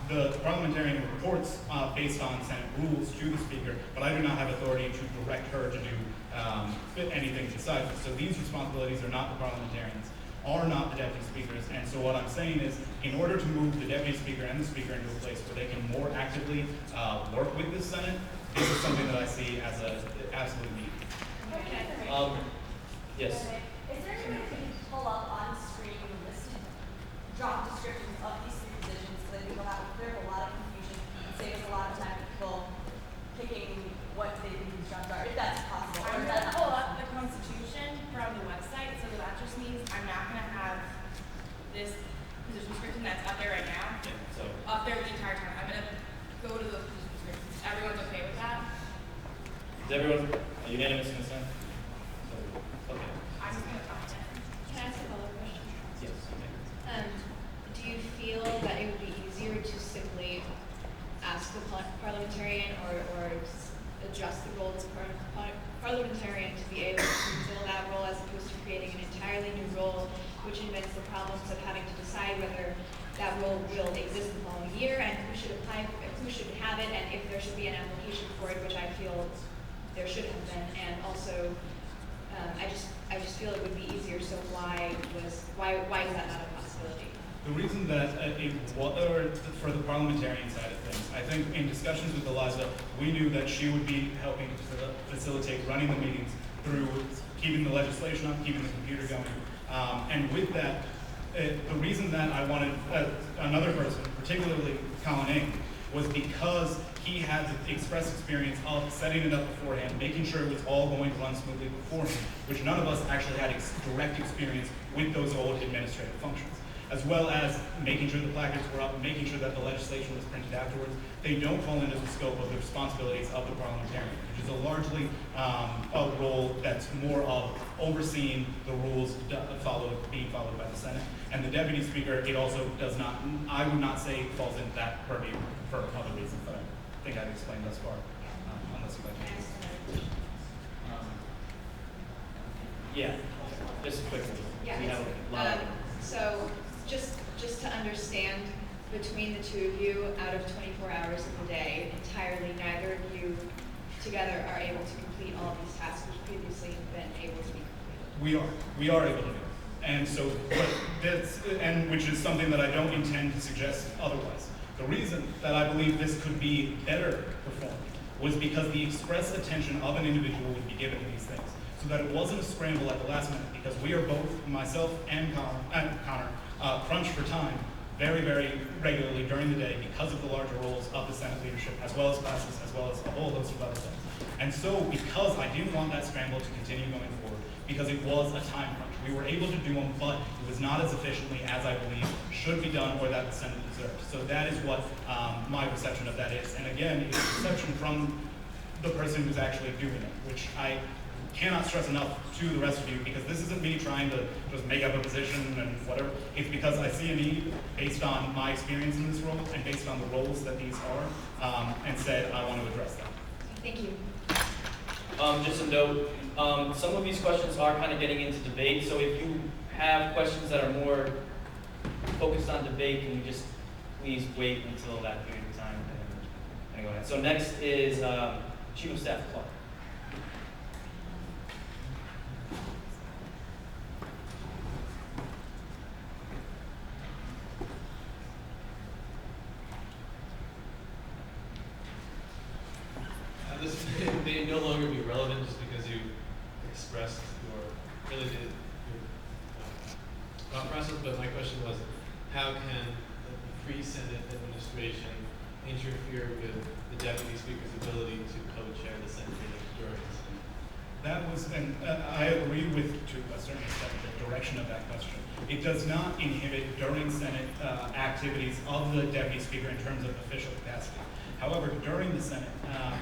The parliamentarian reports based on Senate rules to the speaker, but I do not have authority to direct her to do anything besides this. So these responsibilities are not the parliamentarians, are not the deputy speakers, and so what I'm saying is, in order to move the deputy speaker and the speaker into a place where they can more actively work with the Senate, this is something that I see as an absolute need. Yes. Is there any way we can pull up on screen the list job descriptions of these three positions so that we will have clear up a lot of confusion and save us a lot of time for people picking what they think these jobs are, if that's possible? I'm going to pull up the Constitution from the website, so that just means I'm not going to have this position description that's up there right now, up there the entire time. I'm going to go to the position descriptions. Everyone's okay with that? Is everyone a unanimous consent? Okay. I'm just going to talk to them. Can I ask a follow-up question? Yes. Do you feel that it would be easier to simply ask the parliamentarian or adjust the role of the parliamentarian to be able to fulfill that role as opposed to creating an entirely new role, which invents the problems of having to decide whether that role will exist the following year and who should apply, who should have it, and if there should be an application for it, which I feel there should have been, and also I just feel it would be easier. So why is that not a possibility? The reason that for the parliamentarian side of things, I think in discussions with Eliza, we knew that she would be helping to facilitate running the meetings through keeping the legislation up, keeping the computer going. And with that, the reason that I wanted another person, particularly Colin Ng, was because he had the express experience of setting it up beforehand, making sure it was all going to run smoothly beforehand, which none of us actually had direct experience with those old administrative functions, as well as making sure the placards were up, making sure that the legislation was printed afterwards. They don't fall into the scope of the responsibilities of the parliamentarian, which is a largely a role that's more of overseeing the rules being followed by the Senate. And the deputy speaker, it also does not, I would not say falls into that purview for other reasons that I think I've explained thus far, unless you'd like to. Yeah, just quickly. Yeah. We have a lot of- So just to understand, between the two of you, out of 24 hours of the day, entirely neither of you together are able to complete all of these tasks which previously have been able to be completed. We are able to do it. And so, which is something that I don't intend to suggest otherwise. The reason that I believe this could be better performed was because the express attention of an individual would be given to these things, so that it wasn't a scramble at the last minute, because we are both, myself and Connor, crunched for time very, very regularly during the day because of the larger roles of the Senate leadership, as well as classes, as well as a whole host of other things. And so, because I didn't want that scramble to continue going forward, because it was a time crunch, we were able to do them, but it was not as efficiently as I believe should be done or that the Senate deserved. So that is what my perception of that is. And again, it's a perception from the person who's actually doing it, which I cannot stress enough to the rest of you, because this isn't me trying to just make up a position and whatever. It's because I see a need based on my experience in this role and based on the roles that these are, and said I want to address that. Thank you. Just a note, some of these questions are kind of getting into debate, so if you have questions that are more focused on debate, can you just please wait until that period of time and go ahead. So next is Chief of Staff Clark. may no longer be relevant just because you expressed your thought process. But my question was, how can the pre-Senate administration interfere with the deputy speaker's ability to co-chair the Senate meeting during the Senate? That was, and I agree with, to a certain extent, the direction of that question. It does not inhibit during Senate activities of the deputy speaker in terms of official capacity. However, during the Senate,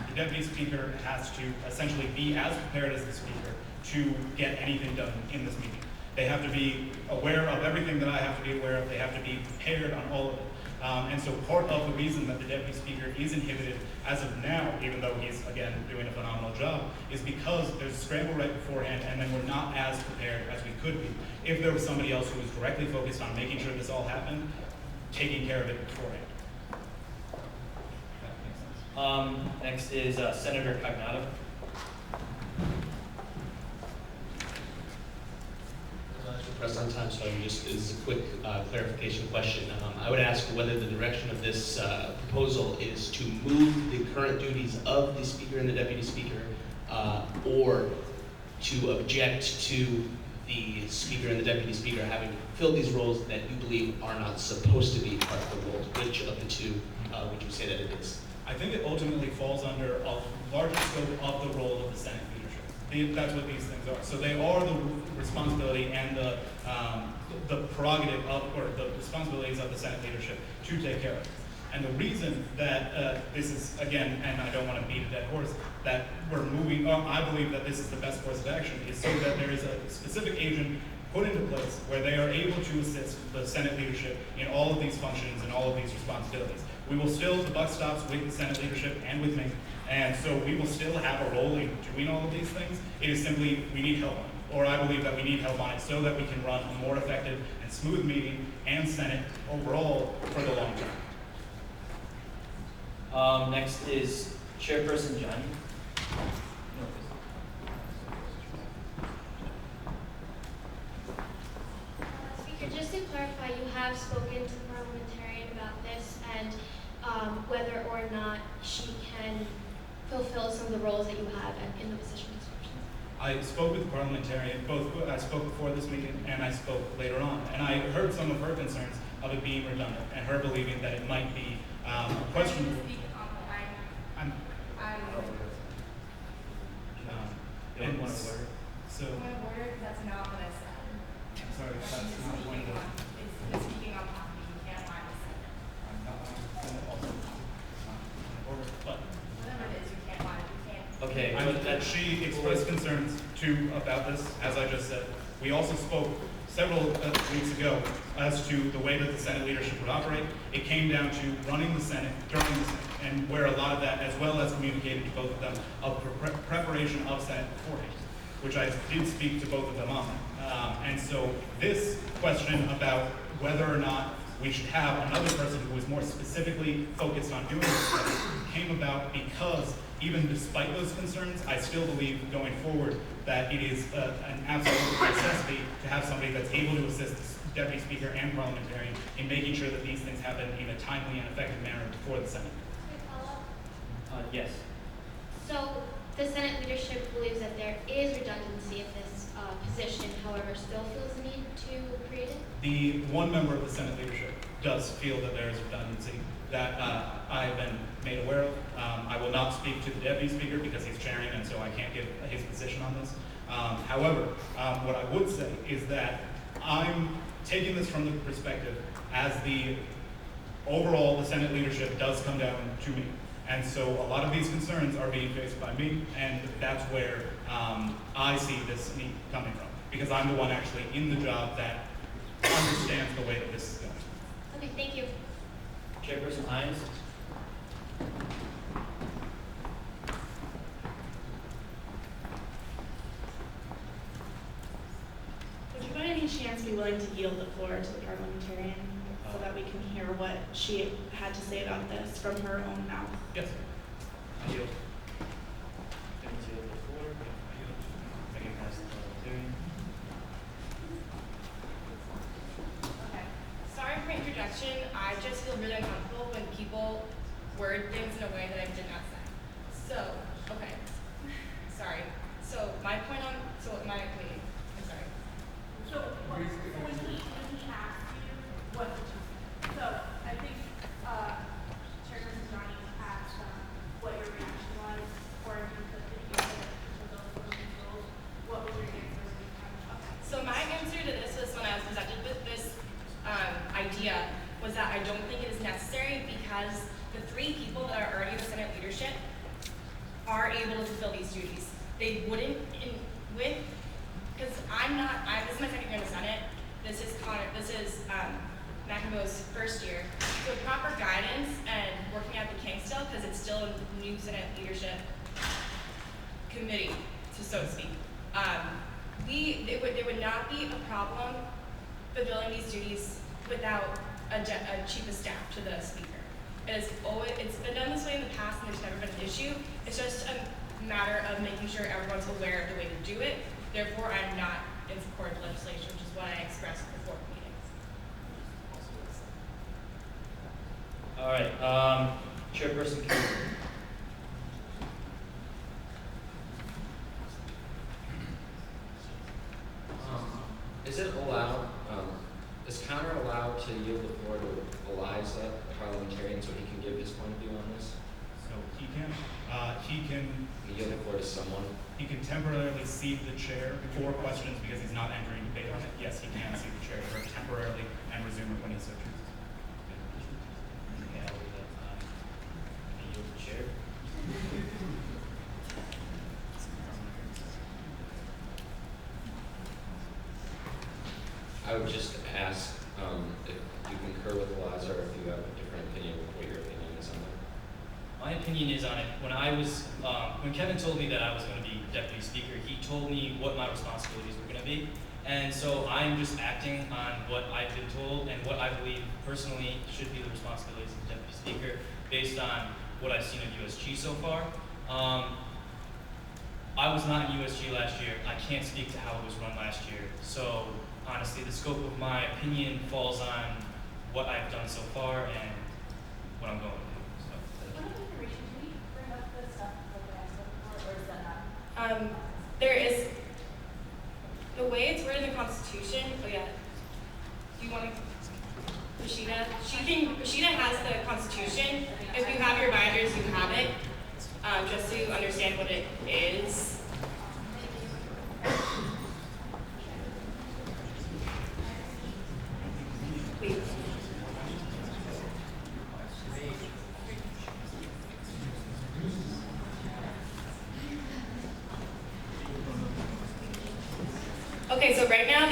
the deputy speaker has to essentially be as prepared as the speaker to get anything done in this meeting. They have to be aware of everything that I have to be aware of. They have to be prepared on all of it. And so part of the reason that the deputy speaker is inhibited as of now, even though he's, again, doing a phenomenal job, is because there's a scramble right beforehand, and then we're not as prepared as we could be if there was somebody else who was directly focused on making sure this all happened, taking care of it beforehand. Next is Senator Cognato. Press on time, so I'm just, as a quick clarification question. I would ask whether the direction of this proposal is to move the current duties of the speaker and the deputy speaker, or to object to the speaker and the deputy speaker having filled these roles that you believe are not supposed to be part of the role. Which of the two would you say that it is? I think it ultimately falls under a larger scope of the role of the Senate leadership. That's what these things are. So they are the responsibility and the prerogative of, or the responsibilities of the Senate leadership to take care of. And the reason that this is, again, and I don't want to beat a dead horse, that we're moving, I believe that this is the best course of action, is so that there is a specific agent put into place where they are able to assist the Senate leadership in all of these functions and all of these responsibilities. We will still, the buck stops with the Senate leadership and with me, and so we will still have a role in doing all of these things. It is simply, we need help on it, or I believe that we need help on it so that we can run a more effective and smooth meeting and Senate overall for the long term. Next is Chairperson Johnny. Speaker, just to clarify, you have spoken to the parliamentarian about this and whether or not she can fulfill some of the roles that you have in the position description. I spoke with the parliamentarian, I spoke before this meeting and I spoke later on, and I heard some of her concerns of it being redundant and her believing that it might be questionable. Point of order. So, Point of order, that's not what I said. I'm sorry, that's not a point of order. It's speaking on behalf of you, you can't lie to Senate. I'm not, also, it's not a point of order, but. Whatever it is, you can't lie, you can't. Okay, She expressed concerns too about this, as I just said. We also spoke several weeks ago as to the way that the Senate leadership would operate. It came down to running the Senate during the Senate, and where a lot of that, as well as communicating to both of them, of preparation of Senate beforehand, which I did speak to both of them on. And so this question about whether or not we should have another person who is more specifically focused on doing this came about because even despite those concerns, I still believe going forward that it is an absolute necessity to have somebody that's able to assist the deputy speaker and parliamentarian in making sure that these things happen in a timely and effective manner before the Senate. Can I follow up? Yes. So the Senate leadership believes that there is redundancy in this position, however, still feels the need to create it? The one member of the Senate leadership does feel that there is redundancy that I have been made aware of. I will not speak to the deputy speaker because he's chairing, and so I can't give his position on this. However, what I would say is that I'm taking this from the perspective as the overall, the Senate leadership does come down to me. And so a lot of these concerns are being faced by me, and that's where I see this need coming from, because I'm the one actually in the job that understands the way that this is going. Okay, thank you. Chairperson Hines. Would you by any chance be willing to yield the floor to the parliamentarian so that we can hear what she had to say about this from her own mouth? Yes. I yield. Yield the floor. Recognize the parliamentarian. Okay. Sorry for my introduction. I just feel really uncomfortable when people word things in a way that I did not say. So, okay. my point on, so my, wait, I'm sorry. So when he asked you what did you say? So I think Chairperson Johnny asked what your reaction was, or if you could those rules. What was your answer when you kind of So my answer to this was when I was presented with this idea was that I don't think it is necessary because the 3 people that are already in the Senate leadership are able to fulfill these duties. They wouldn't, because this is my second year in the Senate. This is McEnboe's first year. So proper guidance and working at the King still, because it's still a new Senate leadership committee, so to speak. There would not be a problem fulfilling these duties without a chief of staff to the speaker. It's been done this way in the past and there's never been an issue. It's just a matter of making sure everyone's aware of the way to do it. Therefore, I'm not in support of legislation, which is what I expressed before meetings. All right, Chairperson Kennedy. Is it allowed, is Connor allowed to yield the floor to Eliza, a parliamentarian, so he can give his point of view on this? So he can Yield the floor to someone? He can temporarily cede the chair for questions because he's not entering debate on it. Yes, he can cede the chair temporarily and resume it when he so chooses. Okay, I'll leave that. Can you yield the chair? I would just ask if you concur with Eliza or if you have a different opinion with what your opinion is on that. My opinion is on it. When Kevin told me that I was going to be deputy speaker, he told me what my responsibilities were going to be. And so I'm just acting on what I've been told and what I believe personally should be the responsibilities of the deputy speaker based on what I've seen of USG so far. I was not in USG last year. I can't speak to how it was run last year. So honestly, the scope of my opinion falls on what I've done so far and what I'm going to do. So, thank you. There is, the way it's written in the Constitution, oh yeah, do you want to, Rashida has the Constitution. If you have your binders, you have it, just so you understand what it is. Please. Okay, so right now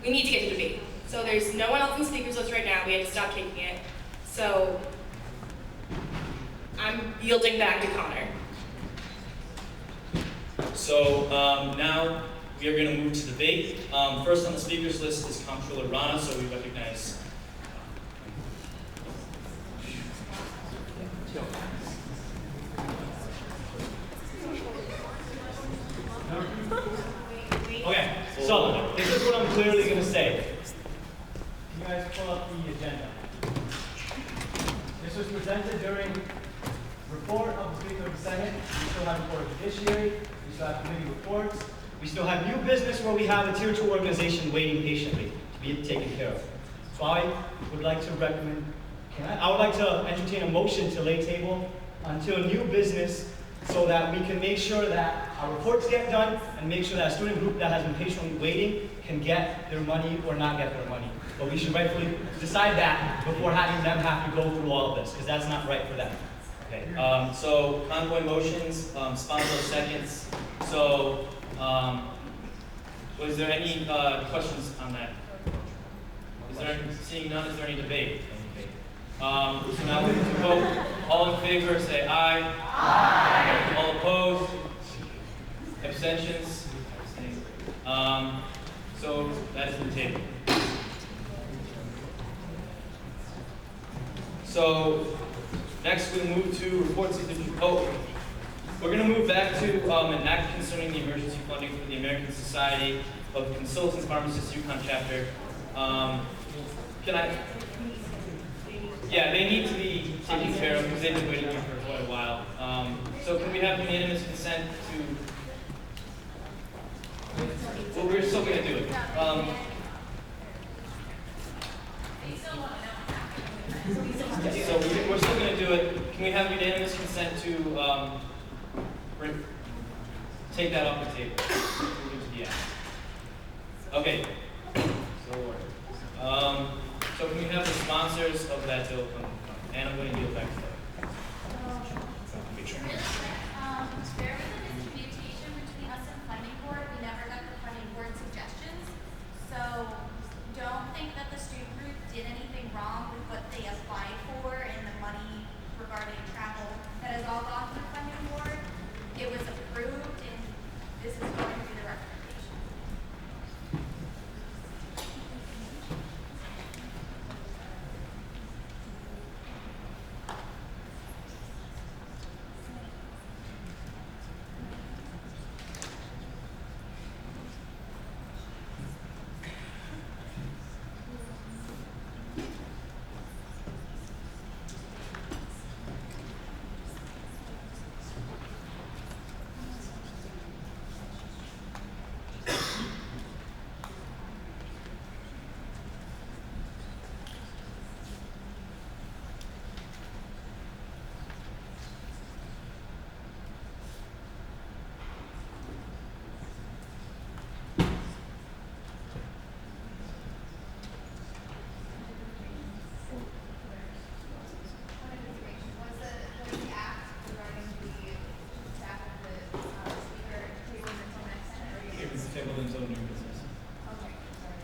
we need to get to debate. So there's no one else in the speakers list right now. We had to stop taking it. So I'm yielding back to Connor. So now we are going to move to debate. First on the speakers list is Comptroller Rana, so we recognize. Okay, so this is what I'm clearly going to say. Can you guys pull up the agenda? This was presented during report of the Speaker of the Senate. We still have report of judiciary. We still have committee reports. We still have new business where we have a tier 2 organization waiting patiently to be taken care of. So I would like to recommend, I would like to entertain a motion to lay table until new business so that we can make sure that our reports get done and make sure that a student group that has been patiently waiting can get their money or not get their money. But we should rightfully decide that before having them have to go through all of this, because that's not right for them. Okay. So convoy motions, Sponzo seconds. So was there any questions on that? Seeing none, is there any debate? So now we can vote. All in favor, say aye. Aye. All opposed? Abstentions? So that is the table. So next we move to reports of the, we're going to move back to an act concerning the emergency funding for the American Society of Consultants Pharmacists Yukon chapter. Can I? Yeah, they need to be taken care of because they've been waiting here for quite a while. So can we have unanimous consent to but we're still gonna do it. So we're still gonna do it. Can we have unanimous consent to take that off the table? Move it to the end. Okay. So can we have the sponsors of that bill come? And I'm going to yield back to them. There was a miscommunication between us and funding board. We never got the funding board suggestions. So don't think that the student group did anything wrong with what they applied for and the money regarding travel. That has all gone to the funding board. It was approved and this is going to be the recommendation. Table until new business. Okay, sorry.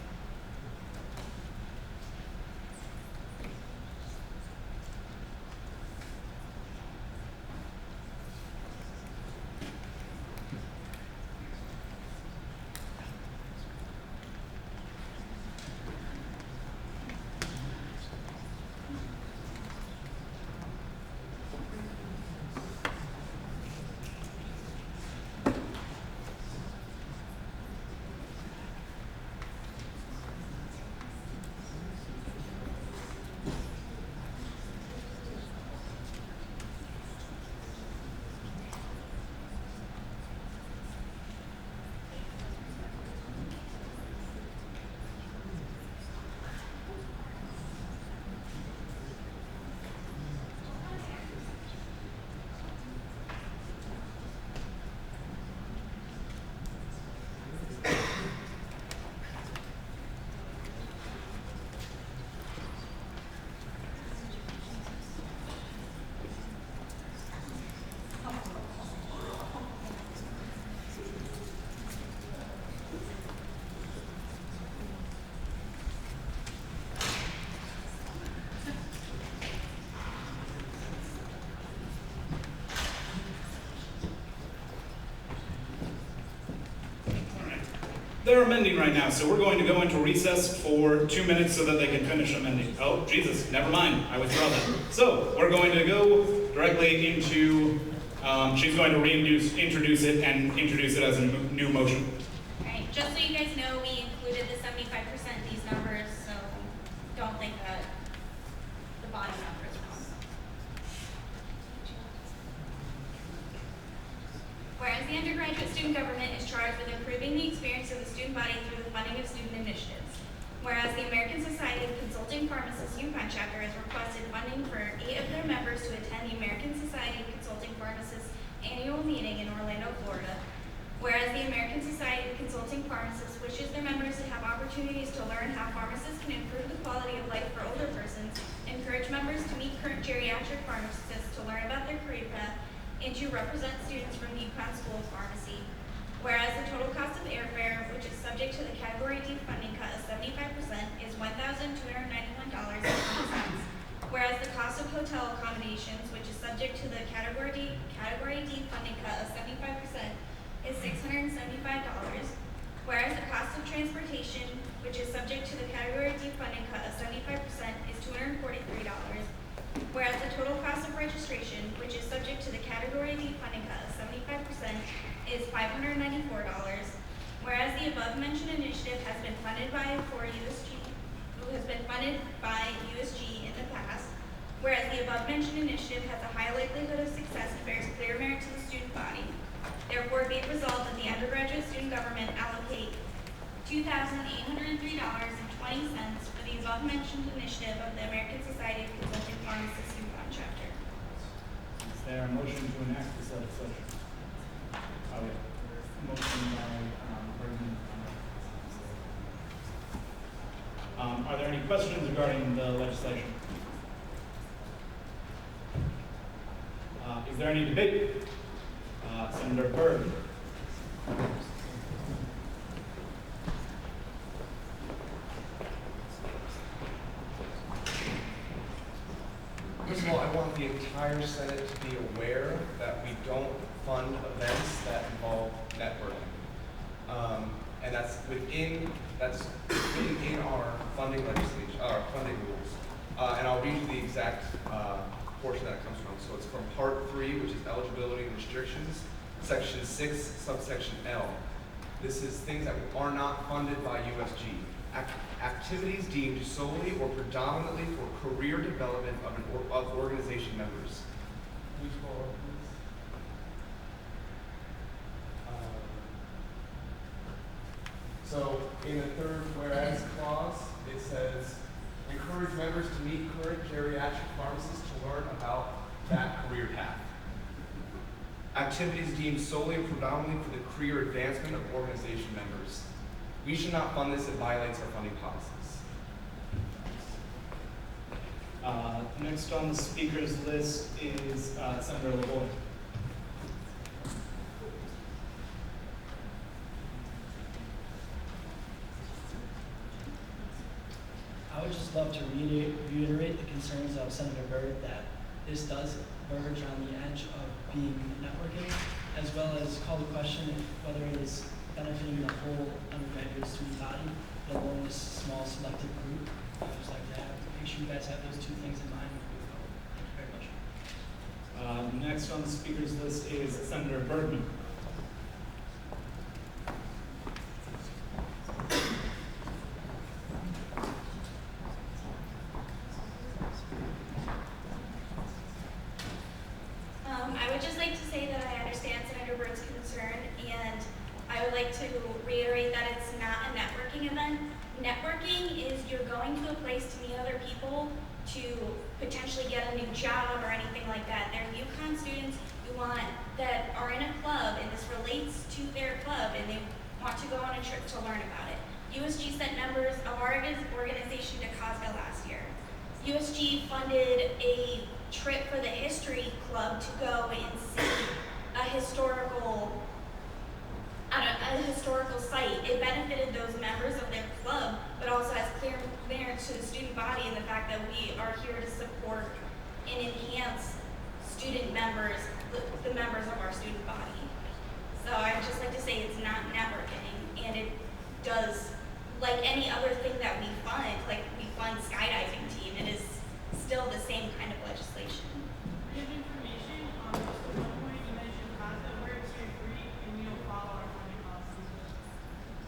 They're amending right now, so we're going to go into recess for 2 minutes so that they can finish amending. Oh, Jesus, never mind, I withdraw that. So, we're going to go directly into, she's going to introduce it and introduce it as a new motion. Alright, just so you guys know, we included the 75% in these numbers, so don't think that the body number is wrong. Whereas the undergraduate student government is charged with improving the experience of the student body through the funding of student initiatives. Whereas the American Society of Consulting Pharmacists Yukon chapter has requested funding for 8 of their members to attend the American Society of Consulting Pharmacists annual meeting in Orlando, Florida. Whereas the American Society of Consulting Pharmacists wishes their members to have opportunities to learn how pharmacists can improve the quality of life for older persons, encourage members to meet current geriatric pharmacists to learn about their career path, and to represent students from the UConn School of Pharmacy. Whereas the total cost of airfare, which is subject to the Category D funding cut of 75%, is $1,291.20. Whereas the cost of hotel accommodations, which is subject to the Category D funding cut of 75%, is $675. Whereas the cost of transportation, which is subject to the Category D funding cut of 75%, is $243. Whereas the total cost of registration, which is subject to the Category D funding cut of 75%, is $594. Whereas the above-mentioned initiative has been funded by USG in the past. Whereas the above-mentioned initiative has a high likelihood of success and bears clear merit to the student body. Therefore, be it resolved that the undergraduate student government allocate $2,803.20 for the above-mentioned initiative of the American Society of Consulting Pharmacists Youth Fund Chapter. Is there a motion to enact this legislation? Oh, yeah. Motion by Bergman. Are there any questions regarding the legislation? Is there any debate? Senator Byrd. First of all, I want the entire Senate to be aware that we don't fund events that involve networking. And that's within our funding legislation, our funding rules. And I'll read you the exact portion that it comes from. So it's from Part 3, which is eligibility and restrictions, Section 6, subsection L. This is things that are not funded by USG. Activities deemed solely or predominantly for career development of organization members. Which one, please? So in the third whereas clause, it says, encourage members to meet current geriatric pharmacists to learn about that career path. Activities deemed solely or predominantly for the career advancement of organization members. We should not fund this. It violates our funding policies. Next on the speakers list is Senator LaVoy. I would just love to reiterate the concerns of Senator Byrd that this does verge on the edge of being networking, as well as call the question whether it is benefiting the whole undergraduate student body, let alone this small selected group. I would just like to make sure you guys have those two things in mind. Thank you very much. Next on the speakers list is Senator Bergman. I would just like to say that I understand Senator Byrd's concern, and I would like to reiterate that it's not a networking event. Networking is you're going to a place to meet other people, to potentially get a new job or anything like that. They're UConn students who that are in a club, and this relates to their club, and they want to go on a trip to learn about it. USG sent members of our organization to Cosville last year. USG funded a trip for the history club to go and see a historical site. It benefited those members of their club, but also has clearance to the student body in the fact that we are here to support and enhance student members, the members of our student body. So I'd just like to say it's not networking, and it does, like any other thing that we fund, like we fund skydiving team, it is still the same kind of legislation. We have information on at one point you mentioned content where it's free and we don't follow our funding policies.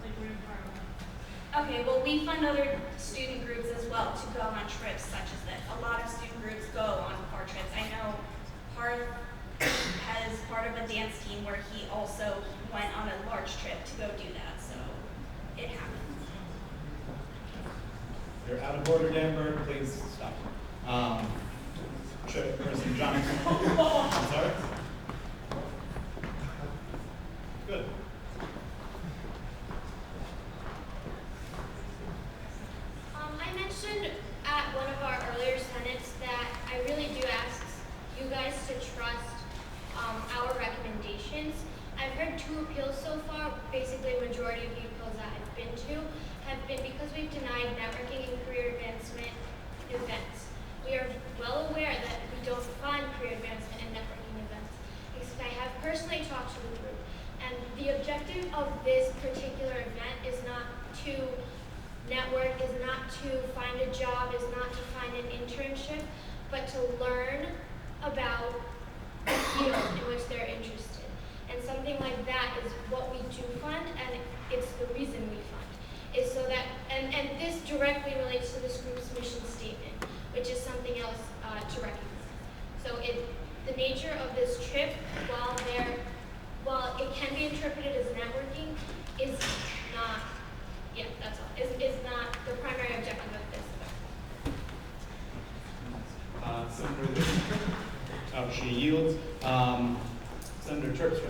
Like we're in Parliament. Okay, well, we fund other student groups as well to go on trips such as this. A lot of student groups go on car trips. I know Parth has part of a dance team where he also went on a large trip to go do that, so it happens. You're out of order, Dan Byrd. Please stop. Chairperson Johnson. I'm sorry. Good. I mentioned at one of our earlier senates that I really do ask you guys to trust our recommendations. I've heard 2 appeals so far. Basically, a majority of the appeals that I've been to have been because we've denied networking and career advancement events. We are well aware that we don't fund career advancement and networking events, except I have personally talked to the group. And the objective of this particular event is not to network, is not to find a job, is not to find an internship, but to learn about the field in which they're interested. And something like that is what we do fund, and it's the reason we fund. Is so that, and this directly relates to this group's mission statement, which is something else to recognize. So the nature of this trip, while it can be interpreted as networking, is not yields. Senator Terpstra.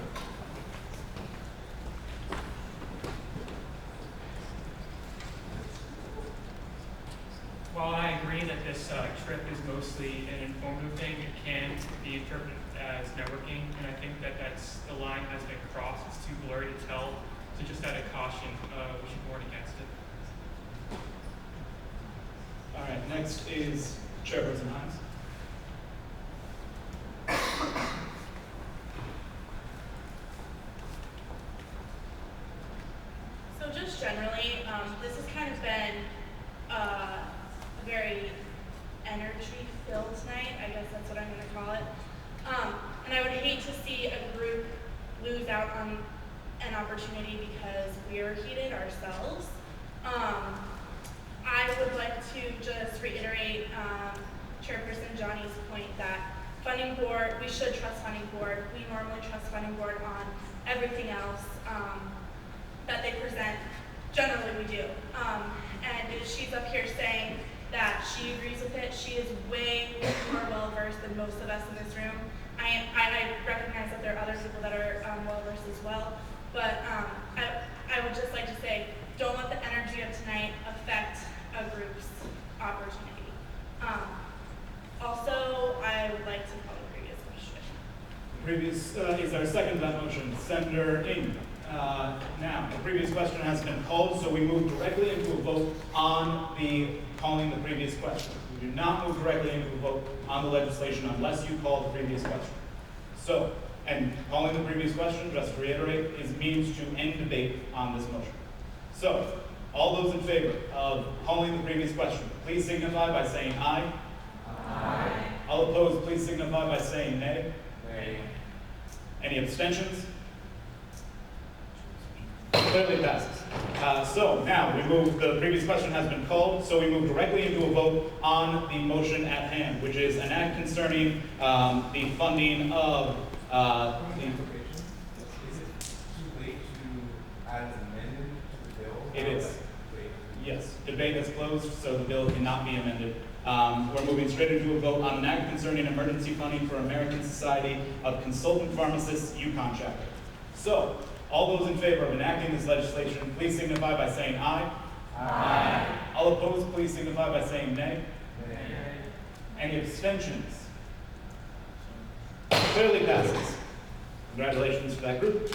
While I agree that this trip is mostly an informative thing, it can be interpreted as networking, and I think that the line has been crossed. It's too blurry to tell. So just out of caution, we should warn against it. All right, next is Chairperson Hines. So just generally, this has kind of been a very energy-filled night. I guess that's what I'm going to call it. And I would hate to see a group lose out on an opportunity because we're heated ourselves. I would like to just reiterate Chairperson Johnny's point that funding board, we should trust funding board. We normally trust funding board on everything else that they present. Generally we do. And if she's up here saying that she agrees with it, she is way more well-versed than most of us in this room. I recognize that there are other people that are well-versed as well, but I would just like to say, don't let the energy of tonight affect a group's opportunity. Also, I would like to call the previous question. Is there a second to that motion? Senator Ng. Now, the previous question has been called, so we move directly into a vote on calling the previous question. We do not move directly into a vote on the legislation unless you call the previous question. So, and calling the previous question, just to reiterate, means to end debate on this motion. So, all those in favor of calling the previous question, please signify by saying aye. Aye. All opposed, please signify by saying nay. Nay. Any abstentions? Clearly passes. So now the previous question has been called, so we move directly into a vote on the motion at hand, which is an act concerning the funding of Is it too late to add an amendment to the bill? It is. Yes, debate has closed, so the bill cannot be amended. We're moving straight into a vote on an act concerning emergency funding for American Society of Consultant Pharmacists, Yukon chapter. So, all those in favor of enacting this legislation, please signify by saying aye. Aye. All opposed, please signify by saying nay. Nay. Any abstentions? Clearly passes. Congratulations to that group.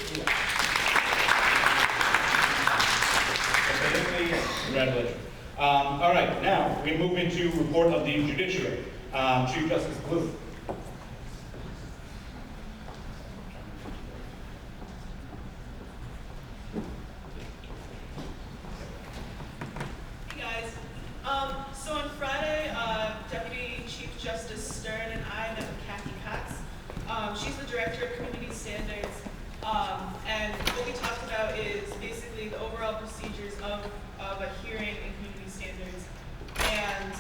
Congratulations. All right, now we move into report of the judiciary. Chief Justice Blue. Hey guys. So on Friday, Deputy Chief Justice Stern and I met with Kathy Cox. She's the Director of Community Standards. And what we talked about is basically the overall procedures of a hearing in community standards. And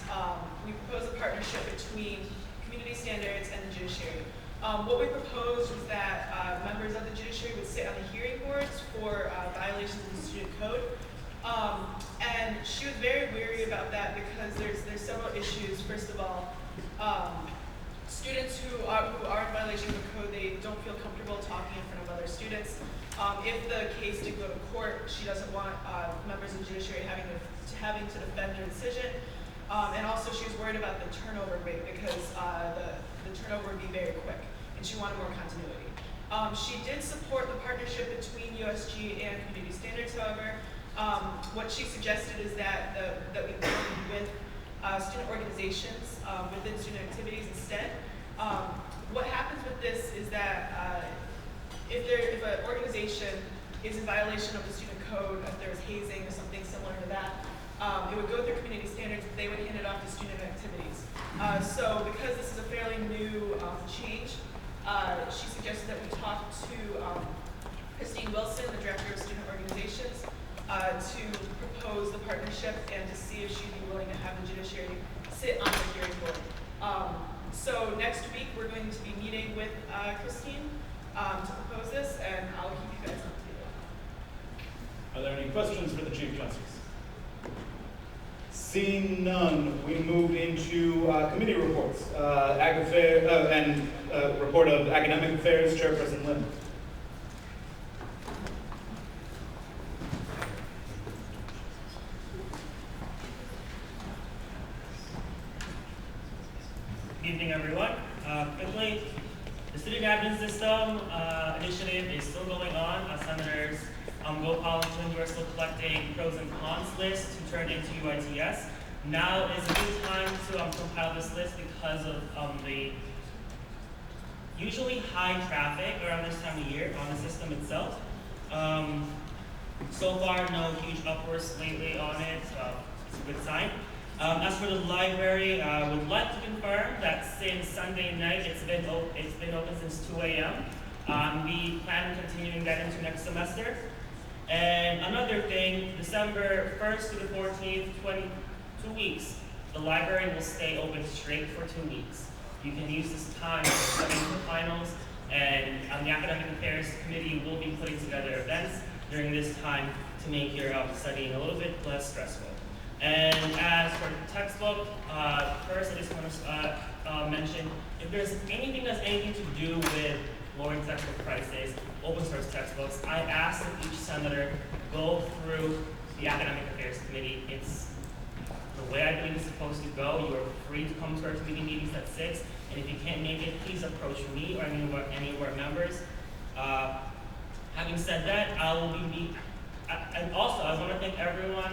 we proposed a partnership between community standards and the judiciary. What we proposed was that members of the judiciary would sit on the hearing boards for violations of the student code. And she was very weary about that because there's several issues. First of all, students who are in violation of the code, they don't feel comfortable talking in front of other students. If the case did go to court, she doesn't want members of the judiciary having to defend their decision. And also she was worried about the turnover rate because the turnover would be very quick, and she wanted more continuity. She did support the partnership between USG and community standards, however. What she suggested is that we work with student organizations within student activities instead. What happens with this is that if an organization is in violation of the student code, if there's hazing or something similar to that, it would go through community standards, but they would hand it off to student activities. So because this is a fairly new change, she suggested that we talk to Christine Wilson, the Director of Student Organizations, to propose the partnership and to see if she'd be willing to have the judiciary sit on the hearing board. So next week we're going to be meeting with Christine to propose this, and I'll keep you guys updated. Are there any questions for the Chief Justice? Seeing none, we move into committee reports. Ag Affairs and report of academic affairs, Chairperson Lim. Good evening, everyone. Quickly, the student admin system initiative is still going on. Senators Gopal and Chindu are still collecting pros and cons lists to turn into UITS. Now is a good time to compile this list because of the usually high traffic around this time of year on the system itself. So far, no huge upwards lately on it. It's a good sign. As for the library, I would like to confirm that since Sunday night, it's been open since 2 a.m. We plan on continuing that into next semester. And another thing, December 1st to the 14th, 2 weeks, the library will stay open straight for 2 weeks. You can use this time for studying for finals, and the Academic Affairs Committee will be putting together events during this time to make your studying a little bit less stressful. And as for the textbook, first I just want to mention, if there's anything that's anything to do with lowering textbook prices, open source textbooks, I ask that each senator go through the Academic Affairs Committee. It's the way I believe it's supposed to go. You are free to come to our committee meetings at 6, and if you can't make it, please approach me or any of our members. Having said that, I will be and also I want to thank everyone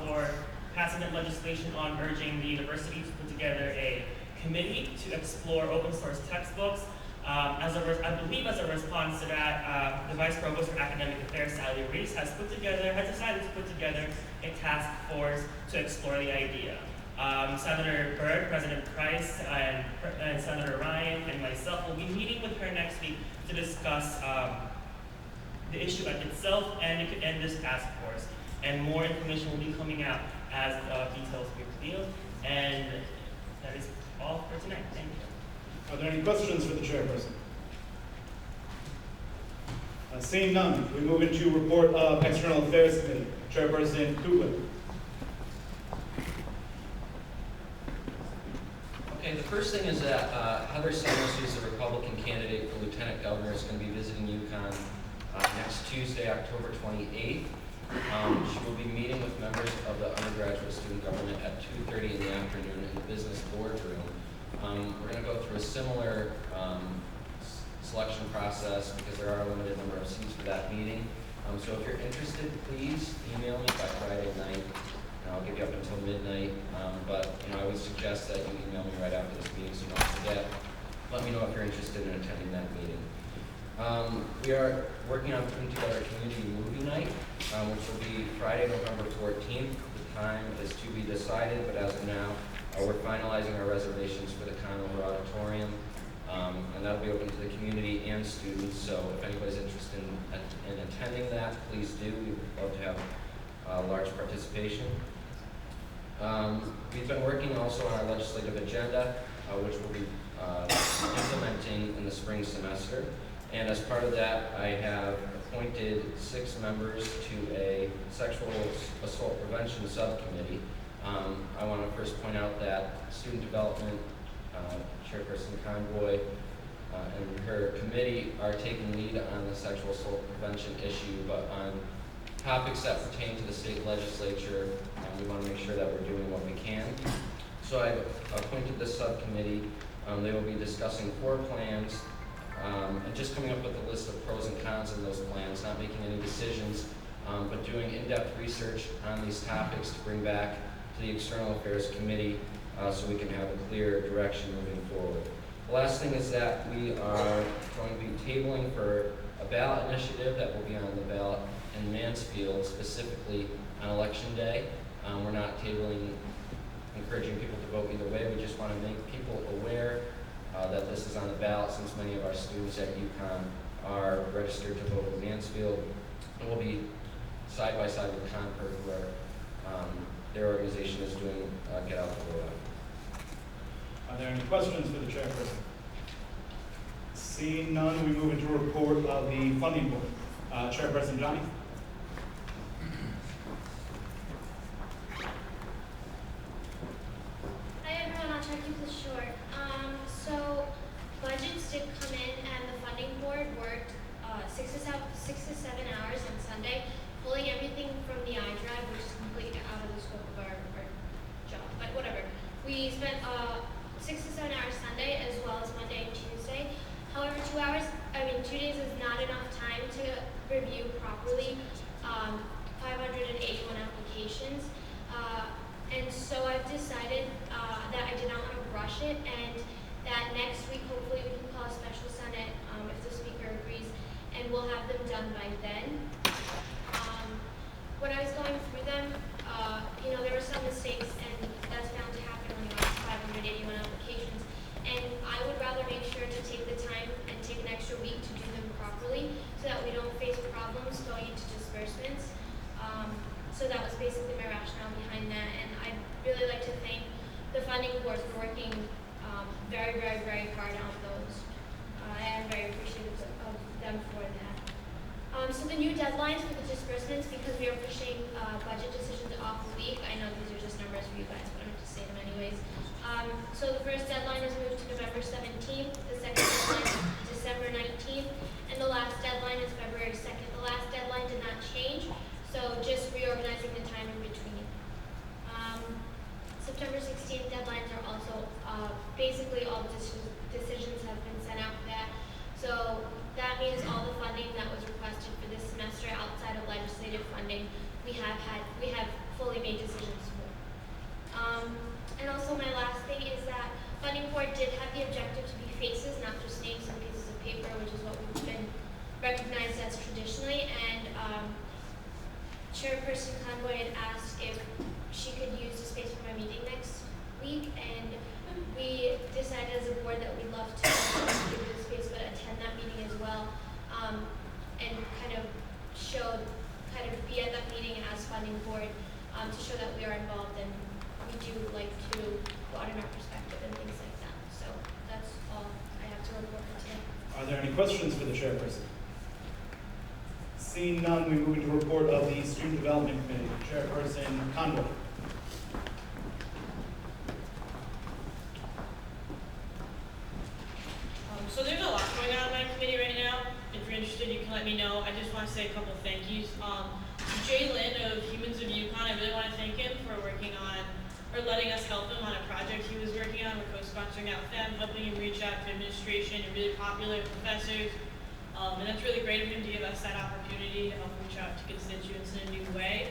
for passing that legislation on urging the university to put together a committee to explore open source textbooks. I believe as a response to that, the Vice Provost for Academic Affairs, Sally Reese, has decided to put together a task force to explore the idea. Senator Byrd, President Price, and Senator Ryan, and myself will be meeting with her next week to discuss the issue itself and this task force. And more information will be coming out as details get revealed. And that is all for tonight. Thank you. Are there any questions for the chairperson? Seeing none, we move into report of External Affairs Committee. Chairperson Kugler. Okay, the first thing is that Heather Summers, who's the Republican candidate for Lieutenant Governor, is going to be visiting UConn next Tuesday, October 28th. She will be meeting with members of the undergraduate student government at 2:30 in the afternoon in the business boardroom. We're going to go through a similar selection process because there are a limited number of seats for that meeting. So if you're interested, please email me by Friday night, and I'll give you up until midnight. But I would suggest that you email me right after this meeting so you don't forget. Let me know if you're interested in attending that meeting. We are working on putting together a community movie night, which will be Friday, November 14th. The time is to be decided, but as of now, we're finalizing our reservations for the Conover Auditorium, and that'll be open to the community and students. So if anybody's interested in attending that, please do. We would love to have large participation. We've been working also on our legislative agenda, which we'll be implementing in the spring semester. And as part of that, I have appointed 6 members to a sexual assault prevention subcommittee. I want to first point out that student development, Chairperson Convoy, and her committee are taking lead on the sexual assault prevention issue, but on topics that pertain to the state legislature, we want to make sure that we're doing what we can. So I've appointed this subcommittee. They will be discussing 4 plans, and just coming up with a list of pros and cons in those plans, not making any decisions, but doing in-depth research on these topics to bring back to the External Affairs Committee so we can have a clear direction moving forward. The last thing is that we are going to be tabling for a ballot initiative that will be on the ballot in Mansfield, specifically on Election Day. We're not tabling, encouraging people to vote either way. We just want to make people aware that this is on the ballot, since many of our students at UConn are registered to vote in Mansfield. And we'll be side by side with Concord, where their organization is doing Get Out the Vote Out. Are there any questions for the chairperson? Seeing none, we move into a report of the funding board. Chairperson Johnny. Hi everyone, I'll try to keep this short. So budgets did come in, and the funding board worked 6 to 7 hours on Sunday, pulling everything from the iDrive, which is completely out of the scope of our job, but whatever. We spent 6 to 7 hours Sunday as well as Monday and Tuesday. However, 2 days is not enough time to review properly 581 applications. And so I've decided that I did not want to rush it, and that next week hopefully we can call a special Senate if the speaker agrees, and we'll have them done by then. When I was going through them, there were some mistakes, and that's bound to happen when you have 581 applications. And I would rather make sure to take the time and take an extra week to do them properly so that we don't face problems going into disbursements. So that was basically my rationale behind that, and I'd really like to thank the funding board for working very, very, very hard on those. I am very appreciative of them for that. So the new deadlines for the disbursements, because we are pushing budget decisions off a week, I know these are just numbers for you guys, but I'm going to say them anyways. So the first deadline is moved to November 17th, the second deadline is December 19th, and the last deadline is February 2nd. The last deadline did not change, so just reorganizing the time in between. September 16th deadlines are also, basically all the decisions have been sent out for that. So that means all the funding that was requested for this semester outside of legislative funding, we have fully made decisions for. And also my last thing is that funding board did have the objective to be faces, not just names and pieces of paper, which is what we've been recognized as traditionally. And Chairperson Convoy had asked if she could use the space for my meeting next week, and we decided as a board that we'd love to give her the space, but attend that meeting as well, and kind of be at that meeting as funding board to show that we are involved and we do like to broaden our perspective and things like that. So that's all I have to report for today. Are there any questions for the chairperson? Seeing none, we move into report of the Student Development Committee. Chairperson Convoy. So there's a lot going on in my committee right now. If you're interested, you can let me know. I just want to say a couple of thank yous. Jay Lynn of Humans of UConn, I really want to thank him for letting us help him on a project he was working on. We're co-sponsoring out with them, helping him reach out to administration and really popular professors. And that's really great of him to give us that opportunity to help reach out to constituents in a new way.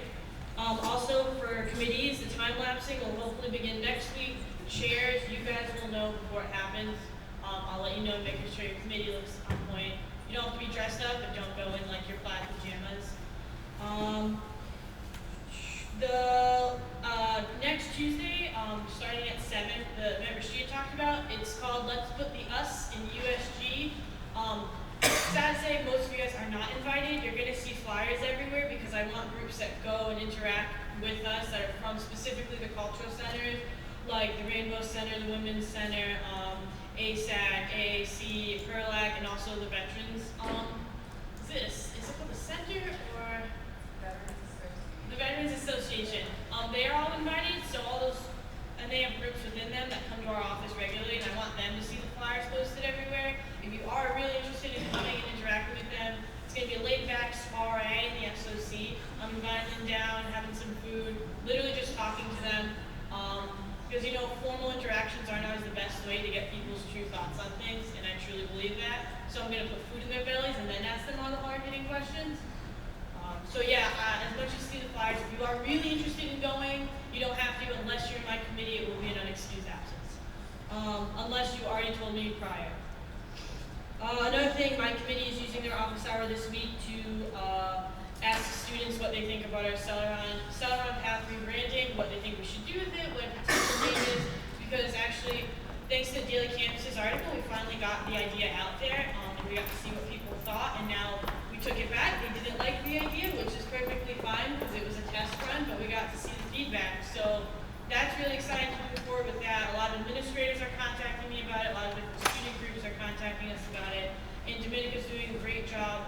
Also for committees, the time lapsing will hopefully begin next week. Chairs, you guys will know before it happens. I'll let you know, making sure your committee looks on point. You don't have to be dressed up, but don't go in like your plaid pajamas. Next Tuesday, starting at 7, the member she had talked about, it's called Let's Put the Us in USG. Sad to say, most of you guys are not invited. You're going to see flyers everywhere because I want groups that go and interact with us that are from specifically the cultural centers, like the Rainbow Center, the Women's Center, ASAC, AAC, PERLAC, and also the Veterans. Is it called the Center or? The Veterans Association. They are all invited, so and they have groups within them that come to our office regularly, and I want them to see the flyers posted everywhere. If you are really interested in coming and interacting with them, it's going to be a laid-back soiree in the SOC. I'm inviting them down, having some food, literally just talking to them. Because, formal interactions aren't always the best way to get people's true thoughts on things, and I truly believe that. So I'm going to put food in their bellies and then ask them all the hard-hitting questions. As much as see the flyers, if you are really interested in going, you don't have to unless you're in my committee. It will be an unexcused absence. Unless you already told me prior. Another thing, my committee is using their office hour this week to ask students what they think about our Celeron Path rebranding, what they think we should do with it, what potential name is, because actually, thanks to the Daily Campus's article, we finally got the idea out there, and we got to see what people thought, and now we took it back. They didn't like the idea, which is perfectly fine because it was a test run, but we got to see the feedback. So that's really exciting to move forward with that. A lot of administrators are contacting me about it. A lot of different student groups are contacting us about it. And Dominica's doing a great job.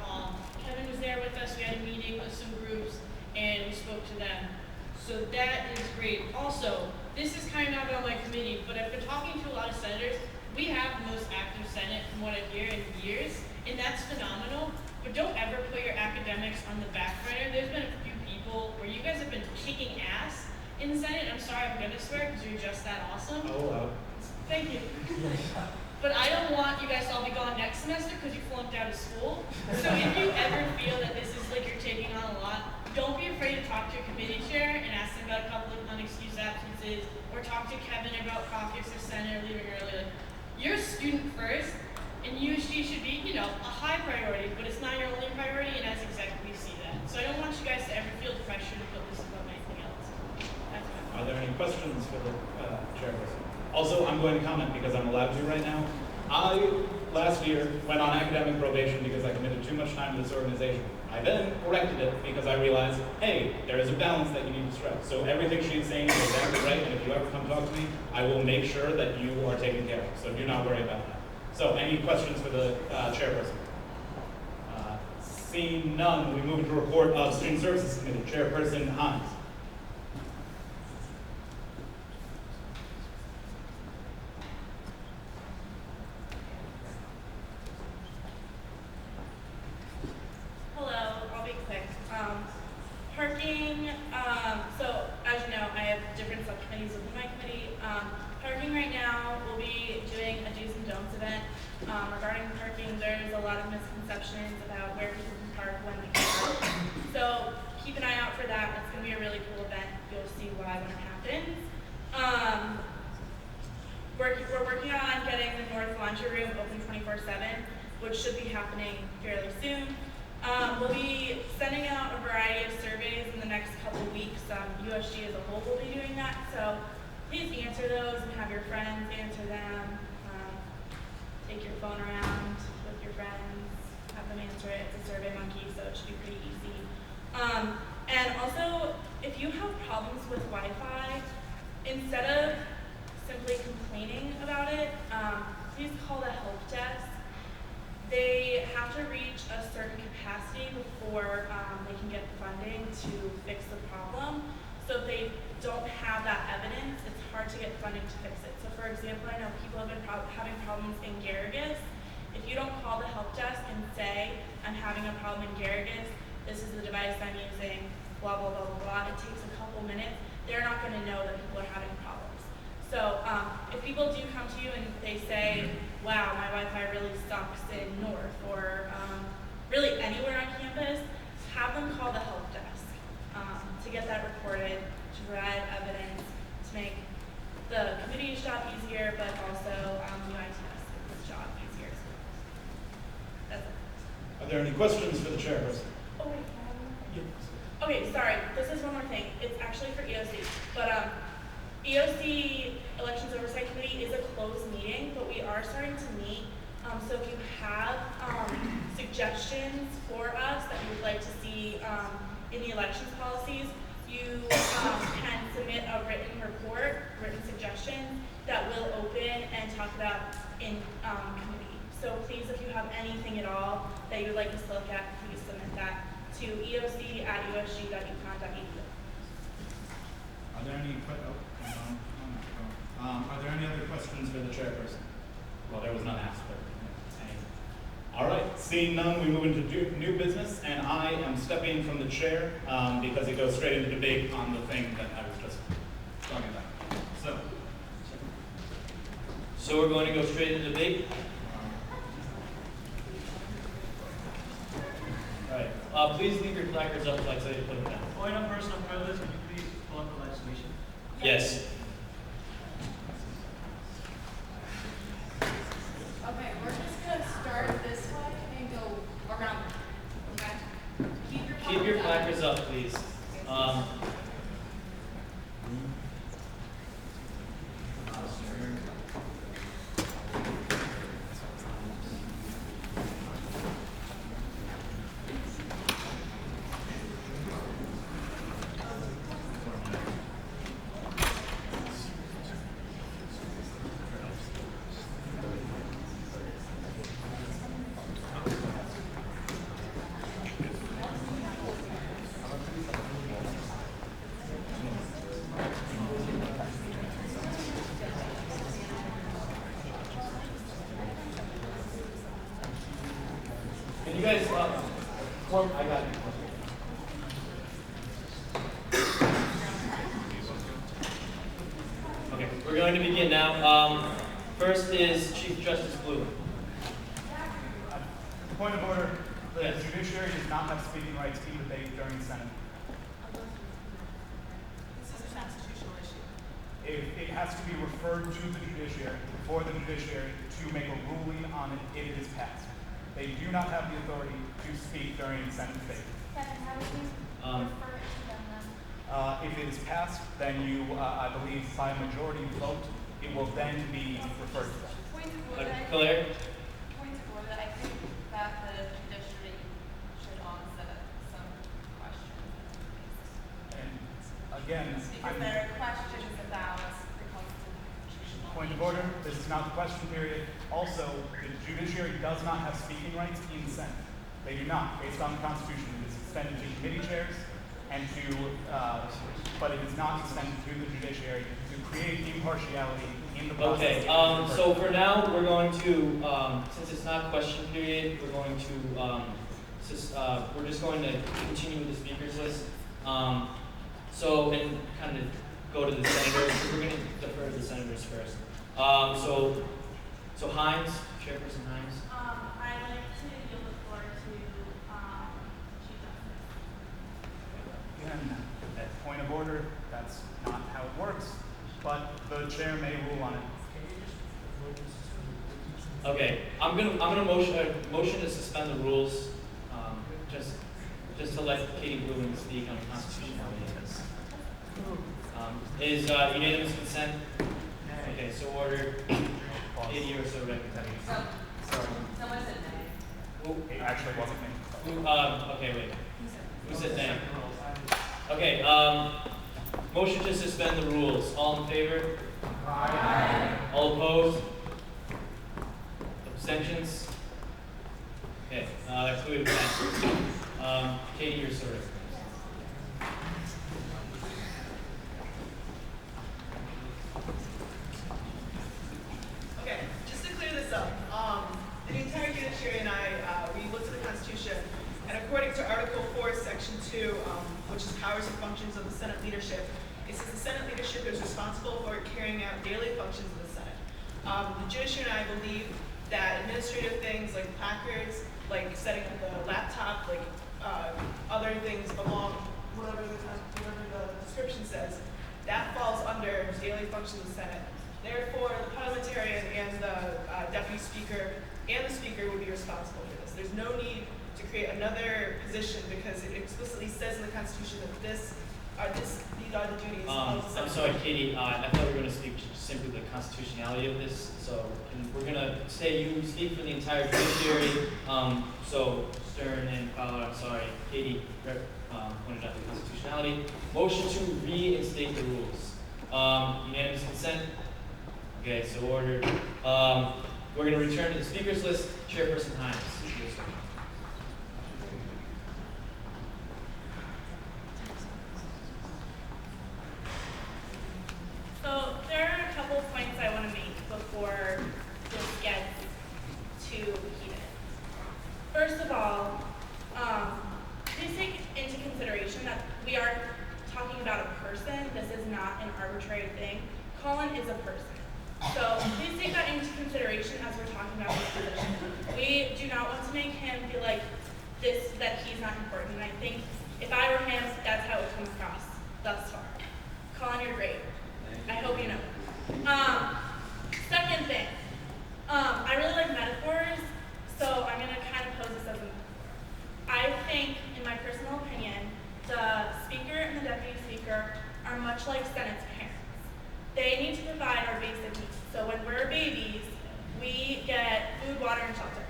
Kevin was there with us. We had a meeting with some groups, and we spoke to them. So that is great. Also, this is kind of not on my committee, but I've been talking to a lot of senators. We have the most active Senate from what I hear in years, and that's phenomenal. But don't ever put your academics on the back burner. There's been a few people where you guys have been kicking ass in the Senate. I'm sorry, I'm gonna swear because you're just that awesome. Oh, wow. Thank you. But I don't want you guys to all be gone next semester because you flunked out of school. So if you ever feel that this is like you're taking on a lot, don't be afraid to talk to your committee chair and ask them about a couple of unexcused absences, or talk to Kevin about caucus or Senate or leaving early. Like, you're a student first, and USG should be, you know, a high priority, but it's not your only priority, and as executive we see that. So I don't want you guys to ever feel the pressure to put this above anything else. That's my Are there any questions for the chairperson? Also, I'm going to comment because I'm allowed to right now. I, last year, went on academic probation because I committed too much time to this organization. I then corrected it because I realized, hey, there is a balance that you need to stress. So everything she's saying is exactly right, and if you ever come talk to me, I will make sure that you are taken care of. So do not worry about that. So any questions for the chairperson? Seeing none, we move to report of Student Services Committee. Chairperson Hines. Hello, I'll be quick. Parking, so as you know, I have different subcommittees within my committee. Parking right now, we'll be doing a do's and don'ts event. Regarding parking, there's a lot of misconceptions about where people can park, when they can park. So keep an eye out for that. It's gonna be a really cool event. You'll see why when it happens. We're working on getting the North Laundry Room open 24/7, which should be happening fairly soon. We'll be sending out a variety of surveys in the next couple of weeks. USG as a whole will be doing that, so please answer those and have your friends answer them. Take your phone around with your friends, have them answer it. It's a survey monkey, so it should be pretty easy. And also, if you have problems with Wi-Fi, instead of simply complaining about it, please call the help desk. They have to reach a certain capacity before they can get funding to fix the problem. So if they don't have that evidence, it's hard to get funding to fix it. So for example, I know people have been having problems in Garrigus. If you don't call the help desk and say, I'm having a problem in Garrigus, this is the device I'm using, blah, blah, blah, blah, blah, it takes a couple minutes, they're not gonna know that people are having problems. So if people do come to you and they say, wow, my Wi-Fi really sucks in North or really anywhere on campus, have them call the help desk to get that recorded, to provide evidence, to make the committee's job easier, but also UITS's job easier as well. That's it. Are there any questions for the chairperson? Oh wait, okay, sorry, this is one more thing. It's actually for EOC, but EOC Elections Oversight Committee is a closed meeting, but we are starting to meet. So if you have suggestions for us that you would like to see in the elections policies, you can submit a written report, written suggestion that we'll open and talk about in committee. So please, if you have anything at all that you would like us to look at, please submit that to eoc@usg.uconn.edu. Are there any are there any other questions for the chairperson? Well, there was none asked, but all right. Seeing none, we move into new business, and I am stepping from the chair because it goes straight into debate on the thing that I was just talking about. So we're going to go straight into debate. All right. Please leave your placards up so I tell you to put them down. Point of personal privilege, can you please pull up the legislation? Yes. Okay, we're just gonna start this way and go around, okay? Keep your placards up, please. going to begin now. First is Chief Justice Blue. Point of order. The Yes. judiciary does not have speaking rights in debate during Senate. This is a constitutional issue. It has to be referred to the judiciary before the judiciary to make a ruling on it if it is passed. They do not have the authority to speak during Senate debate. Kevin, how would you refer it to them then? If it is passed, then you, I believe, by a majority vote, it will then be referred to them. Point of order. Claire? Point of order. I think that the judiciary should answer some questions. And again, Because there are questions about the constitutional. point of order, this is not the question period. Also, the judiciary does not have speaking rights in the Senate. They do not, based on the Constitution. It is extended to committee chairs and to, but it is not extended to the judiciary to create impartiality in the process. Okay, so for now, we're going to, since it's not question period, we're going to, we're just going to continue with the speakers list. So, and kind of go to the senators. We're going to defer to the senators first. So Hines, Chairperson Hines. I'd like to yield the floor to Chief Justice. Again, at point of order, that's not how it works, but the chair may rule on it. Okay, I'm gonna motion to suspend the rules, just to let Katie Bluen speak on constitutionality of this. Is unanimous consent? Okay, so ordered. Katie, you're so recommending. Sorry. Someone said nay. It actually wasn't me. Okay, wait. Who said nay? Okay, motion to suspend the rules. All in favor? Aye. All opposed? Abstentions? Okay, that clearly passes. Katie, you're so recommending. Okay, just to clear this up, the entire judiciary and I, we looked at the Constitution, and according to Article 4, Section 2, which is powers and functions of the Senate leadership, it says the Senate leadership is responsible for carrying out daily functions of the Senate. The judiciary and I believe that administrative things like placards, like setting up the laptop, like other things along whatever the description says, that falls under daily functions of the Senate. Therefore, the parliamentarian and the deputy speaker and the speaker would be responsible for this. There's no need to create another position because it explicitly says in the Constitution that these are the duties of the Senate. I'm sorry, Katie, I thought we were going to speak simply the constitutionality of this, so we're going to say you speak for the entire judiciary, so Stern and Fowler, I'm sorry, Katie pointed out the constitutionality. Motion to reinstate the rules. Unanimous consent? Okay, so ordered. We're going to return to the speakers list. Chairperson Hines. So there are a couple of points I want to make before this gets too heated. First of all, please take into consideration that we are talking about a person. This is not an arbitrary thing. Colin is a person. So please take that into consideration as we're talking about his position. We do not want to make him feel like that he's not important. And I think if I were him, that's how it comes across thus far. Colin, you're great. I hope you know. Second thing, I really like metaphors, so I'm going to kind of pose this as a metaphor. I think, in my personal opinion, the speaker and the deputy speaker are much like Senate's parents. They need to provide our basic needs. So when we're babies, we get food, water, and shelter.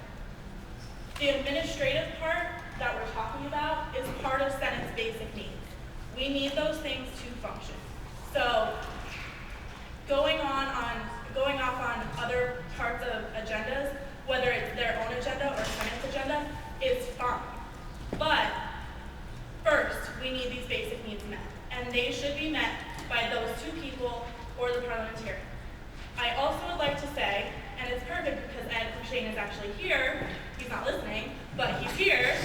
The administrative part that we're talking about is part of Senate's basic needs. We need those things to function. So going off on other parts of agendas, whether it's their own agenda or Senate's agenda, is fine. But first, we need these basic needs met. And they should be met by those two people or the parliamentarian. I also would like to say, and it's perfect because Ed Shane is actually here, he's not listening, but he's here,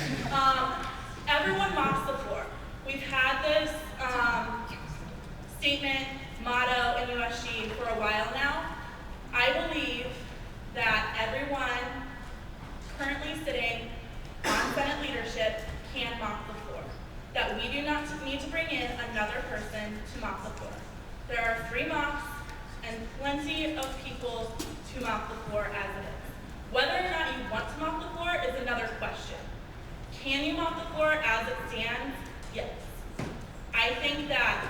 everyone mops the floor. We've had this statement, motto in USG for a while in another person to mop the floor. There are 3 mops and plenty of people to mop the floor as it is. Whether or not you want to mop the floor is another question. Can you mop the floor as it stands? Yes. I think that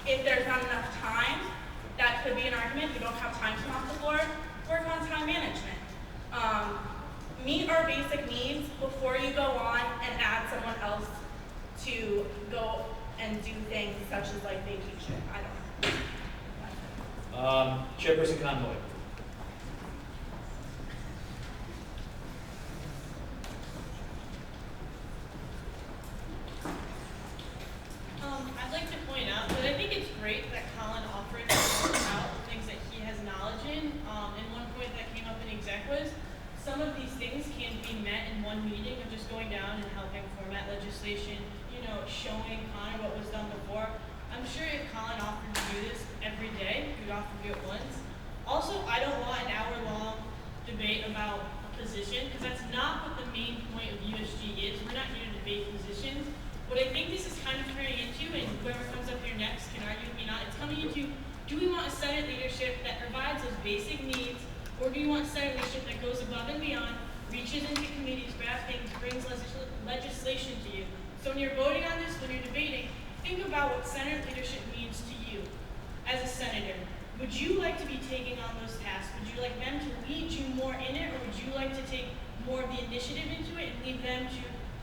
if there's not enough time, that could be an argument. You don't have time to mop the floor, work on time management. Meet our basic needs before you go on and add someone else to go and do things such as like vacation. I don't know. Chairperson Convoy. I'd like to point out that I think it's great that Colin offered to point out things that he has knowledge in. And one point that came up in exec was some of these things can be met in one meeting of just going down and helping format legislation, showing Connor what was done before. I'm sure if Colin offered to do this every day, he would offer to do it once. Also, I don't want an hour-long debate about a position, because that's not what the main point of USG is. We're not here to debate positions. What I think this is kind of turning into, and whoever comes up here next can argue with me not, it's coming into, do we want a Senate leadership that provides those basic needs, or do you want Senate leadership that goes above and beyond, reaches into committees, grabs things, brings legislation to you? So when you're voting on this, when you're debating, think about what Senate leadership means to you as a senator. Would you like to be taking on those tasks? Would you like them to lead you more in it, or would you like to take more of the initiative into it and leave them to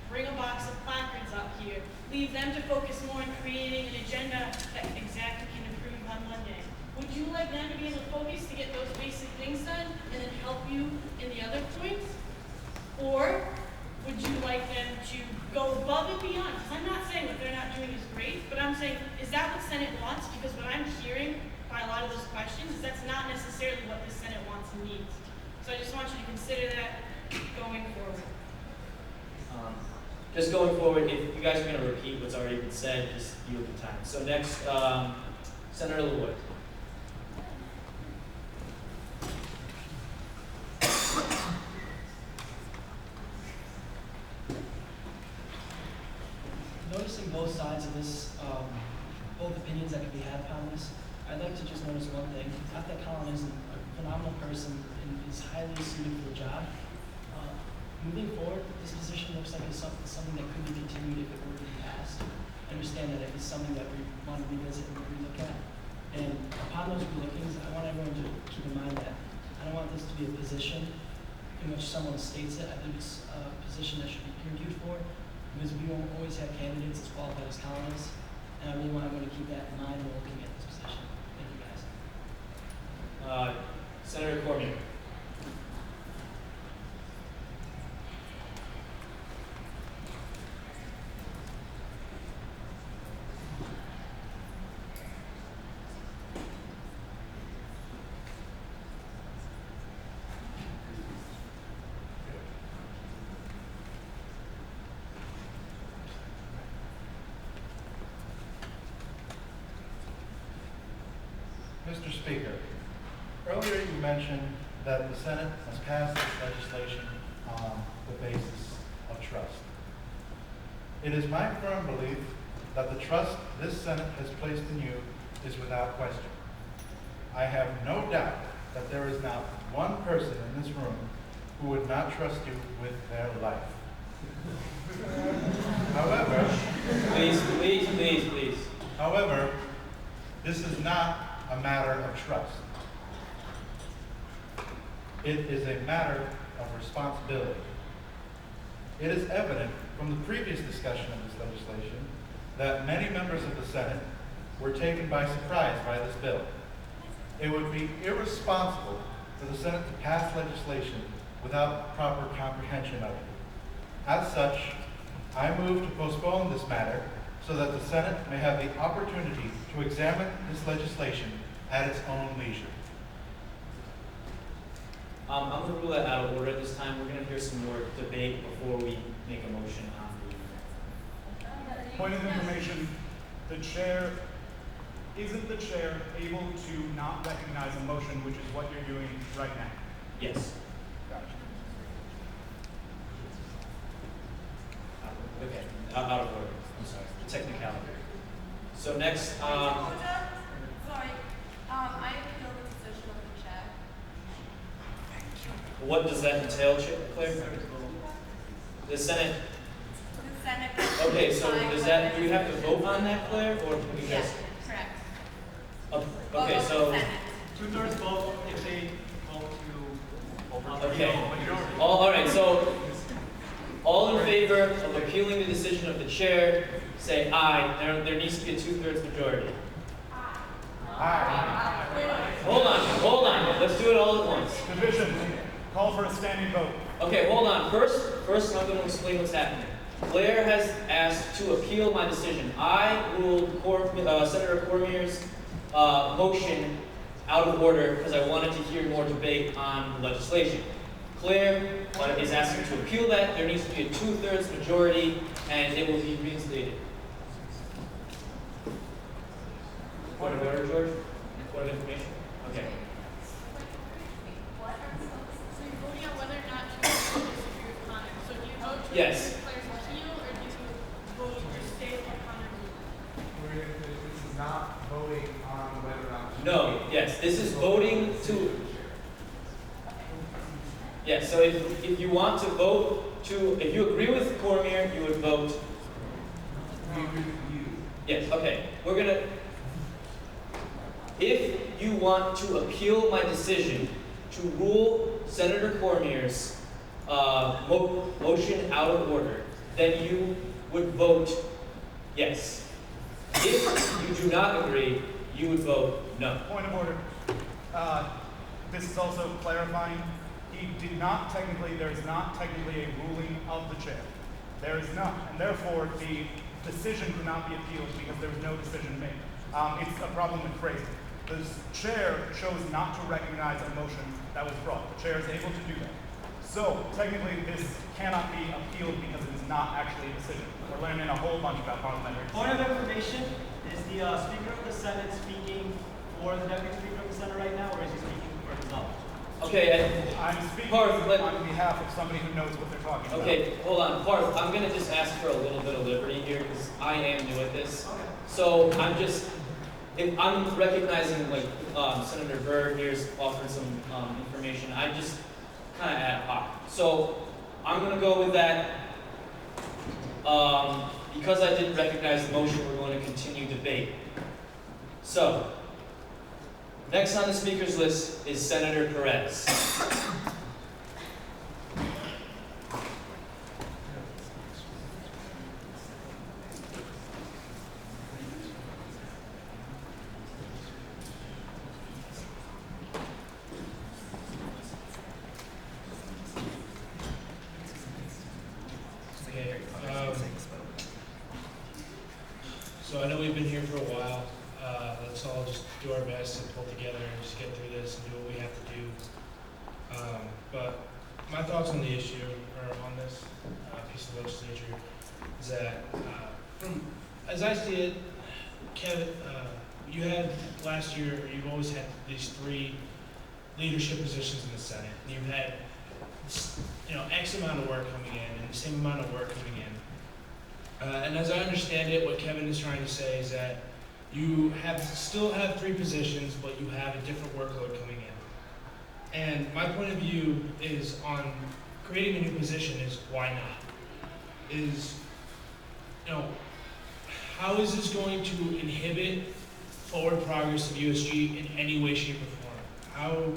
bring a box of placards up here, leave them to focus more on creating an agenda that exactly can improve on Monday? Would you like them to be able to focus to get those basic things done and then help you in the other points? Or would you like them to go above and beyond? Because I'm not saying what they're not doing is great, but I'm saying, is that what Senate wants? Because what I'm hearing by a lot of those questions is that's not necessarily what the Senate wants and needs. So I just want you to consider that going forward. Just going forward, if you guys are going to repeat what's already been said, just yield the time. So next, Senator LaWood. Noticing both sides of this, both opinions that can be had upon this, I'd like to just notice one thing. Not that Colin is a phenomenal person and is highly suited for the job. Moving forward, this position looks like it's something that could be continued if it were to be passed. I understand that it is something that we want to revisit and relook at. And upon those relookings, I want everyone to keep in mind that I don't want this to be a position in which someone states it. I think it's a position that should be interviewed for, because we won't always have candidates as qualified as Colin is. And I really want everyone to keep that in mind when looking at this position. Thank you, guys. Senator Cormier. Mr. Speaker, earlier you mentioned that the Senate has passed this legislation on the basis of trust. It is my firm belief that the trust this Senate has placed in you is without question. I have no doubt that there is not one person in this room who would not trust you with their life. However, Please. However, this is not a matter of trust. It is a matter of responsibility. It is evident from the previous discussion of this legislation that many members of the Senate were taken by surprise by this bill. It would be irresponsible for the Senate to pass legislation without proper comprehension of it. As such, I move to postpone this matter so that the Senate may have the opportunity to examine this legislation at its own leisure. I'm going to rule that out of order this time. We're going to hear some more debate before we make a motion on the... Point of information, isn't the chair able to not recognize a motion, which is what you're doing right now? Yes. Gotcha. Okay, out of order. I'm sorry. Technicality. So next, Sorry, I appeal the decision of the chair. What does that entail, Claire? The Senate. The Senate. Okay, so does that, do we have to vote on that, Claire, or can we Yeah, just? correct. Okay, so, Two-thirds vote if they vote to. okay. All right, so, all in favor of appealing the decision of the chair, say aye. There needs to be a 2/3 majority. Hold on, let's do it all at once. Division, call for a standing vote. Okay, hold on. First I'm going to explain what's happening. Claire has asked to appeal my decision. I ruled Senator Cormier's motion out of order because I wanted to hear more debate on the legislation. Claire is asking to appeal that. There needs to be a 2/3 majority, and it will be reinstated. Point of order, George? Point of information? Okay. So you're voting on whether or not to disagree with Connor. So do you vote to Yes. Claire's appeal, or do you vote to stay with what Connor ruled? This is not voting on whether or not. No, yes, this is voting to. Yes, so if you want to vote to, if you agree with Cormier, you would vote. We agree with you. Yes, okay. We're gonna. If you want to appeal my decision to rule Senator Cormier's motion out of order, then you would vote yes. If you do not agree, you would vote no. Point of order. This is also clarifying. There is not technically a ruling of the chair. There is not, and therefore the decision could not be appealed because there was no decision made. It's a problem with phrasing. The chair chose not to recognize a motion that was brought. The chair is able to do that. So technically this cannot be appealed because it is not actually a decision. We're learning a whole bunch about parliamentary. Point of information, is the Speaker of the Senate speaking for the Deputy Speaker of the Senate right now, or is he speaking for himself? Okay, I'm speaking Parth, on behalf of somebody who knows what they're talking about. okay, hold on. Parth, I'm going to just ask for a little bit of liberty here because I am new at this. So I'm recognizing like Senator Burr here's offering some information. I just kind of ad hoc. So I'm going to go with that. Because I didn't recognize the motion, we're going to continue debate. So, next on the speaker's list is Senator Perez. Okay, so I know we've been here for a while. Let's all just do our best and pull together and just get through this and do what we have to do. But my thoughts on the issue, or on this piece of legislature, is that as I see it, Kevin, you had last year, or you've always had these 3 leadership positions in the Senate. And you've had X amount of work coming in and the same amount of work coming in. And as I understand it, what Kevin is trying to say is that you still have 3 positions, but you have a different workload coming in. And my point of view is on creating a new position is why not? How is this going to inhibit forward progress of USG in any way, shape, or form?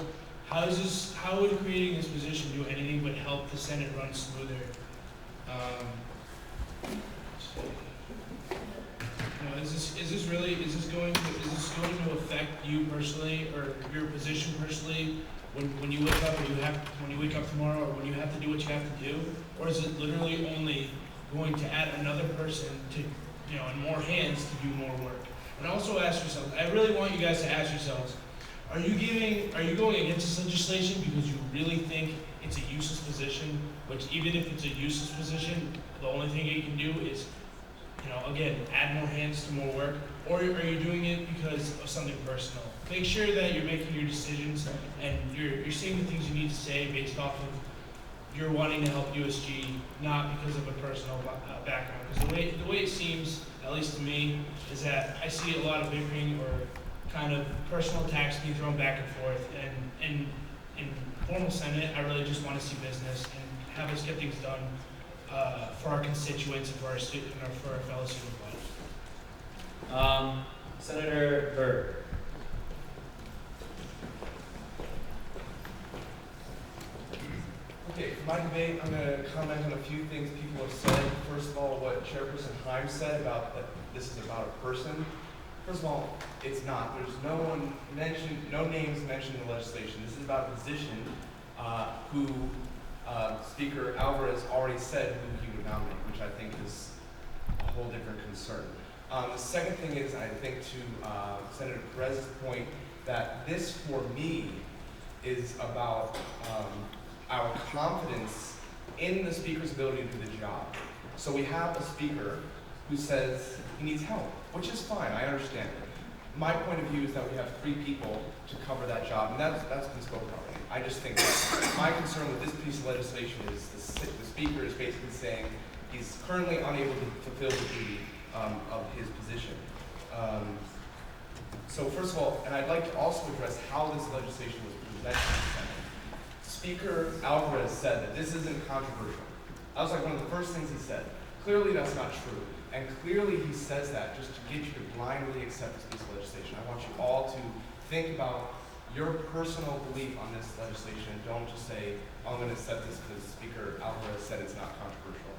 How would creating this position do anything but help the Senate run smoother? Is this going to affect you personally or your position personally when you wake up when you wake up tomorrow, or when you have to do what you have to do? Or is it literally only going to add another person to and more hands to do more work? And also ask yourself, I really want you guys to ask yourselves, are you going against this legislation because you really think it's a useless position, which even if it's a useless position, the only thing it can do is, again, add more hands to more work? Or are you doing it because of something personal? Make sure that you're making your decisions and you're saying the things you need to say based off of you're wanting to help USG not because of a personal background. Because the way it seems, at least to me, is that I see a lot of bickering or kind of personal attacks being thrown back and forth. And in formal Senate, I really just want to see business and have us get things done for our constituents and for our fellow student body. Senator Byrd. Okay, for my debate, I'm going to comment on a few things people have said. First of all, what Chairperson Himes said about that this is about a person. First of all, it's not. There's no names mentioned in the legislation. This is about a position who Speaker Alvarez already said who he would nominate, which I think is a whole different concern. The second thing is, I think to Senator Perez's point, that this, for me, is about our confidence in the Speaker's ability to do the job. So we have a Speaker who says he needs help, which is fine, I understand it. My point of view is that we have 3 people to cover that job, and that's been spoken already. I just think that my concern with this piece of legislation is the Speaker is basically saying he's currently unable to fulfill the duty of his position. So first of all, and I'd like to also address how this legislation was presented to the Senate. Speaker Alvarez said that this isn't controversial. That was like one of the first things he said. Clearly that's not true. And clearly he says that just to get you to blindly accept this piece of legislation. I want you all to think about your personal belief on this legislation. Don't just say, oh, I'm going to accept this because Speaker Alvarez said it's not controversial.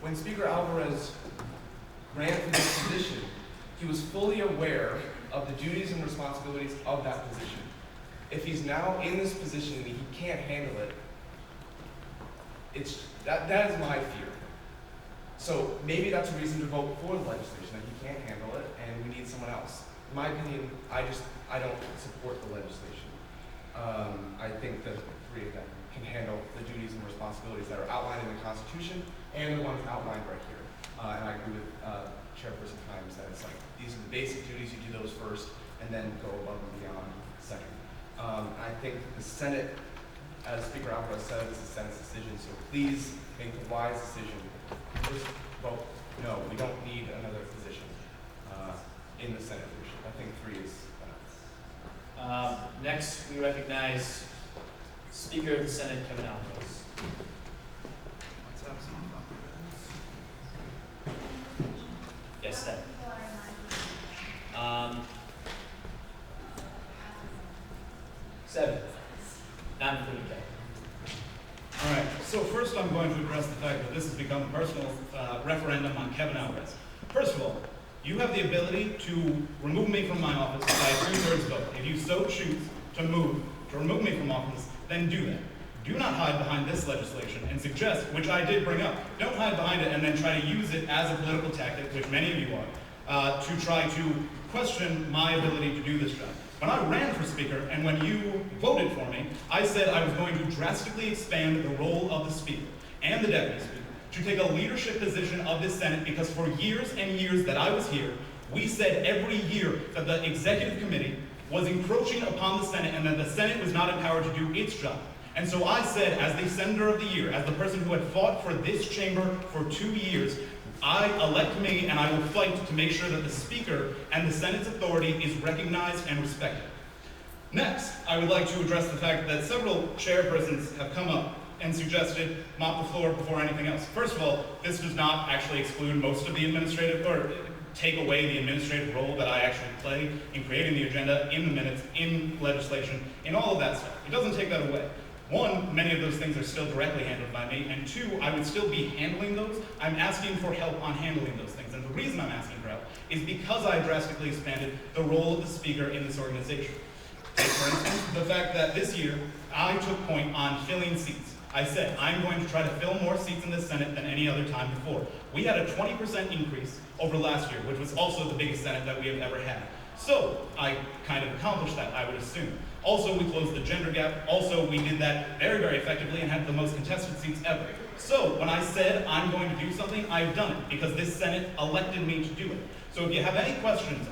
When Speaker Alvarez ran for this position, he was fully aware of the duties and responsibilities of that position. If he's now in this position and he can't handle it, that is my fear. So maybe that's a reason to vote for the legislation, that he can't handle it and we need someone else. In my opinion, I don't support the legislation. I think that 3 of them can handle the duties and responsibilities that are outlined in the Constitution and the ones outlined right here. And I agree with Chairperson Himes that it's like, these are the basic duties, you do those first, and then go above and beyond second. I think the Senate, as Speaker Alvarez said, this is the Senate's decision, so please make the wise decision. Just vote no, we don't need another position in the Senate leadership. I think 3 is enough. Next, we recognize Speaker of the Senate, Kevin Alvarez. Yes, Seth. 7. Not including Kevin. All right, so first I'm going to address the fact that this has become a personal referendum on Kevin Alvarez. First of all, you have the ability to remove me from my office by a 2/3 vote. If you so choose to remove me from office, then do that. Do not hide behind this legislation and suggest, which I did bring up, don't hide behind it and then try to use it as a political tactic, which many of you are, to try to question my ability to do this job. When I ran for Speaker and when you voted for me, I said I was going to drastically expand the role of the Speaker and the Deputy Speaker to take a leadership position of this Senate, because for years and years that I was here, we said every year that the Executive Committee was encroaching upon the Senate and that the Senate was not empowered to do its job. And so I said, as the Senator of the Year, as the person who had fought for this chamber for 2 years, I elect me and I will fight to make sure that the Speaker and the Senate's authority is recognized and respected. Next, I would like to address the fact that several chairpersons have come up and suggested mop the floor before anything else. First of all, this does not actually exclude most of the administrative, or take away the administrative role that I actually play in creating the agenda, in the minutes, in legislation, in all of that stuff. It doesn't take that away. 1, many of those things are still directly handled by me, and 2, I would still be handling those. I'm asking for help on handling those things, and the reason I'm asking for help is because I drastically expanded the role of the Speaker in this organization. Take, for instance, the fact that this year, I took point on filling seats. I said, I'm going to try to fill more seats in the Senate than any other time before. We had a 20% increase over last year, which was also the biggest Senate that we have ever had. So I kind of accomplished that, I would assume. Also, we closed the gender gap. Also, we did that very, very effectively and had the most contested seats ever. So when I said I'm going to do something, I've done it because this Senate elected me to do it. So if you have any questions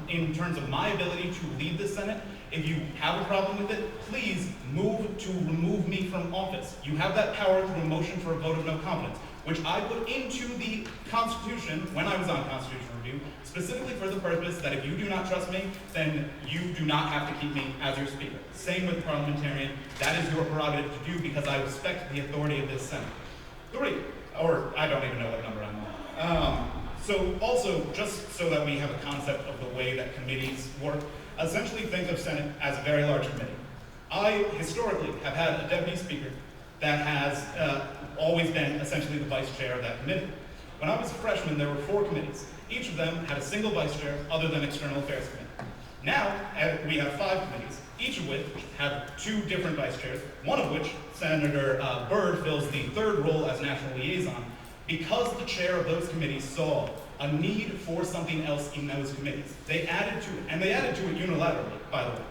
in terms of my ability to lead the Senate, If you have a problem with it, please move to remove me from office. You have that power through a motion for a vote of no confidence, which I put into the Constitution when I was on Constitutional Review, specifically for the purpose that if you do not trust me, then you do not have to keep me as your speaker. Same with parliamentarian. That is your prerogative to do because I respect the authority of this Senate. 3, or I don't even know what number I'm on. So also, just so that we have a concept of the way that committees work, essentially think of Senate as a very large committee. I historically have had a deputy speaker that has always been essentially the vice chair of that committee. When I was a freshman, there were 4 committees. Each of them had a single vice chair other than External Affairs Committee. Now, we have 5 committees, each of which have 2 different vice chairs, one of which, Senator Byrd, fills the 3rd role as national liaison, because the chair of those committees saw a need for something else in those committees. They added to it, and they added to it unilaterally, by the way.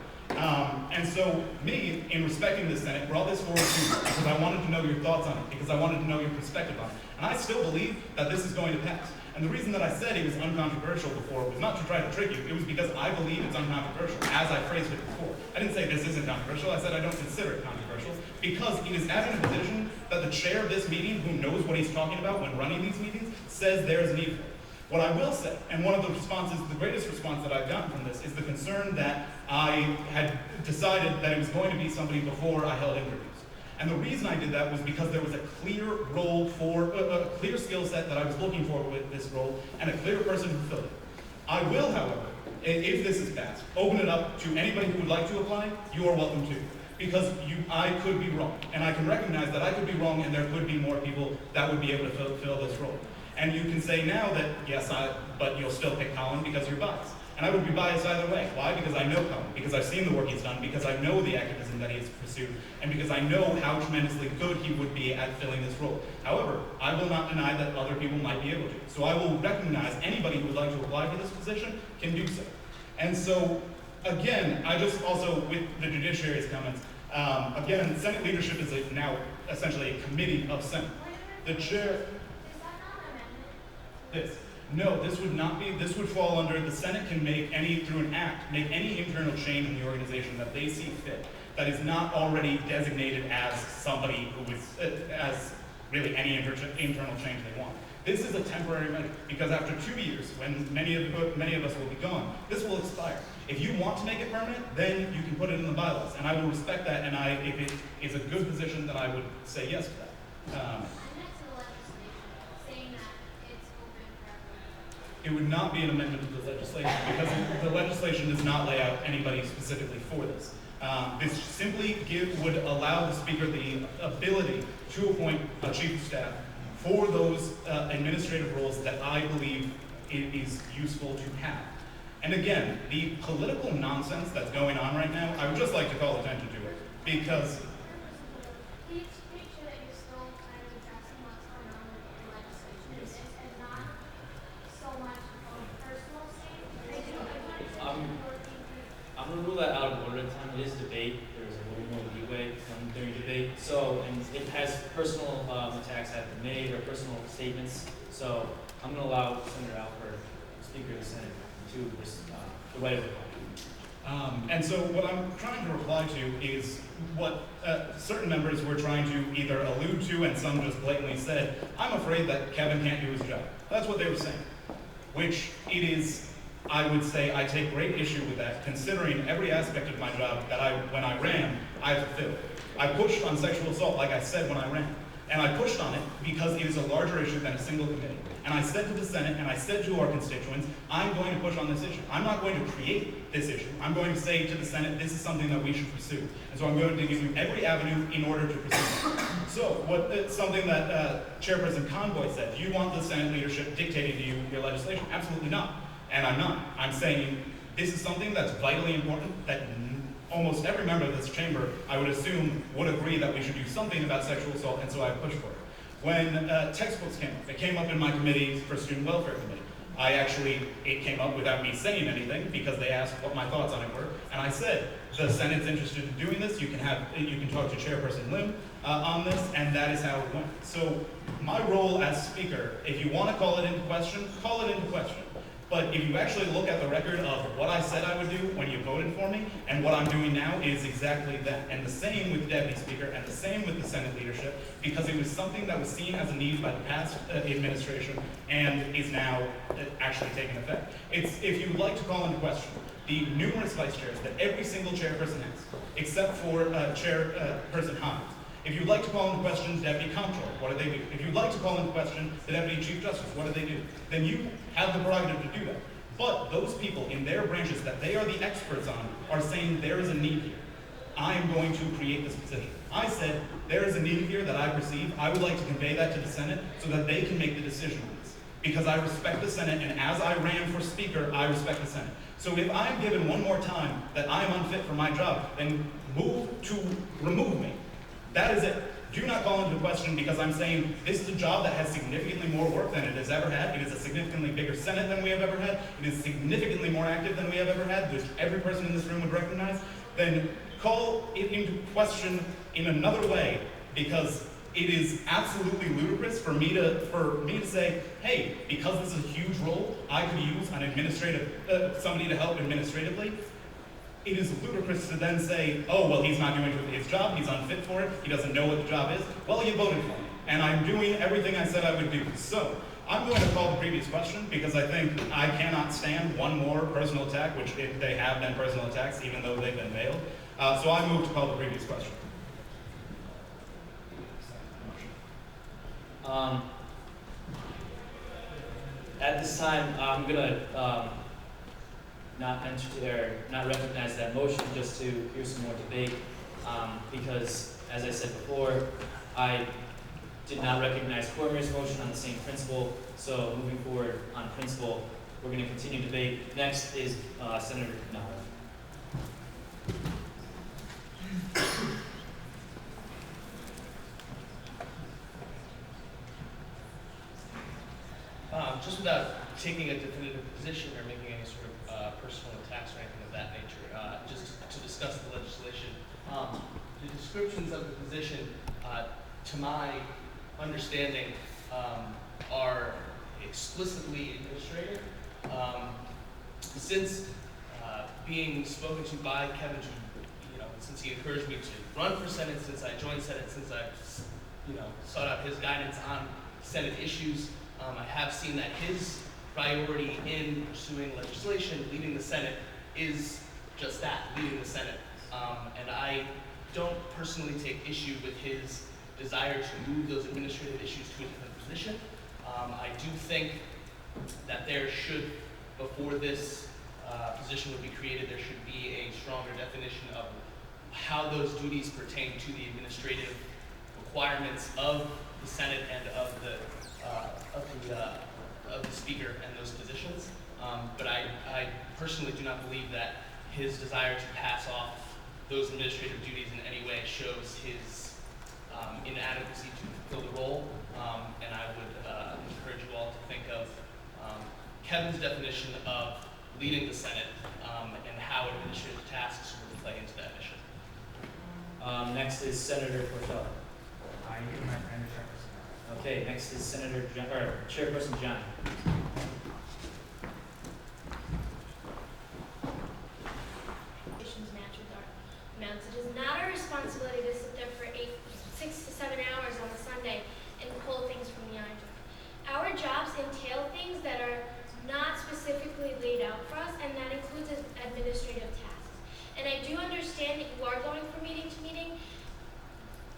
And so me, in respecting the Senate, brought this forward to you because I wanted to know your thoughts on it, because I wanted to know your perspective on it. And I still believe that this is going to pass. And the reason that I said it was uncontroversial before was not to try to trick you. It was because I believe it's uncontroversial, as I phrased it before. I didn't say this isn't controversial. I said I don't consider it controversial because it is at a position that the chair of this meeting, who knows what he's talking about when running these meetings, says there is a need for it. What I will say, and one of the responses, the greatest response that I've gotten from this, is the concern that I had decided that it was going to be somebody before I held interviews. And the reason I did that was because there was a clear role for, a clear skill set that I was looking for with this role, and a clear person who filled it. I will, however, if this is passed, open it up to anybody who would like to apply. You are welcome to. Because I could be wrong, and I can recognize that I could be wrong, and there could be more people that would be able to fill this role. And you can say now that, yes, but you'll still pick Colin because you're biased. And I would be biased either way. Why? Because I know Colin, because I've seen the work he's done, because I know the activism that he has pursued, and because I know how tremendously good he would be at filling this role. However, I will not deny that other people might be able to. So I will recognize anybody who would like to apply for this position can do so. And so, again, I just also, with the judiciary's comments, again, Senate leadership is now essentially a committee of Senate. The chair... No, this would not be, this would fall under, the Senate can make through an act, make any internal change in the organization that they see fit, that is not already designated as somebody who is, as really any internal change they want. This is a temporary measure, because after 2 years, when many of us will be gone, this will expire. If you want to make it permanent, then you can put it in the bylaws, and I will respect that, and if it is a good position, then I would say yes to that. It would not be an amendment to the legislation because the legislation does not lay out anybody specifically for this. This simply would allow the speaker the ability to appoint a chief of staff for those administrative roles that I believe it is useful to have. And again, the political nonsense that's going on right now, I would just like to call attention to it because I'm going to rule that out of order at the time. It is debate. There's a little more leeway during debate. So, and it has personal attacks have been made or personal statements. So, I'm going to allow Senator Alford, Speaker of the Senate, to the right of reply. And so what I'm trying to reply to is what certain members were trying to either allude to and some just blatantly said, I'm afraid that Kevin can't do his job. That's what they were saying, which it is, I would say I take great issue with that, considering every aspect of my job that when I ran, I fulfilled. I pushed on sexual assault, like I said when I ran. And I pushed on it because it is a larger issue than a single committee. And I said to the Senate, and I said to our constituents, I'm going to push on this issue. I'm not going to create this issue. I'm going to say to the Senate, this is something that we should pursue. And so I'm going to give you every avenue in order to pursue it. So something that Chairperson Convoy said, do you want the Senate leadership dictating to you your legislation? Absolutely not. And I'm not. I'm saying this is something that's vitally important that almost every member of this chamber, I would assume, would agree that we should do something about sexual assault, and so I pushed for it. When textbooks came up, it came up in my committee for Student Welfare Committee. It came up without me saying anything because they asked what my thoughts on it were, and I said, the Senate's interested in doing this, you can talk to Chairperson Lim on this, and that is how it went. So my role as Speaker, if you want to call it into question, call it into question. But if you actually look at the record of what I said I would do when you voted for me, and what I'm doing now is exactly that. And the same with the Deputy Speaker, and the same with the Senate leadership, because it was something that was seen as a need by the past administration, and is now actually taking effect. If you'd like to call into question the numerous vice chairs that every single chairperson has, except for Chairperson Hines, if you'd like to call into question Deputy Comptroller, what do they do? If you'd like to call into question the Deputy Chief Justice, what do they do? Then you have the prerogative to do that. But those people in their branches that they are the experts on are saying there is a need here. I am going to create this position. I said there is a need here that I perceive. I would like to convey that to the Senate so that they can make the decision on this. Because I respect the Senate, and as I ran for Speaker, I respect the Senate. So if I'm given one more time that I am unfit for my job, then move to remove me. That is it. Do not call into question because I'm saying this is a job that has significantly more work than it has ever had. It is a significantly bigger Senate than we have ever had. It is significantly more active than we have ever had, which every person in this room would recognize. Then call it into question in another way, because it is absolutely ludicrous for me to say, hey, because this is a huge role, I could use an administrative somebody to help administratively. It is ludicrous to then say, oh, well, he's not doing his job, he's unfit for it, he doesn't know what the job is. Well, you voted for me, and I'm doing everything I said I would do. So, I'm going to call the previous question because I think I cannot stand one more personal attack, which they have been personal attacks, even though they've been veiled. So I move to call the previous question. At this time, I'm gonna not recognize that motion just to hear some more debate, because as I said before, I did not recognize Cormier's motion on the same principle. So moving forward on principle, we're going to continue debate. Next is Senator Canaro. Just without taking a definitive position or making any sort of personal attacks or anything of that nature, just to discuss the legislation. The descriptions of the position, to my understanding, are explicitly administrative. Since being spoken to by Kevin, since he encouraged me to run for Senate, since I joined Senate, since I sought out his guidance on Senate issues, I have seen that his priority in pursuing legislation, leading the Senate, is just that, leading the Senate. And I don't personally take issue with his desire to move those administrative issues to a different position. I do think that there should, before this position would be created, there should be a stronger definition of how those duties pertain to the administrative requirements of the Senate and of the Speaker and those positions. But I personally do not believe that his desire to pass off those administrative duties in any way shows his inadequacy to fulfill the role. And I would encourage you all to think of Kevin's definition of leading the Senate and how administrative tasks would play into that mission. Next is Senator Porcello. Okay, next is Chairperson John. It is not our responsibility to sit there for 6 to 7 hours on a Sunday and pull things from the eye. Our jobs entail things that are not specifically laid out for us, and that includes administrative tasks. And I do understand that you are going from meeting to meeting,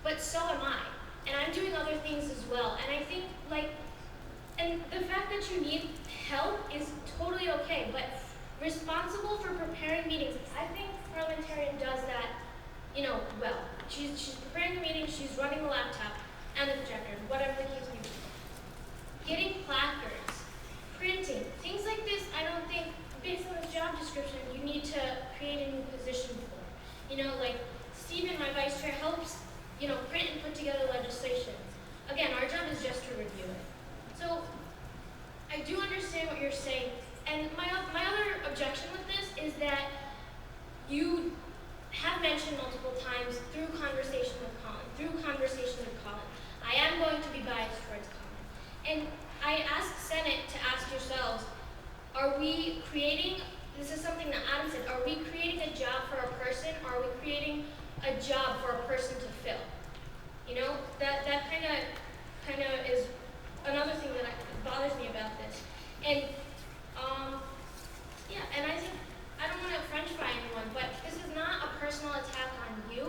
but so am I. And I'm doing other things as well. And I think, and the fact that you need help is totally okay, but responsible for preparing meetings, I think parliamentarian does that, well. She's preparing the meeting, she's running the laptop and the projector, whatever the case may be. Getting placards, printing, things like this, I don't think, based on this job description, you need to create a new position for. Stephen, my vice chair, helps, print and put together legislation. Again, our job is just to review it. So, I do understand what you're saying, and my other objection with this is that you have mentioned multiple times through conversation with Colin, I am going to be biased towards Colin. And I ask Senate to ask yourselves, are we we creating, this is something that Adam said, are we creating a job for a person, or are we creating a job for a person to fill? You know, that kind of is another thing that bothers me about this. And yeah, and I think, I don't want to french fry anyone, but this is not a personal attack on you.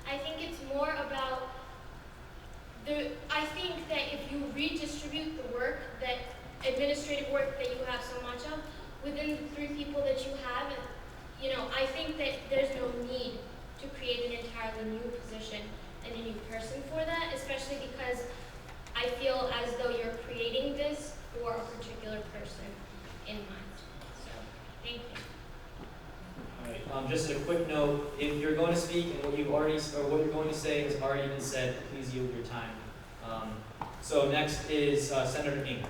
I think it's more about I think that if you redistribute the work, that administrative work that you have so much of, within the 3 people that you have, you know, I think that there's no need to create an entirely new position and a new person for that, especially because I feel as though you're creating this for a particular person in mind. So, thank you. All right, just a quick note, if you're going to speak and what you're going to say has already been said, please yield your time. So next is Senator Ng.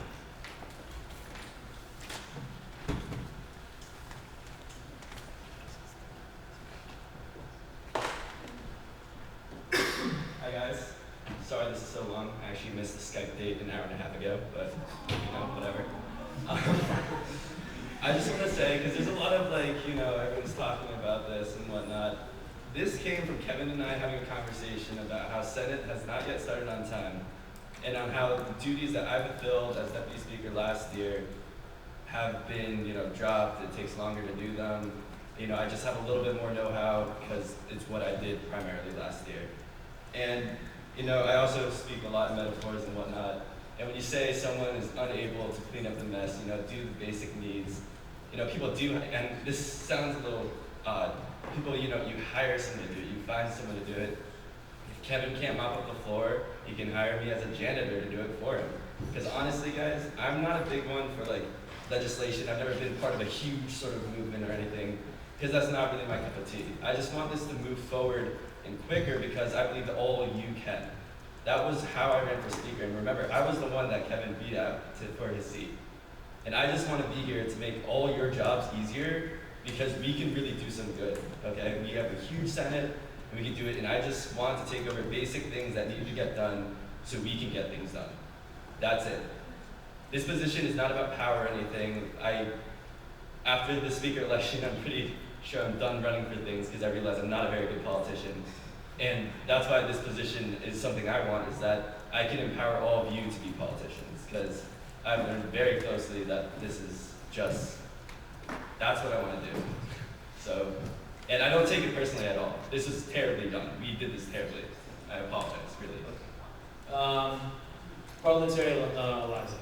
Hi guys. Sorry this is so long. I actually missed the Skype date an hour and a half ago, but you know, whatever. I just want to say, because there's a lot of everyone's talking about this and whatnot. This came from Kevin and I having a conversation about how Senate has not yet started on time, and on how the duties that I fulfilled as Deputy Speaker last year have been, dropped. It takes longer to do them. I just have a little bit more know-how because it's what I did primarily last year. And, I also speak a lot in metaphors and whatnot. And when you say someone is unable to clean up the mess, do the basic needs, people do, and this sounds a little odd. People, you hire someone to do it, you find someone to do it. If Kevin can't mop up the floor, he can hire me as a janitor to do it for him. Because honestly, guys, I'm not a big one for legislation. I've never been part of a huge sort of movement or anything, because that's not really my cup of tea. I just want this to move forward and quicker because I believe that all of you can. That was how I ran for speaker. And remember, I was the one that Kevin beat out for his seat. And I just want to be here to make all your jobs easier because we can really do some good, okay? We have a huge Senate, and we can do it, and I just want to take over basic things that need to get done so we can get things done. That's it. This position is not about power or anything. After the speaker election, I'm pretty sure I'm done running for things because I realize I'm not a very good politician. And that's why this position is something I want, is that I can empower all of you to be politicians, because I've learned very closely that this is just, that's what I want to do. So, and I don't take it personally at all. This is terribly done. We did this terribly. I apologize, really. Parliamentarian Eliza.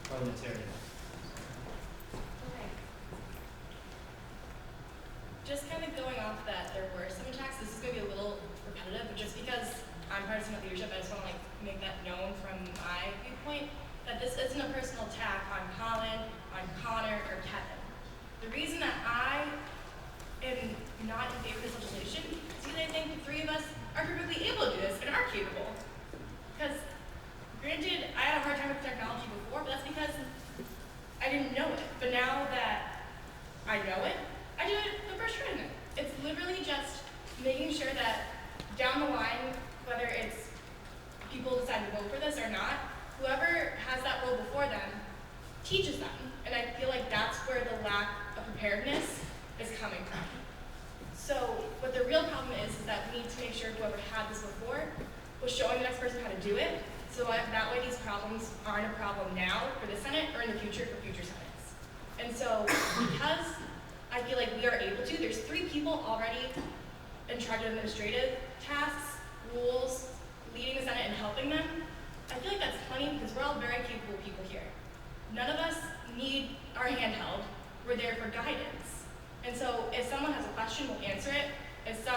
Parliamentarian. Okay. Just kind of going off that there were some attacks, this is going to be a little repetitive, but just because I'm part of Senate leadership, I just want to make that known from my viewpoint, that this isn't a personal attack on Colin, on Connor, or Kevin. The reason that I am not in favor of this legislation is because I think the 3 of us are perfectly able to do this and are capable. Because, granted, I had a hard time with technology before, but that's because I didn't know it. But now that I know it, I do it the first try. It's literally just making sure that down the line, whether it's people decide to vote for this or not, whoever has that role before them teaches them. And I feel like that's where the lack of preparedness is coming from. So what the real problem is that we need to make sure whoever had this before was showing the next person how to do it, so that way these problems aren't a problem now for the Senate or in the future for future Senates. And so because I feel like we are able to, there's 3 people already in charge of administrative tasks, rules, leading the Senate and helping them. I feel like that's plenty because we're all very capable people here. None of us need our hand held. We're there for guidance. And so if someone has a question, we'll answer it. If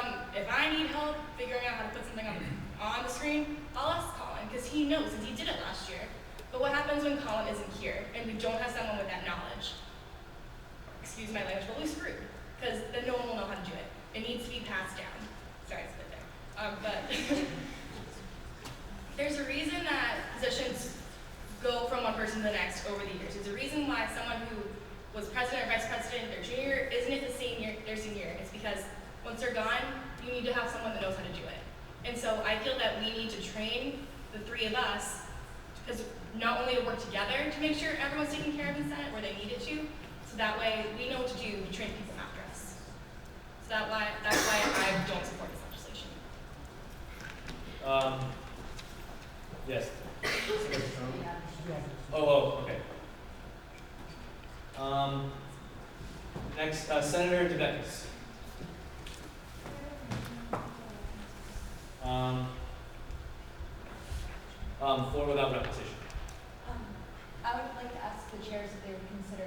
I need help figuring out how to put something on the screen, I'll ask Colin because he knows since he did it last year. But what happens when Colin isn't here and we don't have someone with that knowledge? Excuse my language, but we're screwed because then no one will know how to do it. It needs to be passed down. Sorry, I spit there. But there's a reason that positions go from one person to the next over the years. There's a reason why someone who was president or vice president their junior year isn't it their senior year. It's because once they're gone, you need to have someone that knows how to do it. And so I feel that we need to train the 3 of us, because not only to work together to make sure everyone's taken care of in Senate where they need it to, so that way we know what to do to train people after us. So that's why I don't support this legislation. Yes. Oh, okay. Next, Senator DeBeckis. Floor without repetition. I would like to ask the chairs if they would consider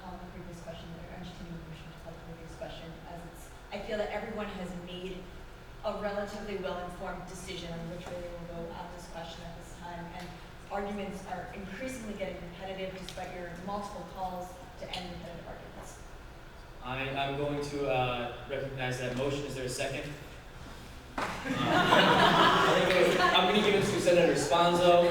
calling the previous question or entertaining the motion to call the previous question, as I feel that everyone has made a relatively well-informed decision on which way they will go on this question at this time, and arguments are increasingly getting repetitive despite your multiple calls to end repetitive arguments. I'm going to recognize that motion. Is there a second? I'm going to give it to Senator Sponzo.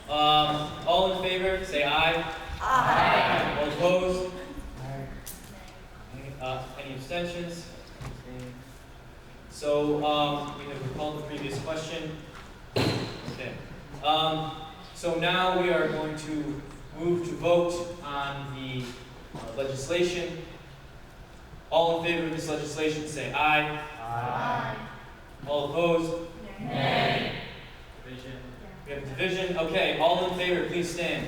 All in favor, say aye. Aye. All opposed? Any abstentions? So we have recalled the previous question. Okay. So now we are going to move to vote on the legislation. All in favor of this legislation, say aye. Aye. All opposed? Nay. Division. We have a division. Okay, all in favor, please stand.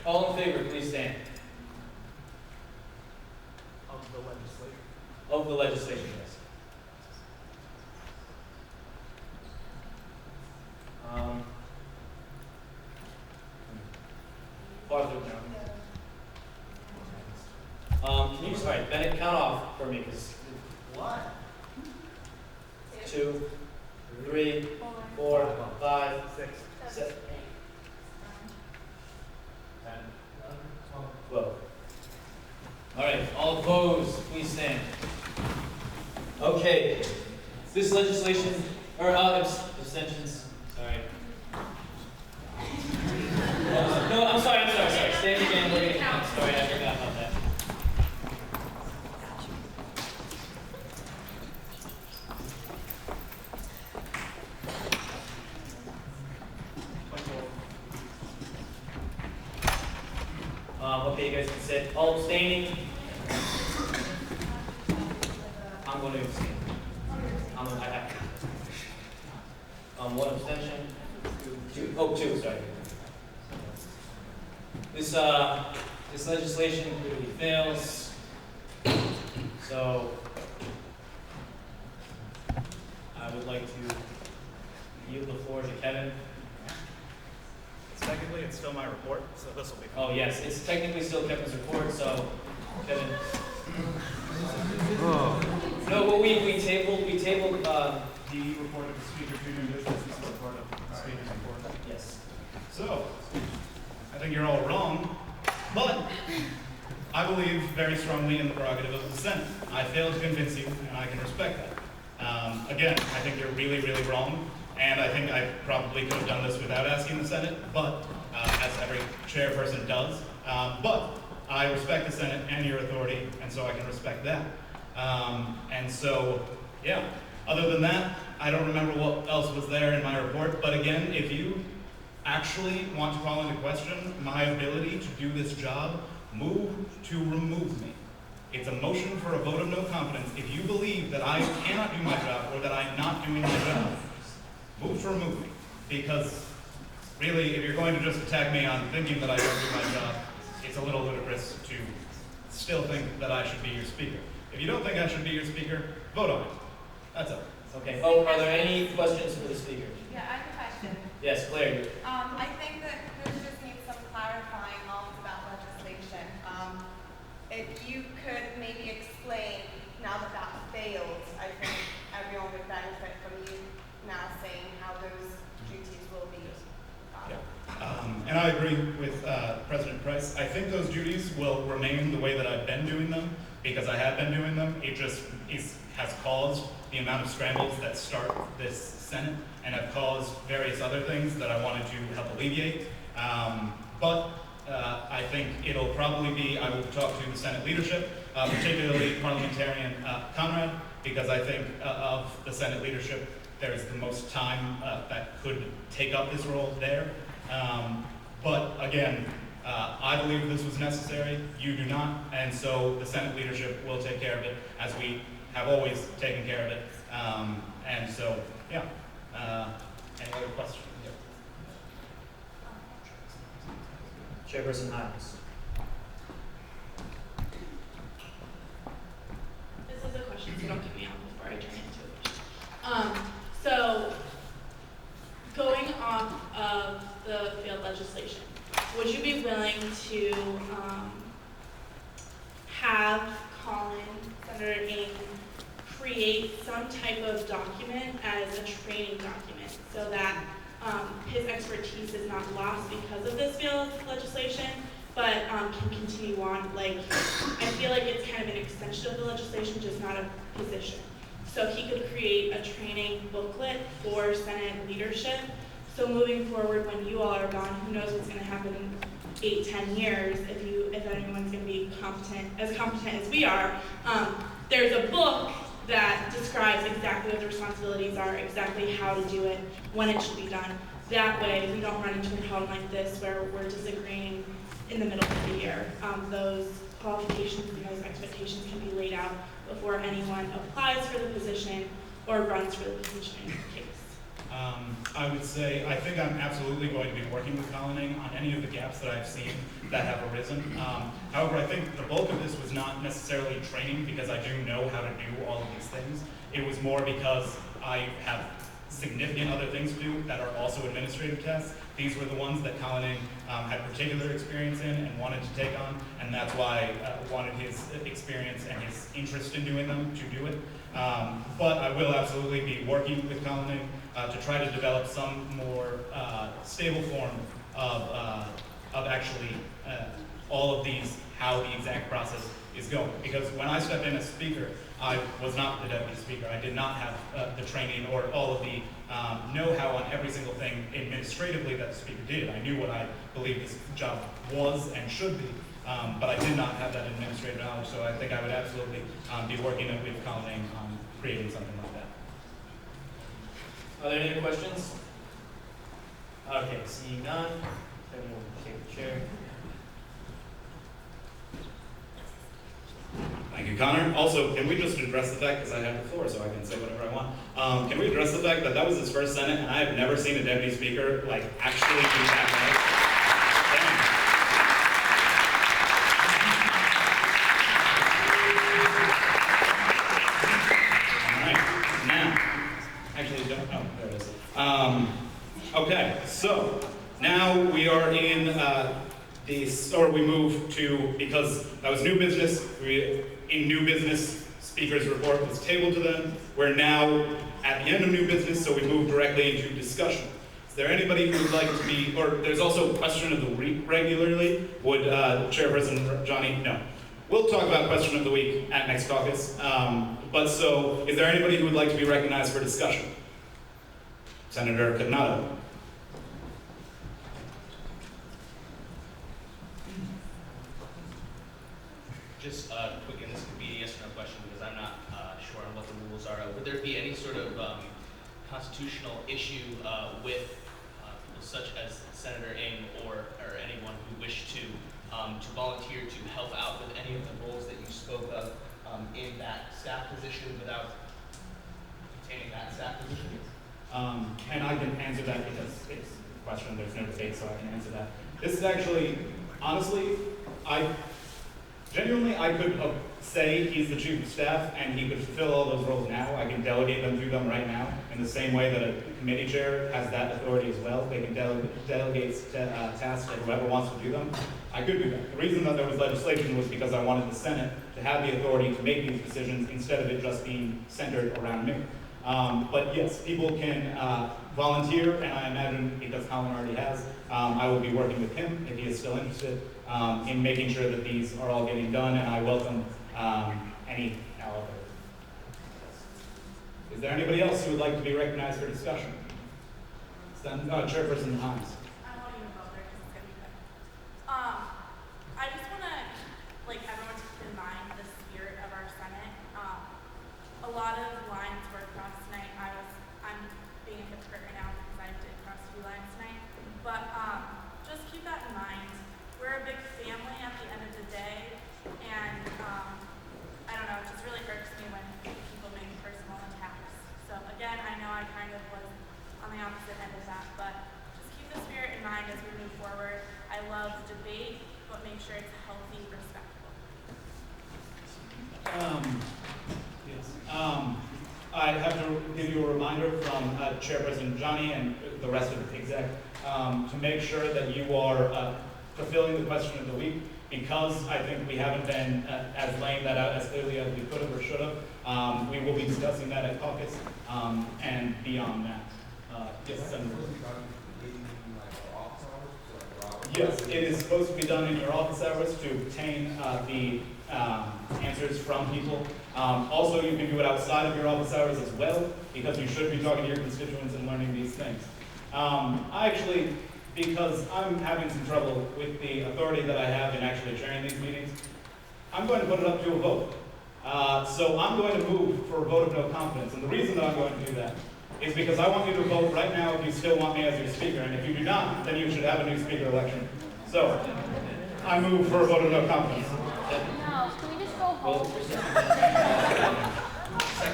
All in favor, please stand. Of the legislation. Of the legislation, yes. Farther down. Can you, sorry, Bennett, count off for me, because. 1, 2, 3, 4, 5, 6, 7, 10, 12. All right, all opposed, please stand. Okay, this legislation, or abstentions, sorry. No, I'm sorry. Stand again, we're gonna count. Sorry, I forgot about that. Okay, you guys can sit. All abstaining? I'm going to abstain. I have to. One abstention. 2. Oh, 2, sorry. This legislation clearly fails. So I would like to yield the floor to Kevin. Technically, it's still my report, so this will be. Oh yes, it's technically still Kevin's report, so Kevin. No, but we tabled The report of the speaker to new business is still part of the speaker's report. Yes. So, I think you're all wrong, but I believe very strongly in the prerogative of the Senate. I failed to convince you, and I can respect that. Again, I think you're really, really wrong. And I think I probably could have done this without asking the Senate, but as every chairperson does. But I respect the Senate and your authority, and so I can respect that. And so, yeah. Other than that, I don't remember what else was there in my report. But again, if you actually want to call into question my ability to do this job, move to remove me. It's a motion for a vote of no confidence. If you believe that I cannot do my job or that I'm not doing my job, move to remove me, because really, if you're going to just attack me on thinking that I don't do my job, it's a little ludicrous to still think that I should be your speaker. If you don't think I should be your speaker, vote on it. That's all. Okay. Oh, are there any questions for the speaker? Yeah, I have a question. Yes, Claire. I think that there just needs some clarifying on that legislation. If you could maybe explain, now that that failed, I think everyone would benefit from you now saying how those duties will be done. And I agree with President Price. I think those duties will remain the way that I've been doing them, because I have been doing them. It just has caused the amount of scrambles that start this Senate and have caused various other things that I wanted to help alleviate. But I think it'll probably be, I will talk to the Senate leadership, particularly Parliamentarian Conrad, because I think of the Senate leadership, there's the most time that could take up this role there. But again, I believe this was necessary, you do not, and so the Senate leadership will take care of it as we have always taken care of it. And so, yeah. Any other questions? Chairperson Hines. This is a question, so don't get me out before I turn into a question. So, going off of the field legislation, would you be willing to have Colin, Senator Ng, create some type of document as a training document so that his expertise is not lost because of this field legislation, but can continue on? Like, I feel like it's kind of an extension of the legislation, just not a position. So he could create a training booklet for Senate leadership. So moving forward, when you all are gone, who knows what's going to happen in 8-10 years if anyone's going to be competent as we are. There's a book that describes exactly what the responsibilities are, exactly how to do it, when it should be done. That way, we don't run into a problem like this where we're disagreeing in the middle of the year. Those qualifications and those expectations can be laid out before anyone applies for the position or runs for the position in your case. I would say, I think I'm absolutely going to be working with Colin Ng on any of the gaps that I've seen that have arisen. However, I think the bulk of this was not necessarily training because I do know how to do all of these things. It was more because I have significant other things to do that are also administrative tasks. These were the ones that Colin Ng had particular experience in and wanted to take on, and that's why I wanted his experience and his interest in doing them to do it. But I will absolutely be working with Colin Ng to try to develop some more stable form of actually all of these, how the exact process is going. Because when I stepped in as speaker, I was not the deputy speaker. I did not have the training or all of the know-how on every single thing administratively that the speaker did. I knew what I believed this job was and should be, but I did not have that administrative knowledge, so I think I would absolutely be working with Colin Ng on creating something like that. Are there any other questions? Okay, seeing none, then we'll take the chair. Thank you, Connor. Also, can we just address the fact, because I have the floor so I can say whatever I want, can we address the fact that that was his first Senate and I have never seen a deputy speaker like actually do that okay, so now we are in we move to, because that was new business, in new business, speaker's report was tabled to them. We're now at the end of new business, so we move directly into discussion. Is there anybody who would like to be, or there's also a question of the week regularly. Would Chairperson Johnny, no. We'll talk about question of the week at next caucus. But so, is there anybody who would like to be recognized for discussion? Senator Cognado. Just quick, and this could be a yes or no question because I'm not sure on what the rules are. Would there be any sort of constitutional issue with people such as Senator Ng or anyone who wished to volunteer to help out with any of the roles that you spoke of in that staff position without obtaining that staff position? And I can answer that because it's a question, there's no debate, so I can answer that. This is actually, honestly, genuinely, I could say he's the chief of staff and he could fulfill all those roles now. I can delegate them to them right now in the same way that a committee chair has that authority as well. They can delegate tasks to whoever wants to do them. I could do that. The reason that there was legislation was because I wanted the Senate to have the authority to make these decisions instead of it just being centered around me. But yes, people can volunteer, and I imagine, because Colin already has, I will be working with him if he is still interested in making sure that these are all getting done, and I welcome any however. Is there anybody else who would like to be recognized for discussion? Chairperson Hines. I won't even go there because it's going to be quick. I just want to, everyone to keep in mind the spirit of our Senate. A lot of move forward. I love debate, but make sure it's healthy, respectful. I have to give you a reminder from Chairperson Johnny and the rest of the exec to make sure that you are fulfilling the question of the week, because I think we haven't been as laying that out as clearly as we could have or should have. We will be discussing that at caucus and beyond that. Yes, Senator. Yes, it is supposed to be done in your office hours to obtain the answers from people. Also, you can do it outside of your office hours as well, because you should be talking to your constituents and learning these things. I actually, because I'm having some trouble with the authority that I have in actually chairing these meetings, I'm going to put it up to a vote. So I'm going to move for a vote of no confidence. And the reason that I'm going to do that is because I want you to vote right now if you still want me as your speaker. And if you do not, then you should have a new speaker election. So I move for a vote of no confidence. No, can we just go home?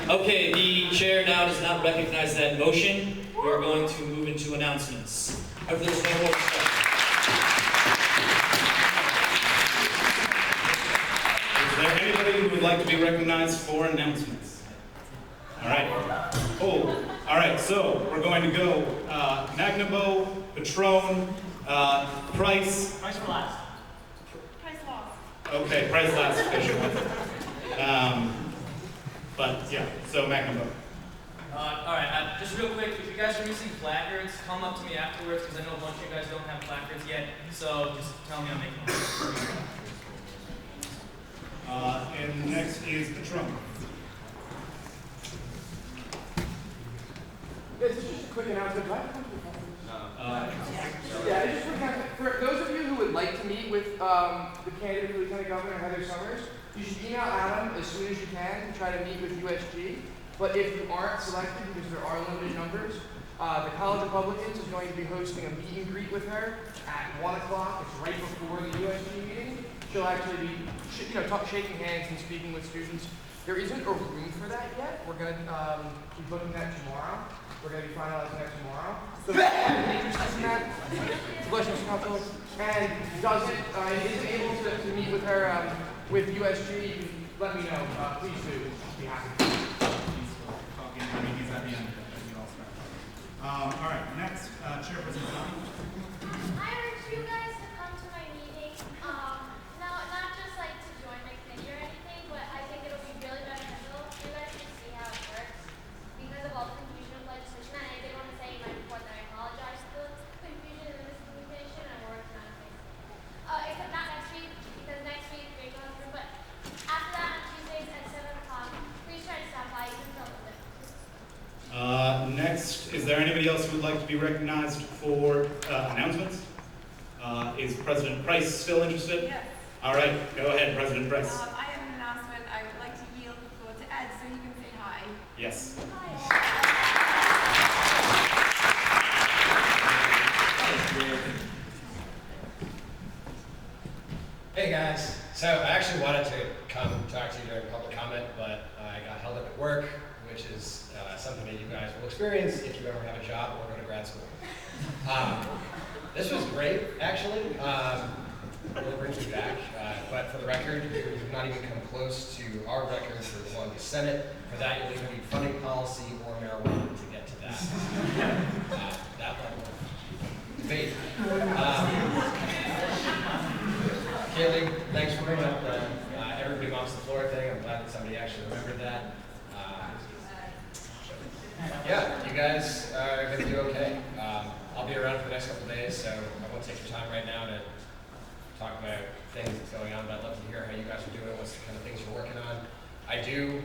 Okay, the chair now does not recognize that motion. We are going to move into announcements. If there's no more discussion. Is there anybody who would like to be recognized for announcements? All right. Cool. All right, so we're going to go Magnabo, Patron, Price. Price for last. Price lost. Okay, Price last official. But yeah, so Magnabo. All right, just real quick, if you guys are missing placards, come up to me afterwards, because I know a bunch of you guys don't have placards yet, so just tell me I'll make them. And next is Patron. This is just a quick announcement. Yeah, just for those of you who would like to meet with the candidate for Lieutenant Governor, Heather Summers, you should email Adam as soon as you can to try to meet with USG. But if you aren't selected, because there are limited numbers, the College of Republicans is going to be hosting a meet and greet with her at 1 o'clock. It's right before the USG meeting. She'll actually be, shaking hands and speaking with students. There isn't a room for that yet. We're going to be booking that tomorrow. We're going to be finalizing that tomorrow. So if you have interest in that, Blessings Council, and isn't able to meet with her with USG, you can let me know. Please do. I'll be happy to. He's at the end. All right, next, Chairperson Johnny. I urge you guys to come to my meeting. Not just like to join my committee or anything, but I think it'll be really beneficial for you guys to see how it works because of all the confusion of legislation. And I did want to say in my report that I apologize for the confusion and the miscommunication, and we're working on it. Except not next week, because next week we're going through. But after that, on Tuesdays at 7 o'clock, please try to stop by. You can tell them. Next, is there anybody else who would like to be recognized for announcements? Is President Price still interested? Yes. All right, go ahead, President Price. I have an announcement. I would like to yield the floor to Ed so he can say hi. Yes. Hey guys, so I actually wanted to come talk to you during public comment, but I got held up at work, which is something that you guys will experience if you ever have a job or go to grad school. This was great, actually. Really brings me back. But for the record, you've not even come close to our record for the one in the Senate. For that, you'll either need funding policy or marijuana to get to that. That level of debate. Kaylee, thanks for bringing up the everybody mops the floor thing. I'm glad that somebody actually remembered that. Yeah, you guys are going to do okay. I'll be around for the next couple of days, so I won't take your time right now to talk about things that's going on, but I'd love to hear how you guys are doing, what's the kind of things you're working on. I do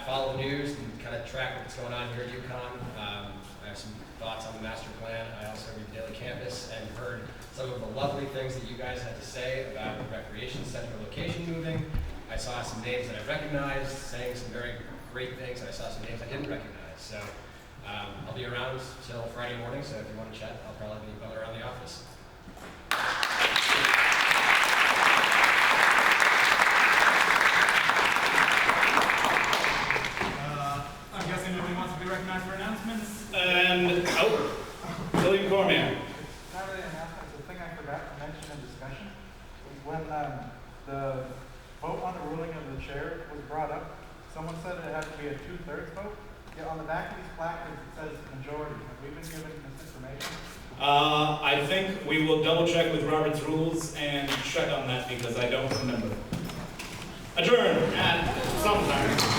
follow the news and kind of track what's going on here at UConn. I have some thoughts on the master plan. I also read Daily Campus and heard some of the lovely things that you guys had to say about the recreation center location moving. I saw some names that I recognized saying some very great things, and I saw some names I didn't recognize. So I'll be around till Friday morning, so if you want to chat, I'll probably be bumming around the office. I'm guessing nobody wants to be recognized for announcements. And, William Cormier. Not really announcements, I think we will double check with Robert's rules and check on that because I don't remember. Adjourn at some time.